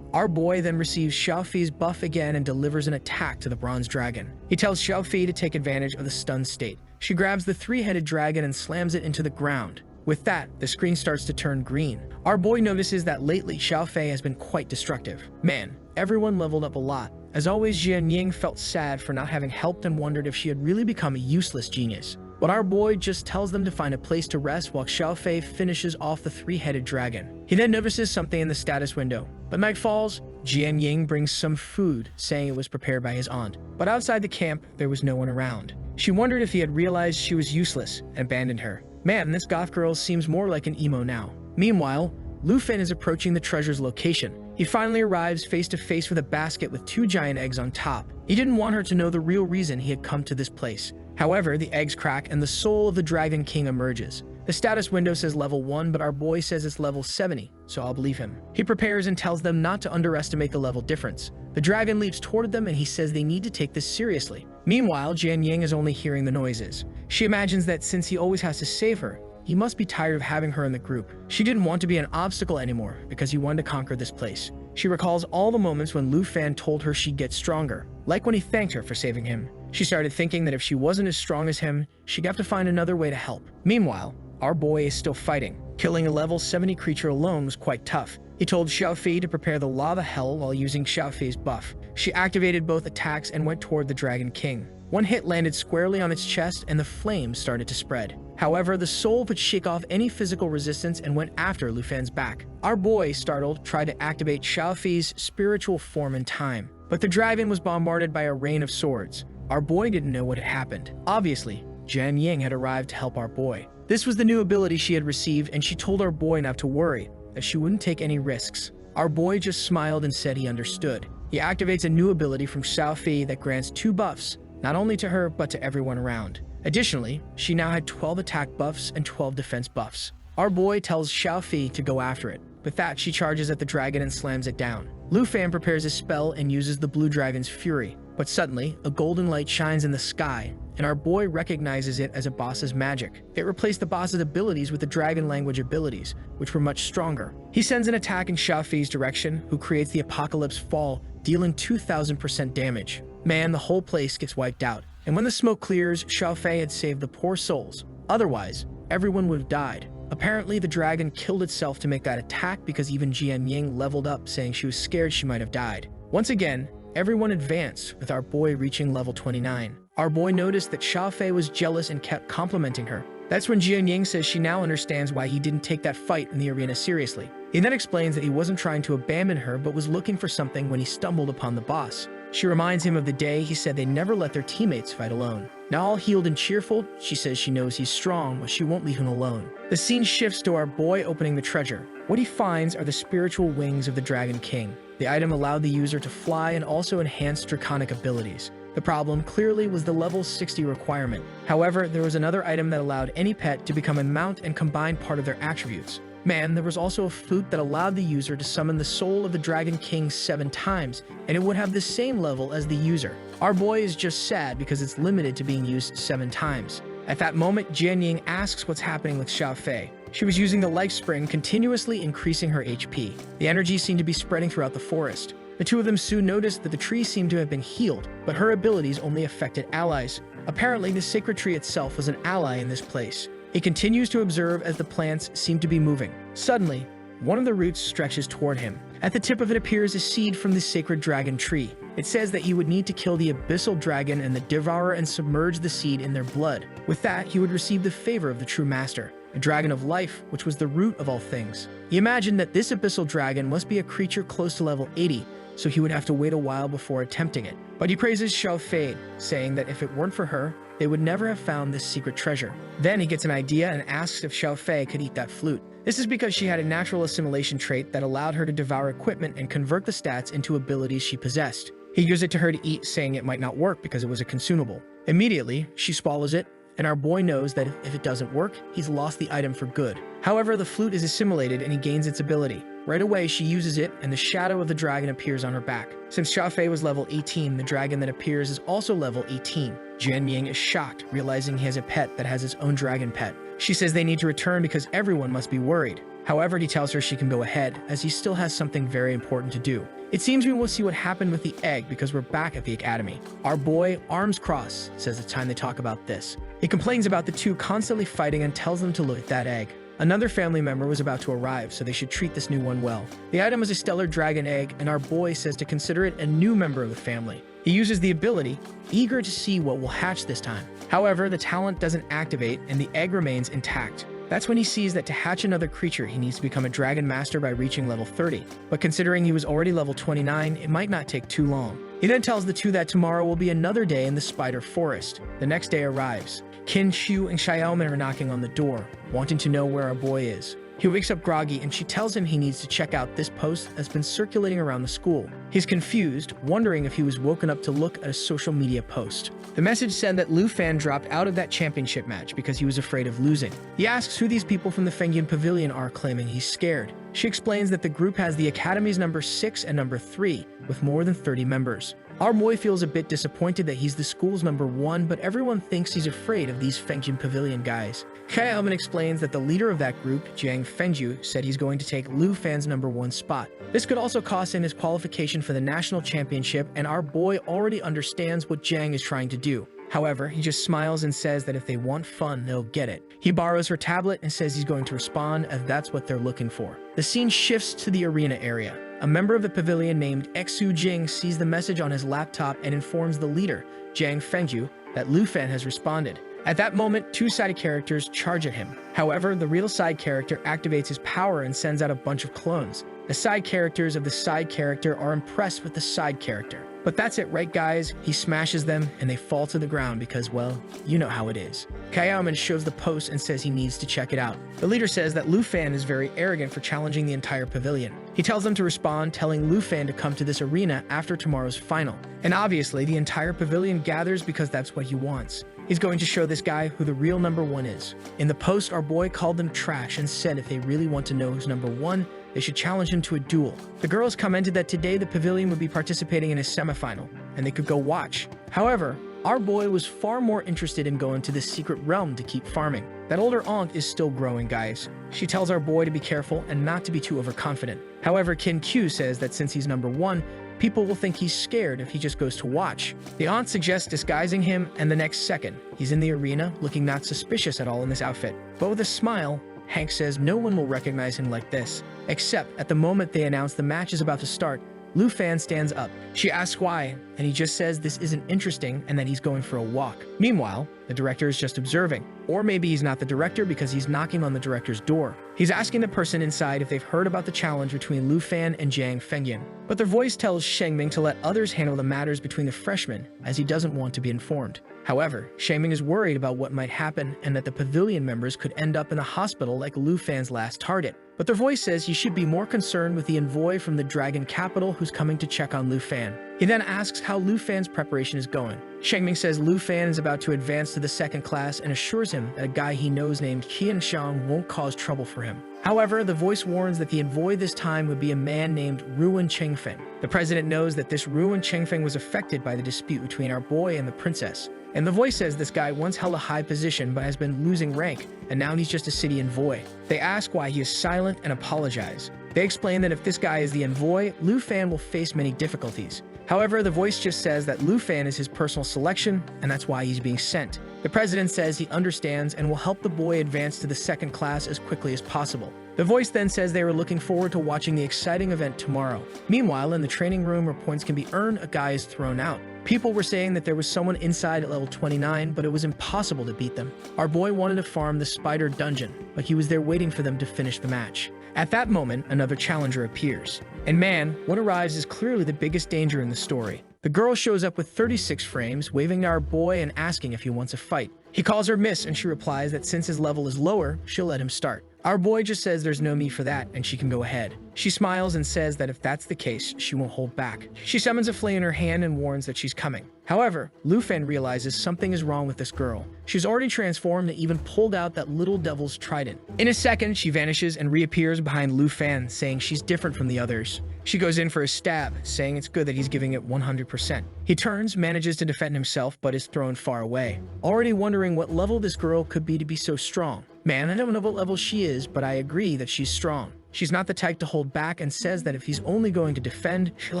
Our boy then receives Xiaofi's buff again and delivers an attack to the bronze dragon. He tells Xiaofi to take advantage of the stun state. She grabs the three-headed dragon and slams it into the ground. With that, the screen starts to turn green. Our boy notices that lately Xiaofei has been quite destructive. Man, everyone leveled up a lot. As always, Jian Ying felt sad for not having helped and wondered if she had really become a useless genius. But our boy just tells them to find a place to rest while Xiaofei finishes off the three-headed dragon. He then notices something in the status window. But night falls, Jian Ying brings some food, saying it was prepared by his aunt. But outside the camp, there was no one around. She wondered if he had realized she was useless and abandoned her. Man, this goth girl seems more like an emo now. Meanwhile, Lu Fen is approaching the treasure's location. He finally arrives face to face with a basket with two giant eggs on top. He didn't want her to know the real reason he had come to this place. However, the eggs crack and the soul of the Dragon King emerges. The status window says level 1, but our boy says it's level 70, so I'll believe him. He prepares and tells them not to underestimate the level difference. The dragon leaps toward them and he says they need to take this seriously. Meanwhile, Jian Ying is only hearing the noises. She imagines that since he always has to save her, he must be tired of having her in the group. She didn't want to be an obstacle anymore because he wanted to conquer this place. She recalls all the moments when Lu Fan told her she'd get stronger, like when he thanked her for saving him. She started thinking that if she wasn't as strong as him, she'd have to find another way to help. Meanwhile, our boy is still fighting. Killing a level 70 creature alone was quite tough. He told Xiaofi to prepare the lava hell while using Xiaofi's buff. She activated both attacks and went toward the Dragon King. One hit landed squarely on its chest and the flames started to spread. However, the soul could shake off any physical resistance and went after Lu Fan's back. Our boy, startled, tried to activate Xiaofi's spiritual form in time, but the dragon was bombarded by a rain of swords. Our boy didn't know what had happened. Obviously, Jian Ying had arrived to help our boy. This was the new ability she had received, and she told our boy not to worry, that she wouldn't take any risks. Our boy just smiled and said he understood. He activates a new ability from Xiaofi that grants 2 buffs, not only to her, but to everyone around. Additionally, she now had 12 attack buffs and 12 defense buffs. Our boy tells Xiaofi to go after it. With that, she charges at the dragon and slams it down. Lu Fan prepares a spell and uses the blue dragon's fury. But suddenly, a golden light shines in the sky, and our boy recognizes it as a boss's magic. It replaced the boss's abilities with the dragon language abilities, which were much stronger. He sends an attack in Xiaofi's direction, who creates the Apocalypse Fall, dealing 2000% damage. Man, the whole place gets wiped out. And when the smoke clears, Xiaofei had saved the poor souls. Otherwise, everyone would have died. Apparently, the dragon killed itself to make that attack because even Jian Ying leveled up, saying she was scared she might have died. Once again, everyone advanced, with our boy reaching level 29. Our boy noticed that Xiaofei was jealous and kept complimenting her. That's when Jian Ying says she now understands why he didn't take that fight in the arena seriously. He then explains that he wasn't trying to abandon her, but was looking for something when he stumbled upon the boss. She reminds him of the day he said they never let their teammates fight alone. Now all healed and cheerful, she says she knows he's strong, but she won't leave him alone. The scene shifts to our boy opening the treasure. What he finds are the spiritual wings of the Dragon King. The item allowed the user to fly and also enhanced draconic abilities. The problem clearly was the level 60 requirement. However, there was another item that allowed any pet to become a mount and combine part of their attributes. Man, there was also a flute that allowed the user to summon the soul of the Dragon King 7 times, and it would have the same level as the user. Our boy is just sad because it's limited to being used 7 times. At that moment, Jian Ying asks what's happening with Xiaofei. She was using the life spring, continuously increasing her HP. The energy seemed to be spreading throughout the forest. The two of them soon noticed that the tree seemed to have been healed, but her abilities only affected allies. Apparently, the sacred tree itself was an ally in this place. He continues to observe as the plants seem to be moving. Suddenly, one of the roots stretches toward him. At the tip of it appears a seed from the sacred dragon tree. It says that he would need to kill the abyssal dragon and the devourer and submerge the seed in their blood. With that, he would receive the favor of the true master. a dragon of life, which was the root of all things. He imagined that this abyssal dragon must be a creature close to level 80, so he would have to wait a while before attempting it. But he praises Xiao Fei, saying that if it weren't for her, they would never have found this secret treasure. Then he gets an idea and asks if Xiao Fei could eat that flute. This is because she had a natural assimilation trait that allowed her to devour equipment and convert the stats into abilities she possessed. He gives it to her to eat, saying it might not work because it was a consumable. Immediately, she swallows it, and our boy knows that if it doesn't work, he's lost the item for good. However, the flute is assimilated and he gains its ability. Right away, she uses it, and the shadow of the dragon appears on her back. Since Xiao Fei was level 18, the dragon that appears is also level 18. Jian Ying is shocked, realizing he has a pet that has its own dragon pet. She says they need to return because everyone must be worried. However, he tells her she can go ahead, as he still has something very important to do. It seems we will see what happened with the egg because we're back at the academy. Our boy, arms crossed, says it's time they talk about this. He complains about the two constantly fighting and tells them to look at that egg. Another family member was about to arrive, so they should treat this new one well. The item is a stellar dragon egg, and our boy says to consider it a new member of the family. He uses the ability, eager to see what will hatch this time. However, the talent doesn't activate, and the egg remains intact. That's when he sees that to hatch another creature, he needs to become a dragon master by reaching level 30. But considering he was already level 29, it might not take too long. He then tells the two that tomorrow will be another day in the spider forest. The next day arrives. Qin Shu and Xiaoman are knocking on the door, wanting to know where our boy is. He wakes up groggy and she tells him he needs to check out this post that's been circulating around the school. He's confused, wondering if he was woken up to look at a social media post. The message said that Lu Fan dropped out of that championship match because he was afraid of losing. He asks who these people from the Fengyun Pavilion are, claiming he's scared. She explains that the group has the Academy's number 6 and number 3, with more than 30 members. Our boy feels a bit disappointed that he's the school's number 1, but everyone thinks he's afraid of these Fengyun Pavilion guys. Xiaoman explains that the leader of that group, Jiang Fengju, said he's going to take Lu Fan's number 1 spot. This could also cost him his qualification for the national championship, and our boy already understands what Jiang is trying to do. However, he just smiles and says that if they want fun, they'll get it. He borrows her tablet and says he's going to respond, as that's what they're looking for. The scene shifts to the arena area. A member of the pavilion named Xu Jing sees the message on his laptop and informs the leader, Jiang Fengju, that Lu Fan has responded. At that moment, two side characters charge at him. However, the real side character activates his power and sends out a bunch of clones. The side characters of the side character are impressed with the side character. But that's it, right guys? He smashes them and they fall to the ground because, well, you know how it is. Xiaoman shows the post and says he needs to check it out. The leader says that Lu Fan is very arrogant for challenging the entire pavilion. He tells them to respond, telling Lu Fan to come to this arena after tomorrow's final. And obviously, the entire pavilion gathers because that's what he wants. He's going to show this guy who the real number 1 is. In the post, our boy called them trash and said if they really want to know who's number 1, they should challenge him to a duel. The girls commented that today the pavilion would be participating in a semifinal, and they could go watch. However, our boy was far more interested in going to this secret realm to keep farming. That older aunt is still growing, guys. She tells our boy to be careful and not to be too overconfident. However, Qin Q says that since he's number 1, people will think he's scared if he just goes to watch. The aunt suggests disguising him, and the next second, he's in the arena looking not suspicious at all in this outfit. But with a smile, Hank says no one will recognize him like this. Except at the moment they announce the match is about to start, Lu Fan stands up. She asks why, and he just says this isn't interesting and that he's going for a walk. Meanwhile, the director is just observing. Or maybe he's not the director because he's knocking on the director's door. He's asking the person inside if they've heard about the challenge between Lu Fan and Jiang Fengyan. But their voice tells Shengming to let others handle the matters between the freshmen, as he doesn't want to be informed. However, Shengming is worried about what might happen and that the pavilion members could end up in the hospital like Lu Fan's last target. But their voice says he should be more concerned with the envoy from the Dragon Capital who's coming to check on Lu Fan. He then asks how Lu Fan's preparation is going. Shengming says Lu Fan is about to advance to the 2nd class and assures him that a guy he knows named Qian Shang won't cause trouble for him. However, the voice warns that the envoy this time would be a man named Ruan Chengfeng. The president knows that this Ruan Chengfeng was affected by the dispute between our boy and the princess. And the voice says this guy once held a high position but has been losing rank, and now he's just a city envoy. They ask why he is silent and apologize. They explain that if this guy is the envoy, Lu Fan will face many difficulties. However, the voice just says that Lu Fan is his personal selection, and that's why he's being sent. The president says he understands and will help the boy advance to the 2nd class as quickly as possible. The voice then says they were looking forward to watching the exciting event tomorrow. Meanwhile, in the training room where points can be earned, a guy is thrown out. People were saying that there was someone inside at level 29, but it was impossible to beat them. Our boy wanted to farm the spider dungeon, but he was there waiting for them to finish the match. At that moment, another challenger appears. And man, what arrives is clearly the biggest danger in the story. The girl shows up with 36 frames, waving to our boy and asking if he wants a fight. He calls her miss, and she replies that since his level is lower, she'll let him start. Our boy just says there's no need for that, and she can go ahead. She smiles and says that if that's the case, she won't hold back. She summons a flame in her hand and warns that she's coming. However, Lufan realizes something is wrong with this girl. She's already transformed and even pulled out that little devil's trident. In a second, she vanishes and reappears behind Lufan, saying she's different from the others. She goes in for a stab, saying it's good that he's giving it 100%. He turns, manages to defend himself, but is thrown far away. Already wondering what level this girl could be to be so strong. Man, I don't know what level she is, but I agree that she's strong. She's not the type to hold back and says that if he's only going to defend, she'll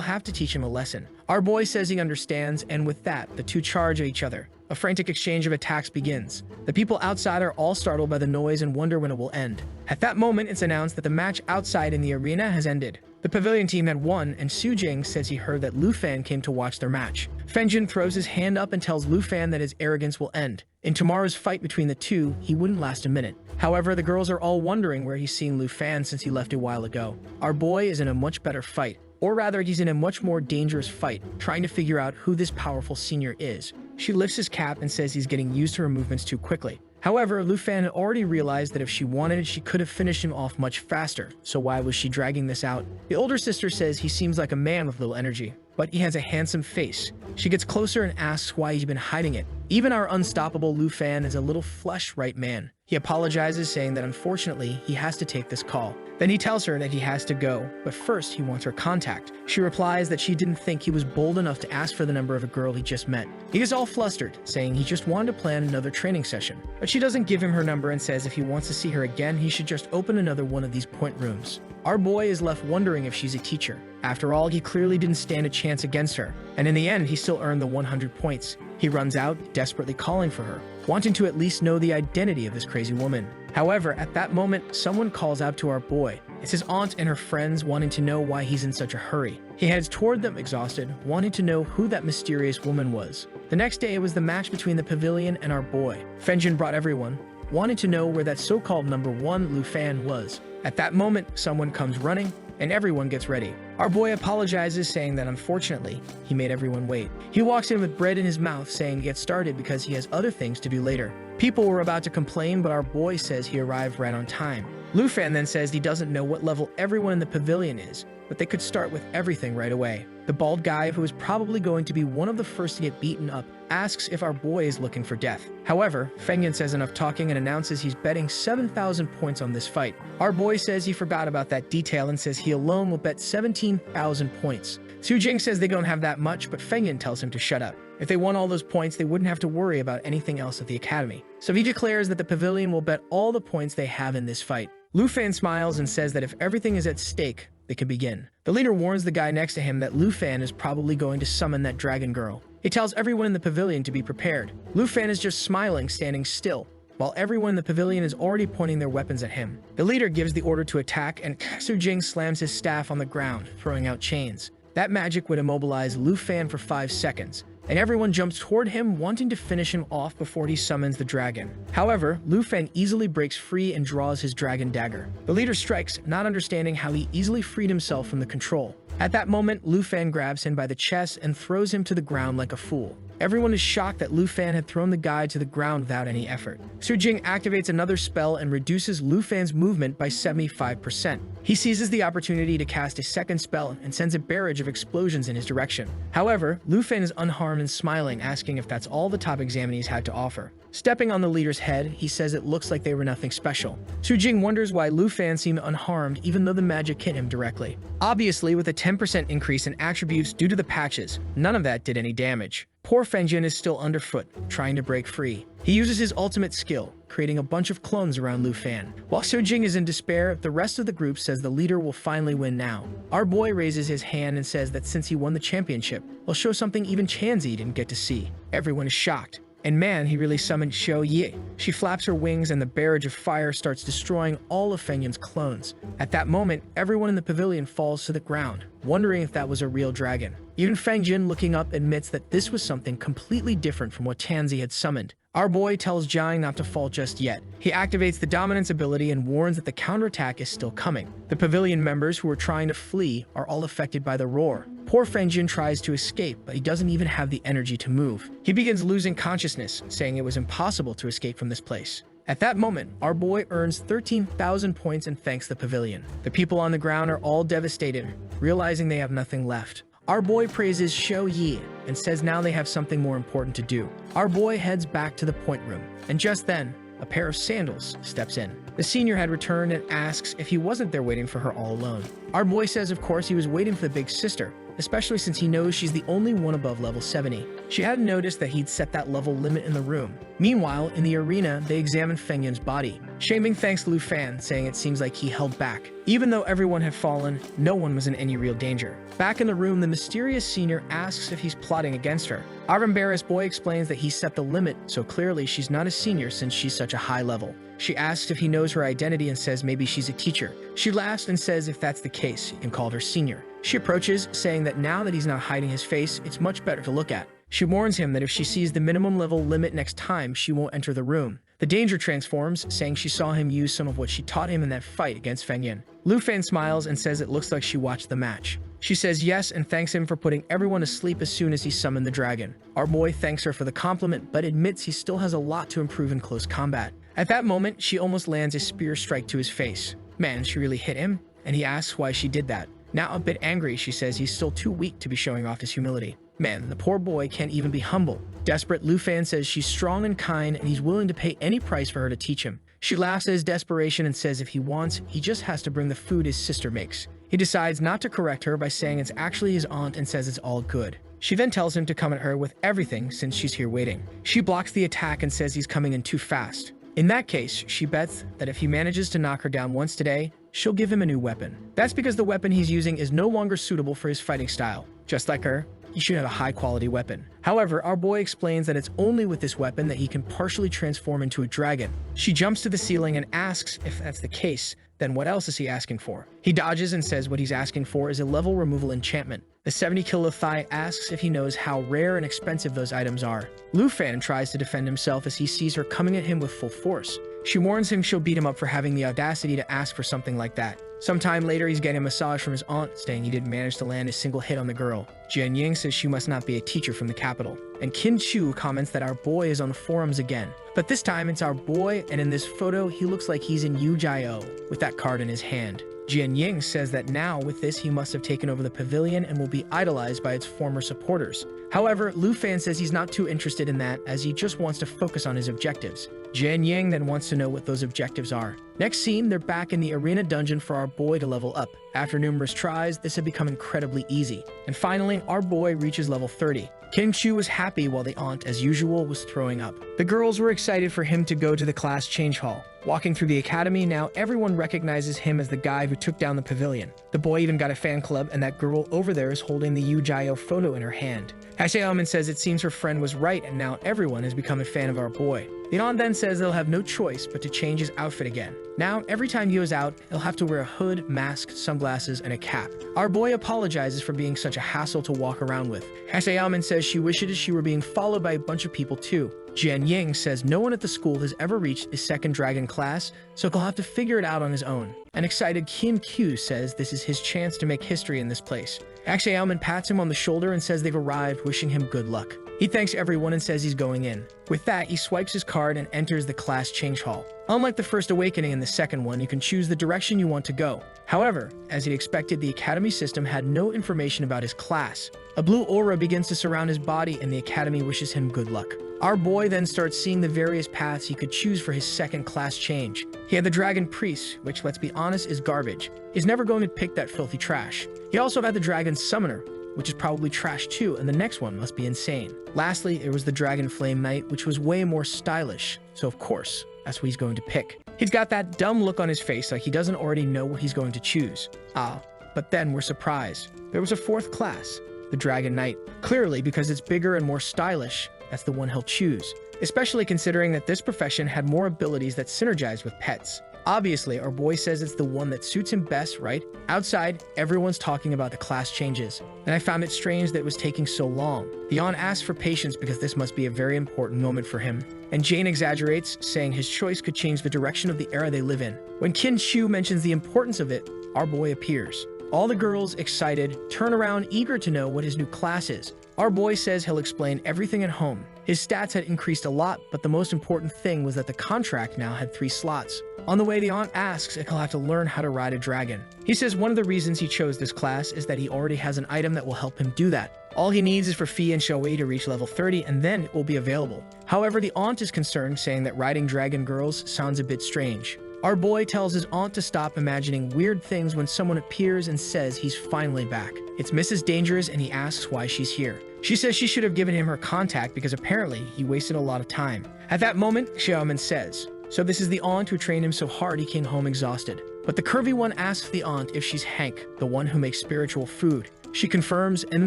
have to teach him a lesson. Our boy says he understands, and with that, the two charge at each other. A frantic exchange of attacks begins. The people outside are all startled by the noise and wonder when it will end. At that moment, it's announced that the match outside in the arena has ended. The pavilion team had won, and Sujing says he heard that Lufan came to watch their match. Fenjin throws his hand up and tells Lufan that his arrogance will end. In tomorrow's fight between the two, he wouldn't last a minute. However, the girls are all wondering where he's seen Lufan since he left a while ago. Our boy is in a much better fight. Or rather, he's in a much more dangerous fight, trying to figure out who this powerful senior is. She lifts his cap and says he's getting used to her movements too quickly. However, Lufan had already realized that if she wanted it, she could have finished him off much faster, so why was she dragging this out? The older sister says he seems like a man with little energy, but he has a handsome face. She gets closer and asks why he's been hiding it. Even our unstoppable Lufan is a little flush right man. He apologizes, saying that unfortunately, he has to take this call. Then he tells her that he has to go, but first he wants her contact. She replies that she didn't think he was bold enough to ask for the number of a girl he just met. He is all flustered, saying he just wanted to plan another training session. But she doesn't give him her number and says if he wants to see her again, he should just open another one of these point rooms. Our boy is left wondering if she's a teacher. After all, he clearly didn't stand a chance against her, and in the end, he still earned the 100 points. He runs out, desperately calling for her, wanting to at least know the identity of this crazy woman. However, at that moment, someone calls out to our boy. It's his aunt and her friends wanting to know why he's in such a hurry. He heads toward them exhausted, wanting to know who that mysterious woman was. The next day, it was the match between the pavilion and our boy. Fenjin brought everyone, wanting to know where that so-called number 1 Lufan was. At that moment, someone comes running, and everyone gets ready. Our boy apologizes, saying that unfortunately, he made everyone wait. He walks in with bread in his mouth, saying to get started because he has other things to do later. People were about to complain, but our boy says he arrived right on time. Lufan then says he doesn't know what level everyone in the pavilion is, but they could start with everything right away. The bald guy, who is probably going to be one of the first to get beaten up, asks if our boy is looking for death. However, Fengyun says enough talking and announces he's betting 7,000 points on this fight. Our boy says he forgot about that detail and says he alone will bet 17,000 points. Sujing says they don't have that much, but Fengyun tells him to shut up. If they won all those points, they wouldn't have to worry about anything else at the academy. So he declares that the pavilion will bet all the points they have in this fight. Lufan smiles and says that if everything is at stake, they can begin. The leader warns the guy next to him that Lufan is probably going to summon that dragon girl. He tells everyone in the pavilion to be prepared. Lufan is just smiling, standing still, while everyone in the pavilion is already pointing their weapons at him. The leader gives the order to attack, and Sujing slams his staff on the ground, throwing out chains. That magic would immobilize Lufan for 5 seconds, and everyone jumps toward him, wanting to finish him off before he summons the dragon. However, Lufan easily breaks free and draws his dragon dagger. The leader strikes, not understanding how he easily freed himself from the control. At that moment, Lufan grabs him by the chest and throws him to the ground like a fool. Everyone is shocked that Lufan had thrown the guy to the ground without any effort. Sujing activates another spell and reduces Lufan's movement by 75%. He seizes the opportunity to cast a second spell and sends a barrage of explosions in his direction. However, Lufan is unharmed and smiling, asking if that's all the top examinees had to offer. Stepping on the leader's head, he says it looks like they were nothing special. Sujing wonders why Lufan seemed unharmed even though the magic hit him directly. Obviously, with a 10% increase in attributes due to the patches, none of that did any damage. Poor Fenjin is still underfoot, trying to break free. He uses his ultimate skill, creating a bunch of clones around Lufan. While Sujing is in despair, the rest of the group says the leader will finally win now. Our boy raises his hand and says that since he won the championship, he'll show something even Chansey didn't get to see. Everyone is shocked. And man, he really summoned Xiao Yi. She flaps her wings and the barrage of fire starts destroying all of Feng Yun's clones. At that moment, everyone in the pavilion falls to the ground, wondering if that was a real dragon. Even Feng Jin, looking up, admits that this was something completely different from what Tansy had summoned. Our boy tells Jiang not to fall just yet. He activates the dominance ability and warns that the counterattack is still coming. The pavilion members who are trying to flee are all affected by the roar. Poor Feng Jin tries to escape, but he doesn't even have the energy to move. He begins losing consciousness, saying it was impossible to escape from this place. At that moment, our boy earns 13,000 points and thanks the pavilion. The people on the ground are all devastated, realizing they have nothing left. Our boy praises Xiao Yi and says now they have something more important to do. Our boy heads back to the point room, and just then, a pair of sandals steps in. The senior had returned and asks if he wasn't there waiting for her all alone. Our boy says of course he was waiting for the big sister, especially since he knows she's the only one above level 70. She hadn't noticed that he'd set that level limit in the room. Meanwhile, in the arena, they examine Feng Yun's body. Shaming thanks Lu Fan, saying it seems like he held back. Even though everyone had fallen, no one was in any real danger. Back in the room, the mysterious senior asks if he's plotting against her. Our embarrassed boy explains that he set the limit, so clearly she's not a senior since she's such a high level. She asks if he knows her identity and says maybe she's a teacher. She laughs and says if that's the case, he can call her senior. She approaches, saying that now that he's not hiding his face, it's much better to look at. She warns him that if she sees the minimum level limit next time, she won't enter the room. The danger transforms, saying she saw him use some of what she taught him in that fight against Feng Yun. Lu Fan smiles and says it looks like she watched the match. She says yes and thanks him for putting everyone to sleep as soon as he summoned the dragon. Our boy thanks her for the compliment, but admits he still has a lot to improve in close combat. At that moment, she almost lands a spear strike to his face. Man, she really hit him? And he asks why she did that. Now a bit angry, she says he's still too weak to be showing off his humility. Man, the poor boy can't even be humble. Desperate, Lu Fan says she's strong and kind and he's willing to pay any price for her to teach him. She laughs at his desperation and says if he wants, he just has to bring the food his sister makes. He decides not to correct her by saying it's actually his aunt and says it's all good. She then tells him to come at her with everything since she's here waiting. She blocks the attack and says he's coming in too fast. In that case, she bets that if he manages to knock her down once today, she'll give him a new weapon. That's because the weapon he's using is no longer suitable for his fighting style. Just like her, he should have a high-quality weapon. However, our boy explains that it's only with this weapon that he can partially transform into a dragon. She jumps to the ceiling and asks if that's the case, then what else is he asking for? He dodges and says what he's asking for is a level removal enchantment. The 70 kilo thigh asks if he knows how rare and expensive those items are. Lu Fan tries to defend himself as he sees her coming at him with full force. She warns him she'll beat him up for having the audacity to ask for something like that. Sometime later, he's getting a massage from his aunt, saying he didn't manage to land a single hit on the girl. Jian Ying says she must not be a teacher from the capital. And Qin Chu comments that our boy is on the forums again. But this time, it's our boy, and in this photo, he looks like he's in Yu Jiao, with that card in his hand. Jian Ying says that now, with this, he must have taken over the pavilion and will be idolized by its former supporters. However, Lu Fan says he's not too interested in that, as he just wants to focus on his objectives. Jian Ying then wants to know what those objectives are. Next scene, they're back in the arena dungeon for our boy to level up. After numerous tries, this had become incredibly easy. And finally, our boy reaches level 30. King Chu was happy while the aunt, as usual, was throwing up. The girls were excited for him to go to the class change hall. Walking through the academy, now everyone recognizes him as the guy who took down the pavilion. The boy even got a fan club, and that girl over there is holding the Yu Jiao photo in her hand. Ashe says it seems her friend was right, and now everyone has become a fan of our boy. The aunt then says they'll have no choice but to change his outfit again. Now, every time he goes out, he'll have to wear a hood, mask, sunglasses, and a cap. Our boy apologizes for being such a hassle to walk around with. Ashe says she wishes she were being followed by a bunch of people too. Jian Ying says no one at the school has ever reached his second dragon class, so he'll have to figure it out on his own. An excited Kim Q says this is his chance to make history in this place. Ashe pats him on the shoulder and says they've arrived, wishing him good luck. He thanks everyone and says he's going in. With that, he swipes his card and enters the class change hall. Unlike the first awakening and the second one, you can choose the direction you want to go. However, as he expected, the academy system had no information about his class. A blue aura begins to surround his body and the academy wishes him good luck. Our boy then starts seeing the various paths he could choose for his second class change. He had the Dragon Priest, which, let's be honest, is garbage. He's never going to pick that filthy trash. He also had the Dragon Summoner, which is probably trash too, and the next one must be insane. Lastly, there was the Dragon Flame Knight, which was way more stylish, so of course, that's what he's going to pick. He's got that dumb look on his face like he doesn't already know what he's going to choose. But then we're surprised. There was a fourth class, the Dragon Knight. Clearly, because it's bigger and more stylish, that's the one he'll choose. especially considering that this profession had more abilities that synergize with pets. Obviously, our boy says it's the one that suits him best, right? Outside, everyone's talking about the class changes, and I found it strange that it was taking so long. The aunt asks for patience because this must be a very important moment for him, and Jane exaggerates, saying his choice could change the direction of the era they live in. When Kin Chu mentions the importance of it, our boy appears. All the girls, excited, turn around eager to know what his new class is. Our boy says he'll explain everything at home. His stats had increased a lot, but the most important thing was that the contract now had 3 slots. On the way, the aunt asks if he'll have to learn how to ride a dragon. He says one of the reasons he chose this class is that he already has an item that will help him do that. All he needs is for Fee and Shoei to reach level 30 and then it will be available. However, the aunt is concerned, saying that riding dragon girls sounds a bit strange. Our boy tells his aunt to stop imagining weird things when someone appears and says he's finally back. It's Mrs. Dangerous and he asks why she's here. She says she should have given him her contact because apparently he wasted a lot of time. At that moment, Xiaoman says, "So this is the aunt who trained him so hard he came home exhausted." But the curvy one asks the aunt if she's Hank, the one who makes spiritual food. She confirms, and the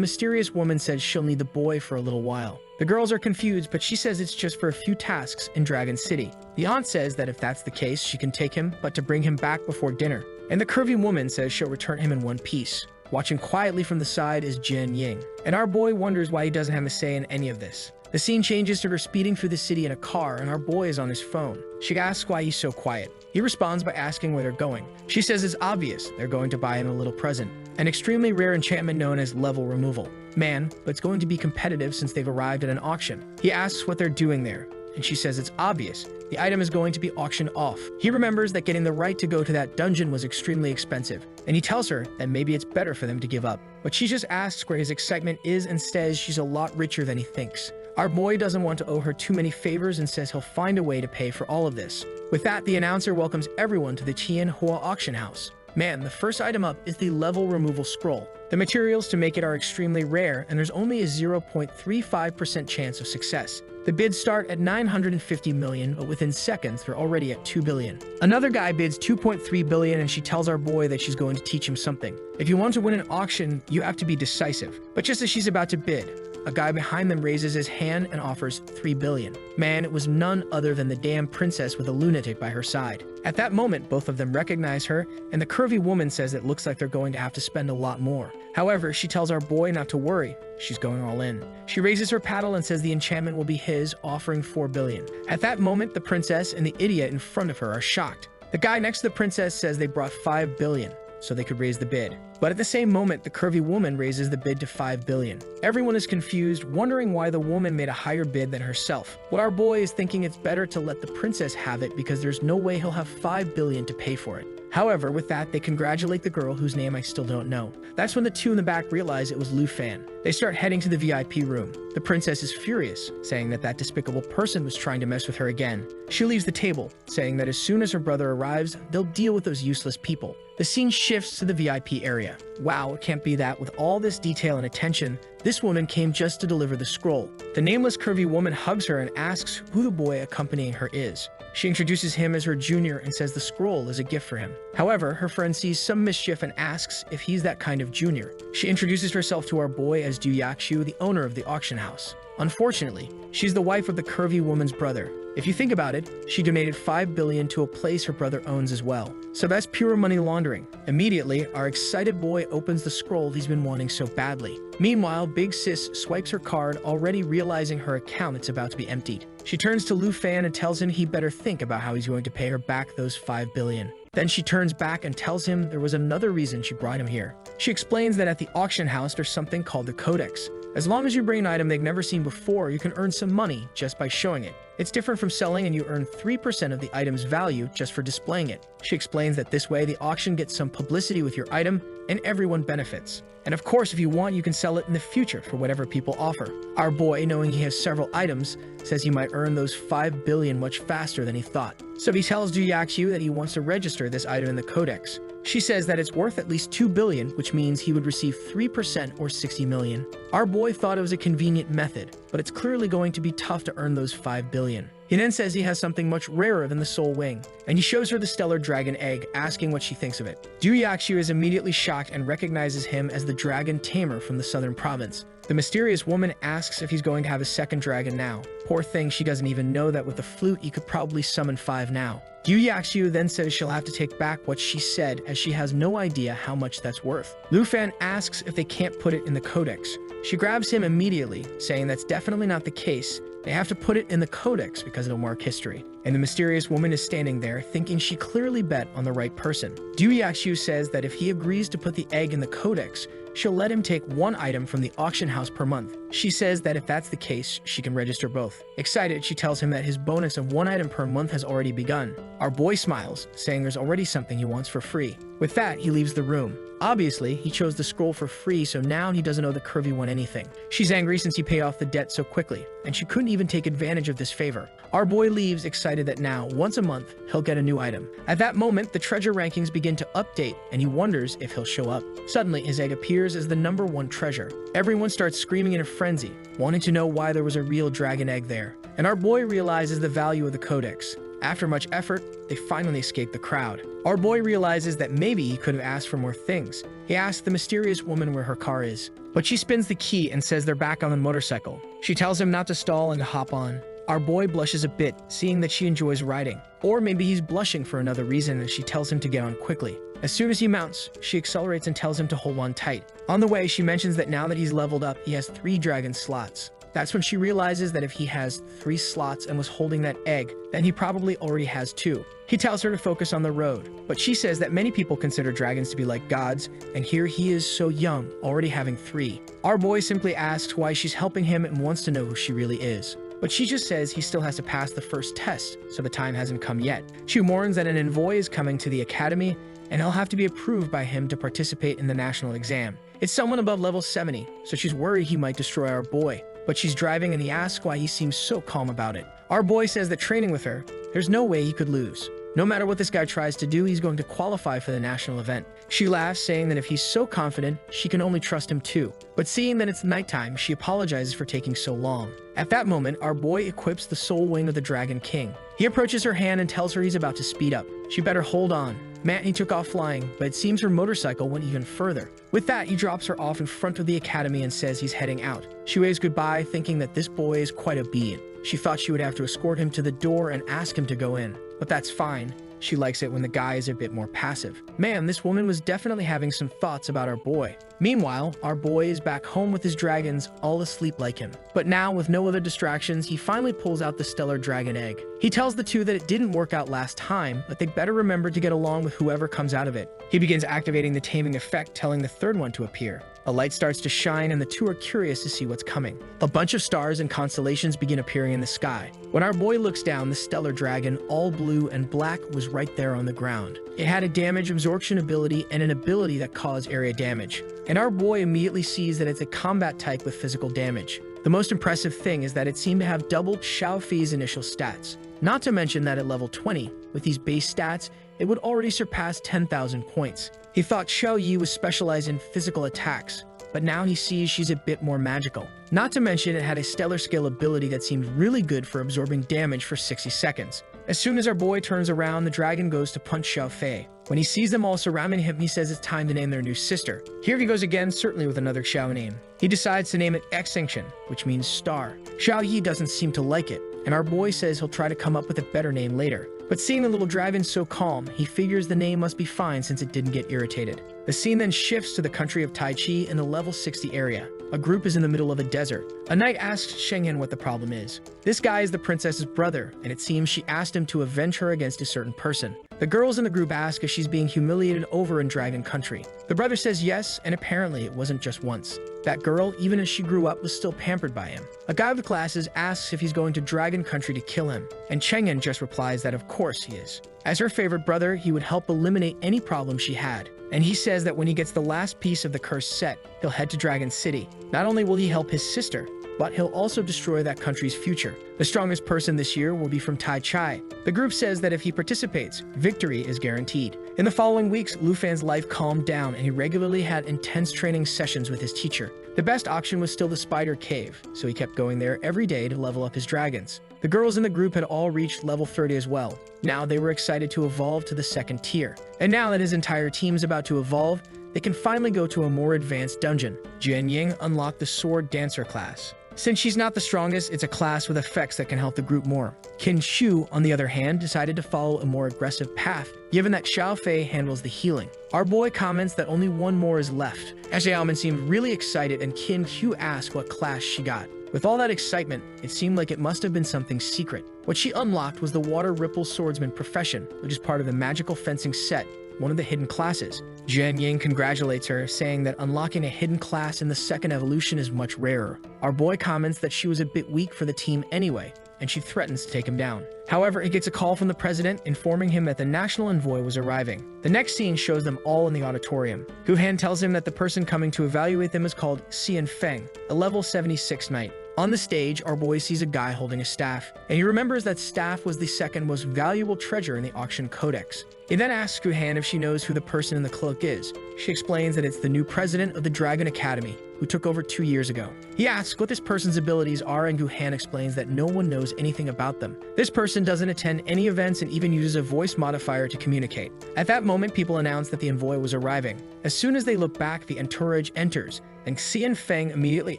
mysterious woman says she'll need the boy for a little while. The girls are confused, but she says it's just for a few tasks in Dragon City. The aunt says that if that's the case, she can take him, but to bring him back before dinner. And the curvy woman says she'll return him in one piece. Watching quietly from the side is Jin Ying, and our boy wonders why he doesn't have a say in any of this. The scene changes to her speeding through the city in a car, and our boy is on his phone. She asks why he's so quiet. He responds by asking where they're going. She says it's obvious, they're going to buy him a little present, an extremely rare enchantment known as level removal. Man, but it's going to be competitive since they've arrived at an auction. He asks what they're doing there, and she says it's obvious. The item is going to be auctioned off. He remembers that getting the right to go to that dungeon was extremely expensive, and he tells her that maybe it's better for them to give up. But she just asks where his excitement is and says she's a lot richer than he thinks. Our boy doesn't want to owe her too many favors and says he'll find a way to pay for all of this. With that, the announcer welcomes everyone to the Tianhua auction house. Man, the first item up is the level removal scroll. The materials to make it are extremely rare, and there's only a 0.35% chance of success. The bids start at 950 million, but within seconds, they're already at 2 billion. Another guy bids 2.3 billion, and she tells our boy that she's going to teach him something. If you want to win an auction, you have to be decisive. But just as she's about to bid, a guy behind them raises his hand and offers 3 billion. Man, it was none other than the damn princess with a lunatic by her side. At that moment, both of them recognize her, and the curvy woman says it looks like they're going to have to spend a lot more. However, she tells our boy not to worry. She's going all in. She raises her paddle and says the enchantment will be his, offering 4 billion. At that moment, the princess and the idiot in front of her are shocked. The guy next to the princess says they brought 5 billion. So they could raise the bid. But at the same moment, the curvy woman raises the bid to 5 billion. Everyone is confused, wondering why the woman made a higher bid than herself. But our boy is thinking it's better to let the princess have it because there's no way he'll have 5 billion to pay for it. However, with that, they congratulate the girl whose name I still don't know. That's when the two in the back realize it was Lu Fan. They start heading to the VIP room. The princess is furious, saying that that despicable person was trying to mess with her again. She leaves the table, saying that as soon as her brother arrives, they'll deal with those useless people. The scene shifts to the VIP area. Wow, it can't be that with all this detail and attention, this woman came just to deliver the scroll. The nameless curvy woman hugs her and asks who the boy accompanying her is. She introduces him as her junior and says the scroll is a gift for him. However, her friend sees some mischief and asks if he's that kind of junior. She introduces herself to our boy as Du Yakshu, the owner of the auction house. Unfortunately, she's the wife of the curvy woman's brother. If you think about it, she donated 5 billion to a place her brother owns as well. So that's pure money laundering. Immediately, our excited boy opens the scroll he's been wanting so badly. Meanwhile, Big Sis swipes her card, already realizing her account is about to be emptied. She turns to Lu Fan and tells him he better think about how he's going to pay her back those 5 billion. Then she turns back and tells him there was another reason she brought him here. She explains that at the auction house there's something called the Codex. As long as you bring an item they've never seen before, you can earn some money just by showing it. It's different from selling, and you earn 3% of the item's value just for displaying it. She explains that this way the auction gets some publicity with your item and everyone benefits. And of course, if you want, you can sell it in the future for whatever people offer. Our boy, knowing he has several items, says he might earn those 5 billion much faster than he thought. So he tells Du Yakshu that he wants to register this item in the Codex. She says that it's worth at least 2 billion, which means he would receive 3% or 60 million. Our boy thought it was a convenient method, but it's clearly going to be tough to earn those 5 billion. He then says he has something much rarer than the soul wing, and he shows her the stellar dragon egg, asking what she thinks of it. Yahello is immediately shocked and recognizes him as the dragon tamer from the southern province. The mysterious woman asks if he's going to have a second dragon now. Poor thing, she doesn't even know that with the flute he could probably summon 5 now. Yahello then says she'll have to take back what she said, as she has no idea how much that's worth. Lufan asks if they can't put it in the codex. She grabs him immediately, saying that's definitely not the case. They have to put it in the codex because it'll mark history. And the mysterious woman is standing there, thinking she clearly bet on the right person. Yahello says that if he agrees to put the egg in the codex, she'll let him take 1 item from the auction house per month. She says that if that's the case, she can register both. Excited, she tells him that his bonus of 1 item per month has already begun. Our boy smiles, saying there's already something he wants for free. With that, he leaves the room. Obviously, he chose the scroll for free, so now he doesn't owe the curvy one anything. She's angry since he paid off the debt so quickly, and she couldn't even take advantage of this favor. Our boy leaves, excited that now, once a month, he'll get a new item. At that moment, the treasure rankings begin to update, and he wonders if he'll show up. Suddenly, his egg appears as the #1 treasure. Everyone starts screaming in a frenzy, wanting to know why there was a real dragon egg there. And our boy realizes the value of the codex. After much effort, they finally escape the crowd. Our boy realizes that maybe he could have asked for more things. He asks the mysterious woman where her car is, but she spins the key and says they're back on the motorcycle. She tells him not to stall and to hop on. Our boy blushes a bit, seeing that she enjoys riding. Or maybe he's blushing for another reason, as she tells him to get on quickly. As soon as he mounts, she accelerates and tells him to hold on tight. On the way, she mentions that now that he's leveled up, he has 3 dragon slots. That's when she realizes that if he has 3 slots and was holding that egg, then he probably already has 2. He tells her to focus on the road, but she says that many people consider dragons to be like gods, and here he is so young, already having 3. Our boy simply asks why she's helping him and wants to know who she really is. But she just says he still has to pass the first test, so the time hasn't come yet. She warns that an envoy is coming to the academy, and he'll have to be approved by him to participate in the national exam. It's someone above level 70, so she's worried he might destroy our boy. But she's driving and he asks why he seems so calm about it. Our boy says that training with her, there's no way he could lose. No matter what this guy tries to do, he's going to qualify for the national event. She laughs, saying that if he's so confident, she can only trust him too. But seeing that it's nighttime, she apologizes for taking so long. At that moment, our boy equips the soul wing of the Dragon King. He approaches her hand and tells her he's about to speed up. She better hold on. Manhwa took off flying, but it seems her motorcycle went even further. With that, he drops her off in front of the academy and says he's heading out. She waves goodbye, thinking that this boy is quite obedient. She thought she would have to escort him to the door and ask him to go in, but that's fine. She likes it when the guy is a bit more passive. Man, this woman was definitely having some thoughts about our boy. Meanwhile, our boy is back home with his dragons, all asleep like him. But now, with no other distractions, he finally pulls out the stellar dragon egg. He tells the two that it didn't work out last time, but they'd better remember to get along with whoever comes out of it. He begins activating the taming effect, telling the third one to appear. A light starts to shine, and the two are curious to see what's coming. A bunch of stars and constellations begin appearing in the sky. When our boy looks down, the stellar dragon, all blue and black, was right there on the ground. It had a damage absorption ability and an ability that caused area damage. And our boy immediately sees that it's a combat type with physical damage. The most impressive thing is that it seemed to have doubled Xiaofi's initial stats. Not to mention that at level 20, with these base stats, it would already surpass 10,000 points. He thought Xiao Yi was specialized in physical attacks, but now he sees she's a bit more magical. Not to mention it had a stellar scale ability that seemed really good for absorbing damage for 60 seconds. As soon as our boy turns around, the dragon goes to punch Xiao Fei. When he sees them all surrounding him, he says it's time to name their new sister. Here he goes again, certainly with another Xiao name. He decides to name it Extinction, which means star. Xiao Yi doesn't seem to like it, and our boy says he'll try to come up with a better name later. But seeing the little dragon so calm, he figures the name must be fine since it didn't get irritated. The scene then shifts to the country of Tai Chi in the level 60 area. A group is in the middle of a desert. A knight asks Shenghen what the problem is. This guy is the princess's brother, and it seems she asked him to avenge her against a certain person. The girls in the group ask if she's being humiliated over in Dragon Country. The brother says yes, and apparently it wasn't just once. That girl, even as she grew up, was still pampered by him. A guy with glasses asks if he's going to Dragon Country to kill him, and Chenghen just replies that of course he is. As her favorite brother, he would help eliminate any problem she had. And he says that when he gets the last piece of the curse set, he'll head to Dragon City. Not only will he help his sister, but he'll also destroy that country's future. The strongest person this year will be from Tai Chai. The group says that if he participates, victory is guaranteed. In the following weeks, Lu Fan's life calmed down and he regularly had intense training sessions with his teacher. The best option was still the Spider Cave, so he kept going there every day to level up his dragons. The girls in the group had all reached level 30 as well. Now they were excited to evolve to the second tier. And now that his entire team is about to evolve, they can finally go to a more advanced dungeon. Jian Ying unlocked the Sword Dancer class. Since she's not the strongest, it's a class with effects that can help the group more. Qin Shu, on the other hand, decided to follow a more aggressive path, given that Xiao Fei handles the healing. Our boy comments that only one more is left. Xiaoman seemed really excited and Qin Shu asked what class she got. With all that excitement, it seemed like it must have been something secret. What she unlocked was the Water Ripple Swordsman profession, which is part of the magical fencing set, one of the hidden classes. Jian Ying congratulates her, saying that unlocking a hidden class in the second evolution is much rarer. Our boy comments that she was a bit weak for the team anyway, and she threatens to take him down. However, he gets a call from the president informing him that the national envoy was arriving. The next scene shows them all in the auditorium. Gu Han tells him that the person coming to evaluate them is called Xian Feng, a level 76 knight. On the stage, our boy sees a guy holding a staff, and he remembers that staff was the second most valuable treasure in the auction codex. He then asks Gu Han if she knows who the person in the cloak is. She explains that it's the new president of the Dragon Academy, who took over 2 years ago. He asks what this person's abilities are, and Gu Han explains that no one knows anything about them. This person doesn't attend any events and even uses a voice modifier to communicate. At that moment, people announce that the envoy was arriving. As soon as they look back, the entourage enters, and Xian Feng immediately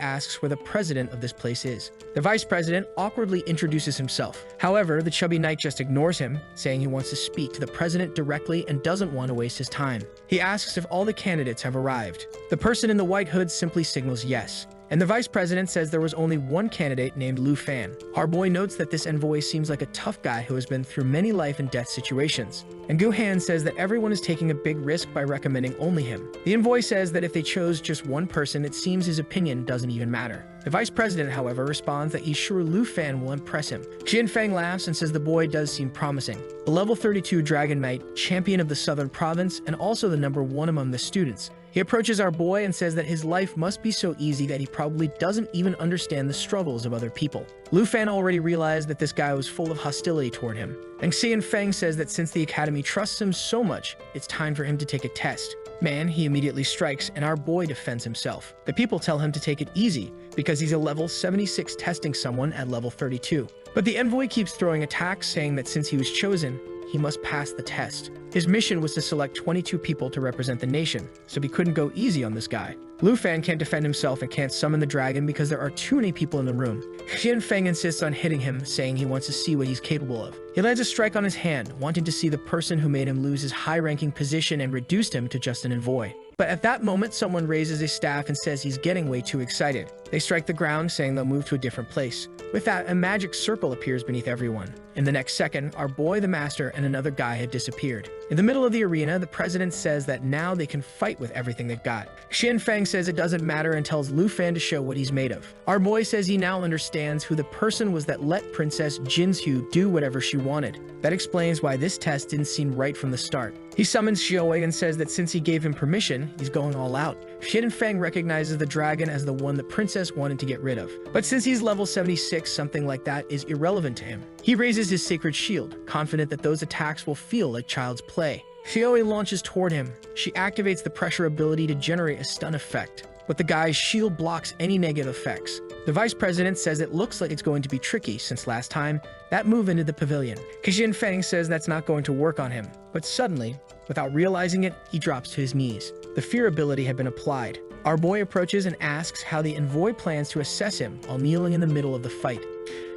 asks where the president of this place is. The vice president awkwardly introduces himself. However, the chubby knight just ignores him, saying he wants to speak to the president directly and doesn't want to waste his time. He asks if all the candidates have arrived. The person in the white hood simply signals yes. And the vice president says there was only one candidate named Lu Fan. Our boy notes that this envoy seems like a tough guy who has been through many life and death situations. And Gu Han says that everyone is taking a big risk by recommending only him. The envoy says that if they chose just one person, it seems his opinion doesn't even matter. The vice president, however, responds that he's sure Lu Fan will impress him. Xian Feng laughs and says the boy does seem promising. The level 32 Dragon Knight, champion of the Southern Province, and also the #1 among the students. He approaches our boy and says that his life must be so easy that he probably doesn't even understand the struggles of other people. Lu Fan already realized that this guy was full of hostility toward him. And Xian Feng says that since the academy trusts him so much, it's time for him to take a test. Man, he immediately strikes, and our boy defends himself. The people tell him to take it easy, because he's a level 76 testing someone at level 32. But the envoy keeps throwing attacks, saying that since he was chosen, he must pass the test. His mission was to select 22 people to represent the nation, so he couldn't go easy on this guy. Lu Fan can't defend himself and can't summon the dragon because there are too many people in the room. Xian Feng insists on hitting him, saying he wants to see what he's capable of. He lands a strike on his hand, wanting to see the person who made him lose his high-ranking position and reduced him to just an envoy. But at that moment, someone raises his staff and says he's getting way too excited. They strike the ground, saying they'll move to a different place. With that, a magic circle appears beneath everyone. In the next second, our boy, the master, and another guy had disappeared. In the middle of the arena, the president says that now they can fight with everything they've got. Xian Feng says it doesn't matter and tells Lu Fan to show what he's made of. Our boy says he now understands who the person was that let Princess Jinsu do whatever she wanted. That explains why this test didn't seem right from the start. He summons Xiaowei and says that since he gave him permission, he's going all out. Xian Feng recognizes the dragon as the one the princess wanted to get rid of. But since he's level 76, something like that is irrelevant to him. He raises his sacred shield, confident that those attacks will feel like child's play. Xiaowei launches toward him. She activates the pressure ability to generate a stun effect, but the guy's shield blocks any negative effects. The vice president says it looks like it's going to be tricky since last time that move into the pavilion. Xian Feng says that's not going to work on him, but suddenly, without realizing it, he drops to his knees. The fear ability had been applied. Our boy approaches and asks how the envoy plans to assess him while kneeling in the middle of the fight.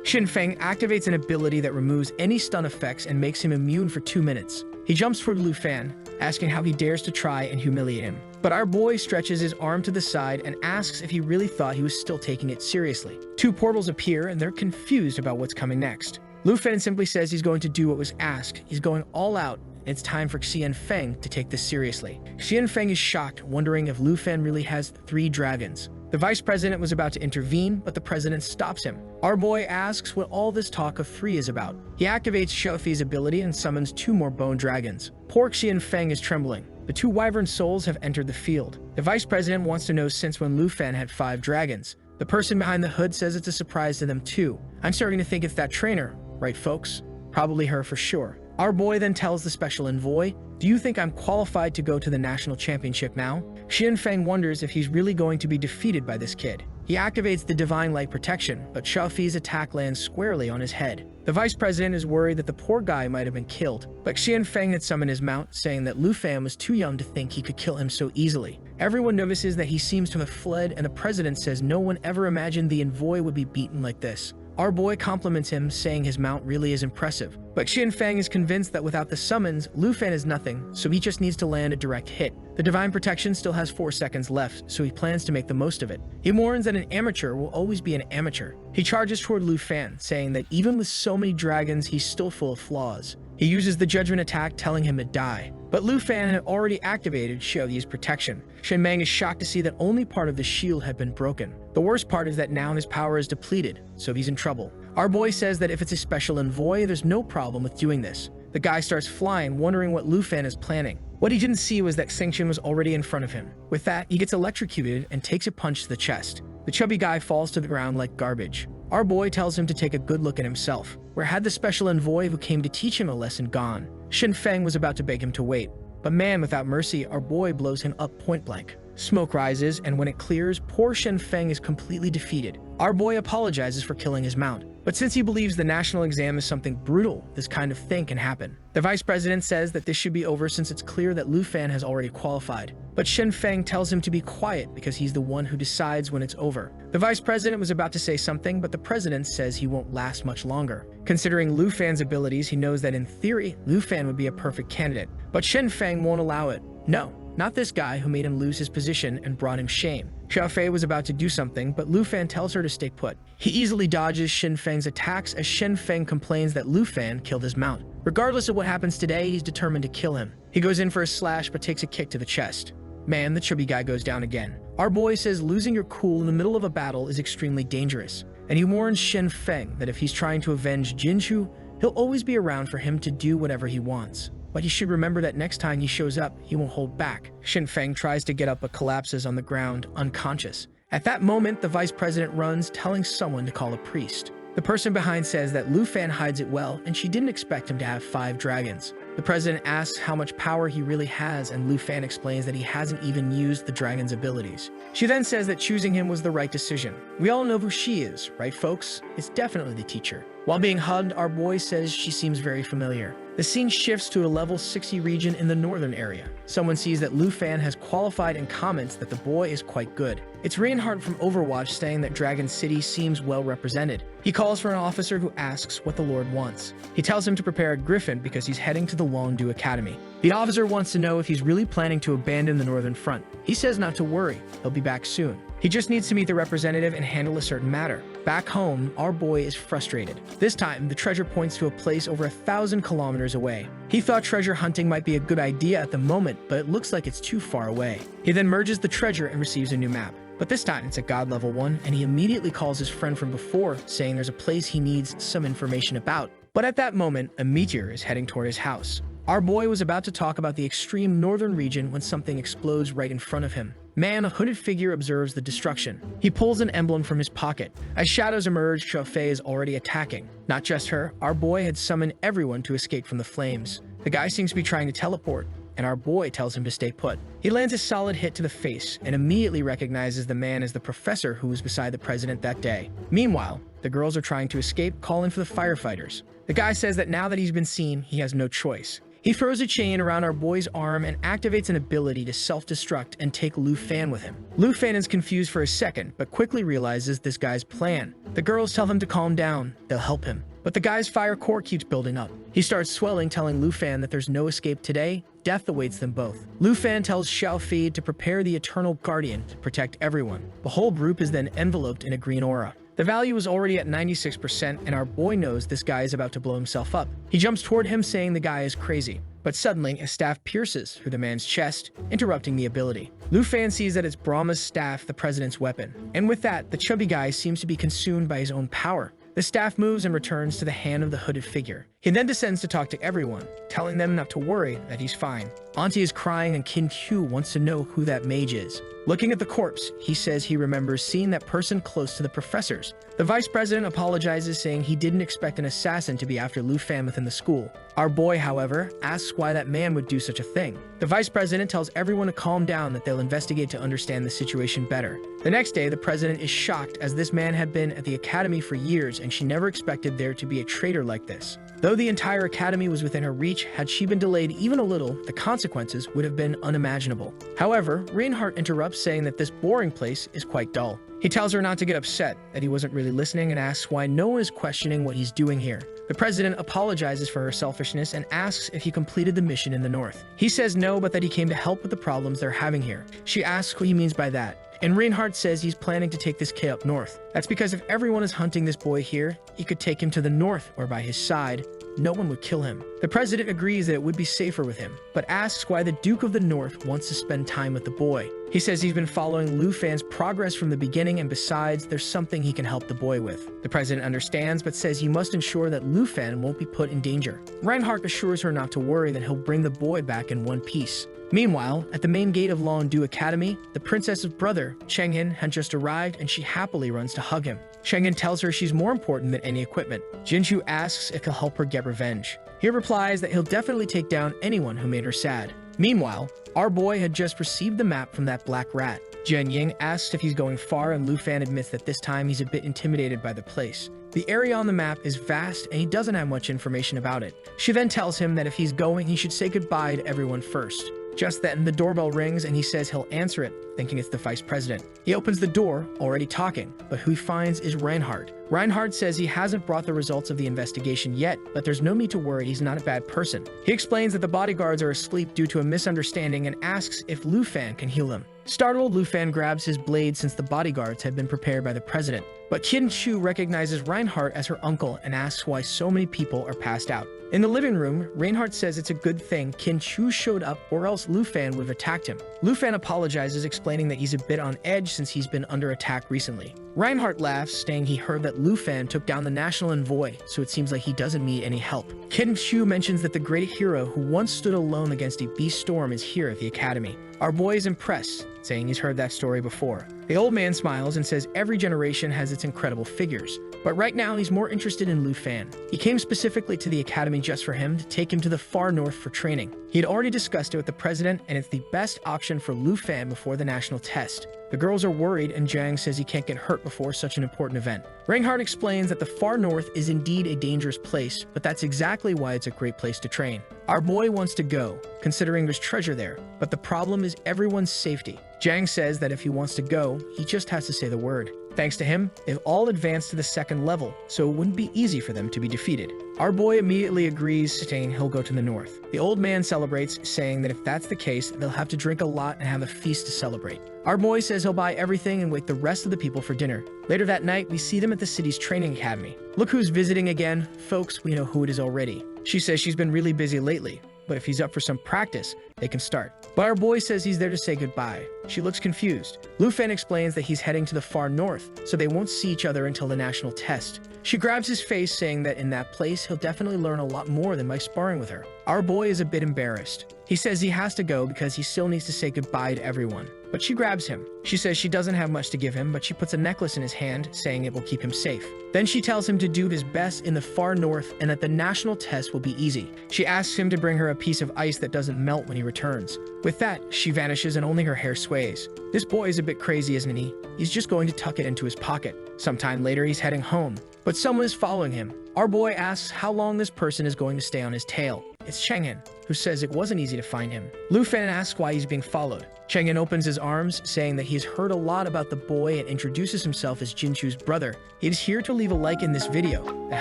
Xian Feng activates an ability that removes any stun effects and makes him immune for 2 minutes. He jumps toward Lu Fan, asking how he dares to try and humiliate him. But our boy stretches his arm to the side and asks if he really thought he was still taking it seriously. 2 portals appear and they're confused about what's coming next. Lu Fan simply says he's going to do what was asked. He's going all out, and it's time for Xian Feng to take this seriously. Xian Feng is shocked, wondering if Lu Fan really has 3 dragons. The vice president was about to intervene, but the president stops him. Our boy asks what all this talk of 3 is about. He activates Xiaofei's ability and summons 2 more bone dragons. Poor Xian Feng is trembling. The 2 wyvern souls have entered the field. The vice president wants to know since when Lu Fan had 5 dragons, The person behind the hood says it's a surprise to them too. I'm starting to think it's that trainer, right folks? Probably her for sure. Our boy then tells the special envoy, "Do you think I'm qualified to go to the national championship now?" Xianfeng wonders if he's really going to be defeated by this kid. He activates the divine light protection, but Xiaofi's attack lands squarely on his head. The vice president is worried that the poor guy might have been killed, but Xianfeng had summoned his mount, saying that Lu Fan was too young to think he could kill him so easily. Everyone notices that he seems to have fled, and the president says no one ever imagined the envoy would be beaten like this. Our boy compliments him, saying his mount really is impressive. But Xianfeng is convinced that without the summons, Lu Fan is nothing, so he just needs to land a direct hit. The divine protection still has 4 seconds left, so he plans to make the most of it. He warns that an amateur will always be an amateur. He charges toward Lu Fan, saying that even with so many dragons, he's still full of flaws. He uses the judgment attack, telling him to die. But Lu Fan had already activated Xiaoyi's protection. Shenmeng is shocked to see that only part of the shield had been broken. The worst part is that now his power is depleted, so he's in trouble. Our boy says that if it's a special envoy, there's no problem with doing this. The guy starts flying, wondering what Lu Fan is planning. What he didn't see was that Xingqian was already in front of him. With that, he gets electrocuted and takes a punch to the chest. The chubby guy falls to the ground like garbage. Our boy tells him to take a good look at himself. Where had the special envoy who came to teach him a lesson gone? Xianfeng was about to beg him to wait. But man, without mercy, our boy blows him up point blank. Smoke rises, and when it clears, poor Xianfeng is completely defeated. Our boy apologizes for killing his mount. But since he believes the national exam is something brutal, this kind of thing can happen. The vice president says that this should be over since it's clear that Lu Fan has already qualified. But Xianfeng tells him to be quiet because he's the one who decides when it's over. The vice president was about to say something, but the president says he won't last much longer. Considering Lu Fan's abilities, he knows that in theory, Lu Fan would be a perfect candidate. But Xianfeng won't allow it. No, not this guy who made him lose his position and brought him shame. Xiaofei was about to do something, but Lu Fan tells her to stay put. He easily dodges Xianfeng's attacks as Xianfeng complains that Lu Fan killed his mount. Regardless of what happens today, he's determined to kill him. He goes in for a slash but takes a kick to the chest. Man, the chubby guy goes down again. Our boy says losing your cool in the middle of a battle is extremely dangerous, and he warns Xianfeng that if he's trying to avenge Jinchu, he'll always be around for him to do whatever he wants. But he should remember that next time he shows up, he won't hold back. Xianfeng tries to get up but collapses on the ground, unconscious. At that moment, the vice president runs, telling someone to call a priest. The person behind says that Lu Fan hides it well, and she didn't expect him to have 5 dragons. The president asks how much power he really has, and Lu Fan explains that he hasn't even used the dragon's abilities. She then says that choosing him was the right decision. We all know who she is, right folks? It's definitely the teacher. While being hugged, our boy says she seems very familiar. The scene shifts to a level 60 region in the northern area. Someone sees that Lu Fan has qualified and comments that the boy is quite good. It's Reinhardt from Overwatch saying that Dragon City seems well represented. He calls for an officer who asks what the Lord wants. He tells him to prepare a griffin because he's heading to the Wangdu Academy. The officer wants to know if he's really planning to abandon the northern front. He says not to worry, he'll be back soon. He just needs to meet the representative and handle a certain matter. Back home, our boy is frustrated. This time, the treasure points to a place over 1,000 kilometers away. He thought treasure hunting might be a good idea at the moment, but it looks like it's too far away. He then merges the treasure and receives a new map. But this time, it's a god level 1, and he immediately calls his friend from before, saying there's a place he needs some information about. But at that moment, a meteor is heading toward his house. Our boy was about to talk about the extreme northern region when something explodes right in front of him. Man, a hooded figure observes the destruction. He pulls an emblem from his pocket. As shadows emerge, Xiaofei is already attacking. Not just her, our boy had summoned everyone to escape from the flames. The guy seems to be trying to teleport, and our boy tells him to stay put. He lands a solid hit to the face and immediately recognizes the man as the professor who was beside the president that day. Meanwhile, the girls are trying to escape, calling for the firefighters. The guy says that now that he's been seen, he has no choice. He throws a chain around our boy's arm and activates an ability to self-destruct and take Lu Fan with him. Lu Fan is confused for a second, but quickly realizes this guy's plan. The girls tell him to calm down, they'll help him. But the guy's fire core keeps building up. He starts swelling, telling Lu Fan that there's no escape today, death awaits them both. Lu Fan tells Xiaofei to prepare the Eternal Guardian to protect everyone. The whole group is then enveloped in a green aura. The value is already at 96%, and our boy knows this guy is about to blow himself up. He jumps toward him, saying the guy is crazy. But suddenly, a staff pierces through the man's chest, interrupting the ability. Lu Fan sees that it's Brahma's staff, the president's weapon. And with that, the chubby guy seems to be consumed by his own power. The staff moves and returns to the hand of the hooded figure. He then descends to talk to everyone, telling them not to worry, that he's fine. Auntie is crying and Kin Chu wants to know who that mage is. Looking at the corpse, he says he remembers seeing that person close to the professors. The vice president apologizes, saying he didn't expect an assassin to be after Lu Fan within the school. Our boy, however, asks why that man would do such a thing. The vice president tells everyone to calm down, that they'll investigate to understand the situation better. The next day, the president is shocked, as this man had been at the academy for years and she never expected there to be a traitor like this. Though the entire academy was within her reach, had she been delayed even a little, the consequences would have been unimaginable. However, Reinhardt interrupts, saying that this boring place is quite dull. He tells her not to get upset, that he wasn't really listening, and asks why no one is questioning what he's doing here. The president apologizes for her selfishness and asks if he completed the mission in the north. He says no, but that he came to help with the problems they're having here. She asks what he means by that, and Reinhardt says he's planning to take this kid up north. That's because if everyone is hunting this boy here, he could take him to the north, or by his side, no one would kill him. The president agrees that it would be safer with him, but asks why the Duke of the North wants to spend time with the boy. He says he's been following Lu Fan's progress from the beginning, and besides, there's something he can help the boy with. The president understands, but says he must ensure that Lu Fan won't be put in danger. Reinhardt assures her not to worry, that he'll bring the boy back in one piece. Meanwhile, at the main gate of Longdu Academy, the princess's brother, Chenghin, had just arrived, and she happily runs to hug him. Chenghin tells her she's more important than any equipment. Jinchu asks if he'll help her get revenge. He replies that he'll definitely take down anyone who made her sad. Meanwhile, our boy had just received the map from that black rat. Jian Ying asks if he's going far, and Lu Fan admits that this time he's a bit intimidated by the place. The area on the map is vast, and he doesn't have much information about it. She then tells him that if he's going, he should say goodbye to everyone first. Just then, the doorbell rings, and he says he'll answer it, thinking it's the vice president. He opens the door, already talking, but who he finds is Reinhardt. Reinhardt says he hasn't brought the results of the investigation yet, but there's no need to worry, he's not a bad person. He explains that the bodyguards are asleep due to a misunderstanding and asks if Lu Fan can heal them. Startled, Lu Fan grabs his blade, since the bodyguards had been prepared by the president. But Kin Chu recognizes Reinhardt as her uncle and asks why so many people are passed out. In the living room, Reinhardt says it's a good thing Kin Chu showed up, or else Lu Fan would have attacked him. Lu Fan apologizes, explaining that he's a bit on edge since he's been under attack recently. Reinhardt laughs, saying he heard that Lu Fan took down the national envoy, so it seems like he doesn't need any help. Kin Chu mentions that the great hero who once stood alone against a beast storm is here at the academy. Our boy is impressed, saying he's heard that story before. The old man smiles and says every generation has its incredible figures, but right now he's more interested in Lu Fan. He came specifically to the academy just for him, to take him to the far north for training. He had already discussed it with the president, and it's the best option for Lu Fan before the national test. The girls are worried, and Jiang says he can't get hurt before such an important event. Reinhardt explains that the far north is indeed a dangerous place, but that's exactly why it's a great place to train. Our boy wants to go, considering there's treasure there, but the problem is everyone's safety. Jiang says that if he wants to go, he just has to say the word. Thanks to him, they've all advanced to the second level, so it wouldn't be easy for them to be defeated. Our boy immediately agrees, saying he'll go to the north. The old man celebrates, saying that if that's the case, they'll have to drink a lot and have a feast to celebrate. Our boy says he'll buy everything and wake the rest of the people for dinner. Later that night, we see them at the city's training academy. Look who's visiting again. Folks, we know who it is already. She says she's been really busy lately, but if he's up for some practice, they can start. But our boy says he's there to say goodbye. She looks confused. Lu Fan explains that he's heading to the far north, so they won't see each other until the national test. She grabs his face, saying that in that place, he'll definitely learn a lot more than by sparring with her. Our boy is a bit embarrassed. He says he has to go because he still needs to say goodbye to everyone. But she grabs him. She says she doesn't have much to give him, but she puts a necklace in his hand, saying it will keep him safe. Then she tells him to do his best in the far north and that the national test will be easy. She asks him to bring her a piece of ice that doesn't melt when he returns. With that, she vanishes and only her hair sways. This boy is a bit crazy, isn't he? He's just going to tuck it into his pocket. Sometime later, he's heading home, but someone is following him. Our boy asks how long this person is going to stay on his tail. It's Chenghin, who says it wasn't easy to find him. Lu Fan asks why he's being followed. Chenghin opens his arms, saying that he's heard a lot about the boy and introduces himself as Jinchu's brother. He is here to leave a like in this video. That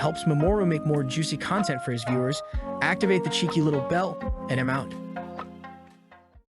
helps Mamoru make more juicy content for his viewers. Activate the cheeky little bell, and I'm out.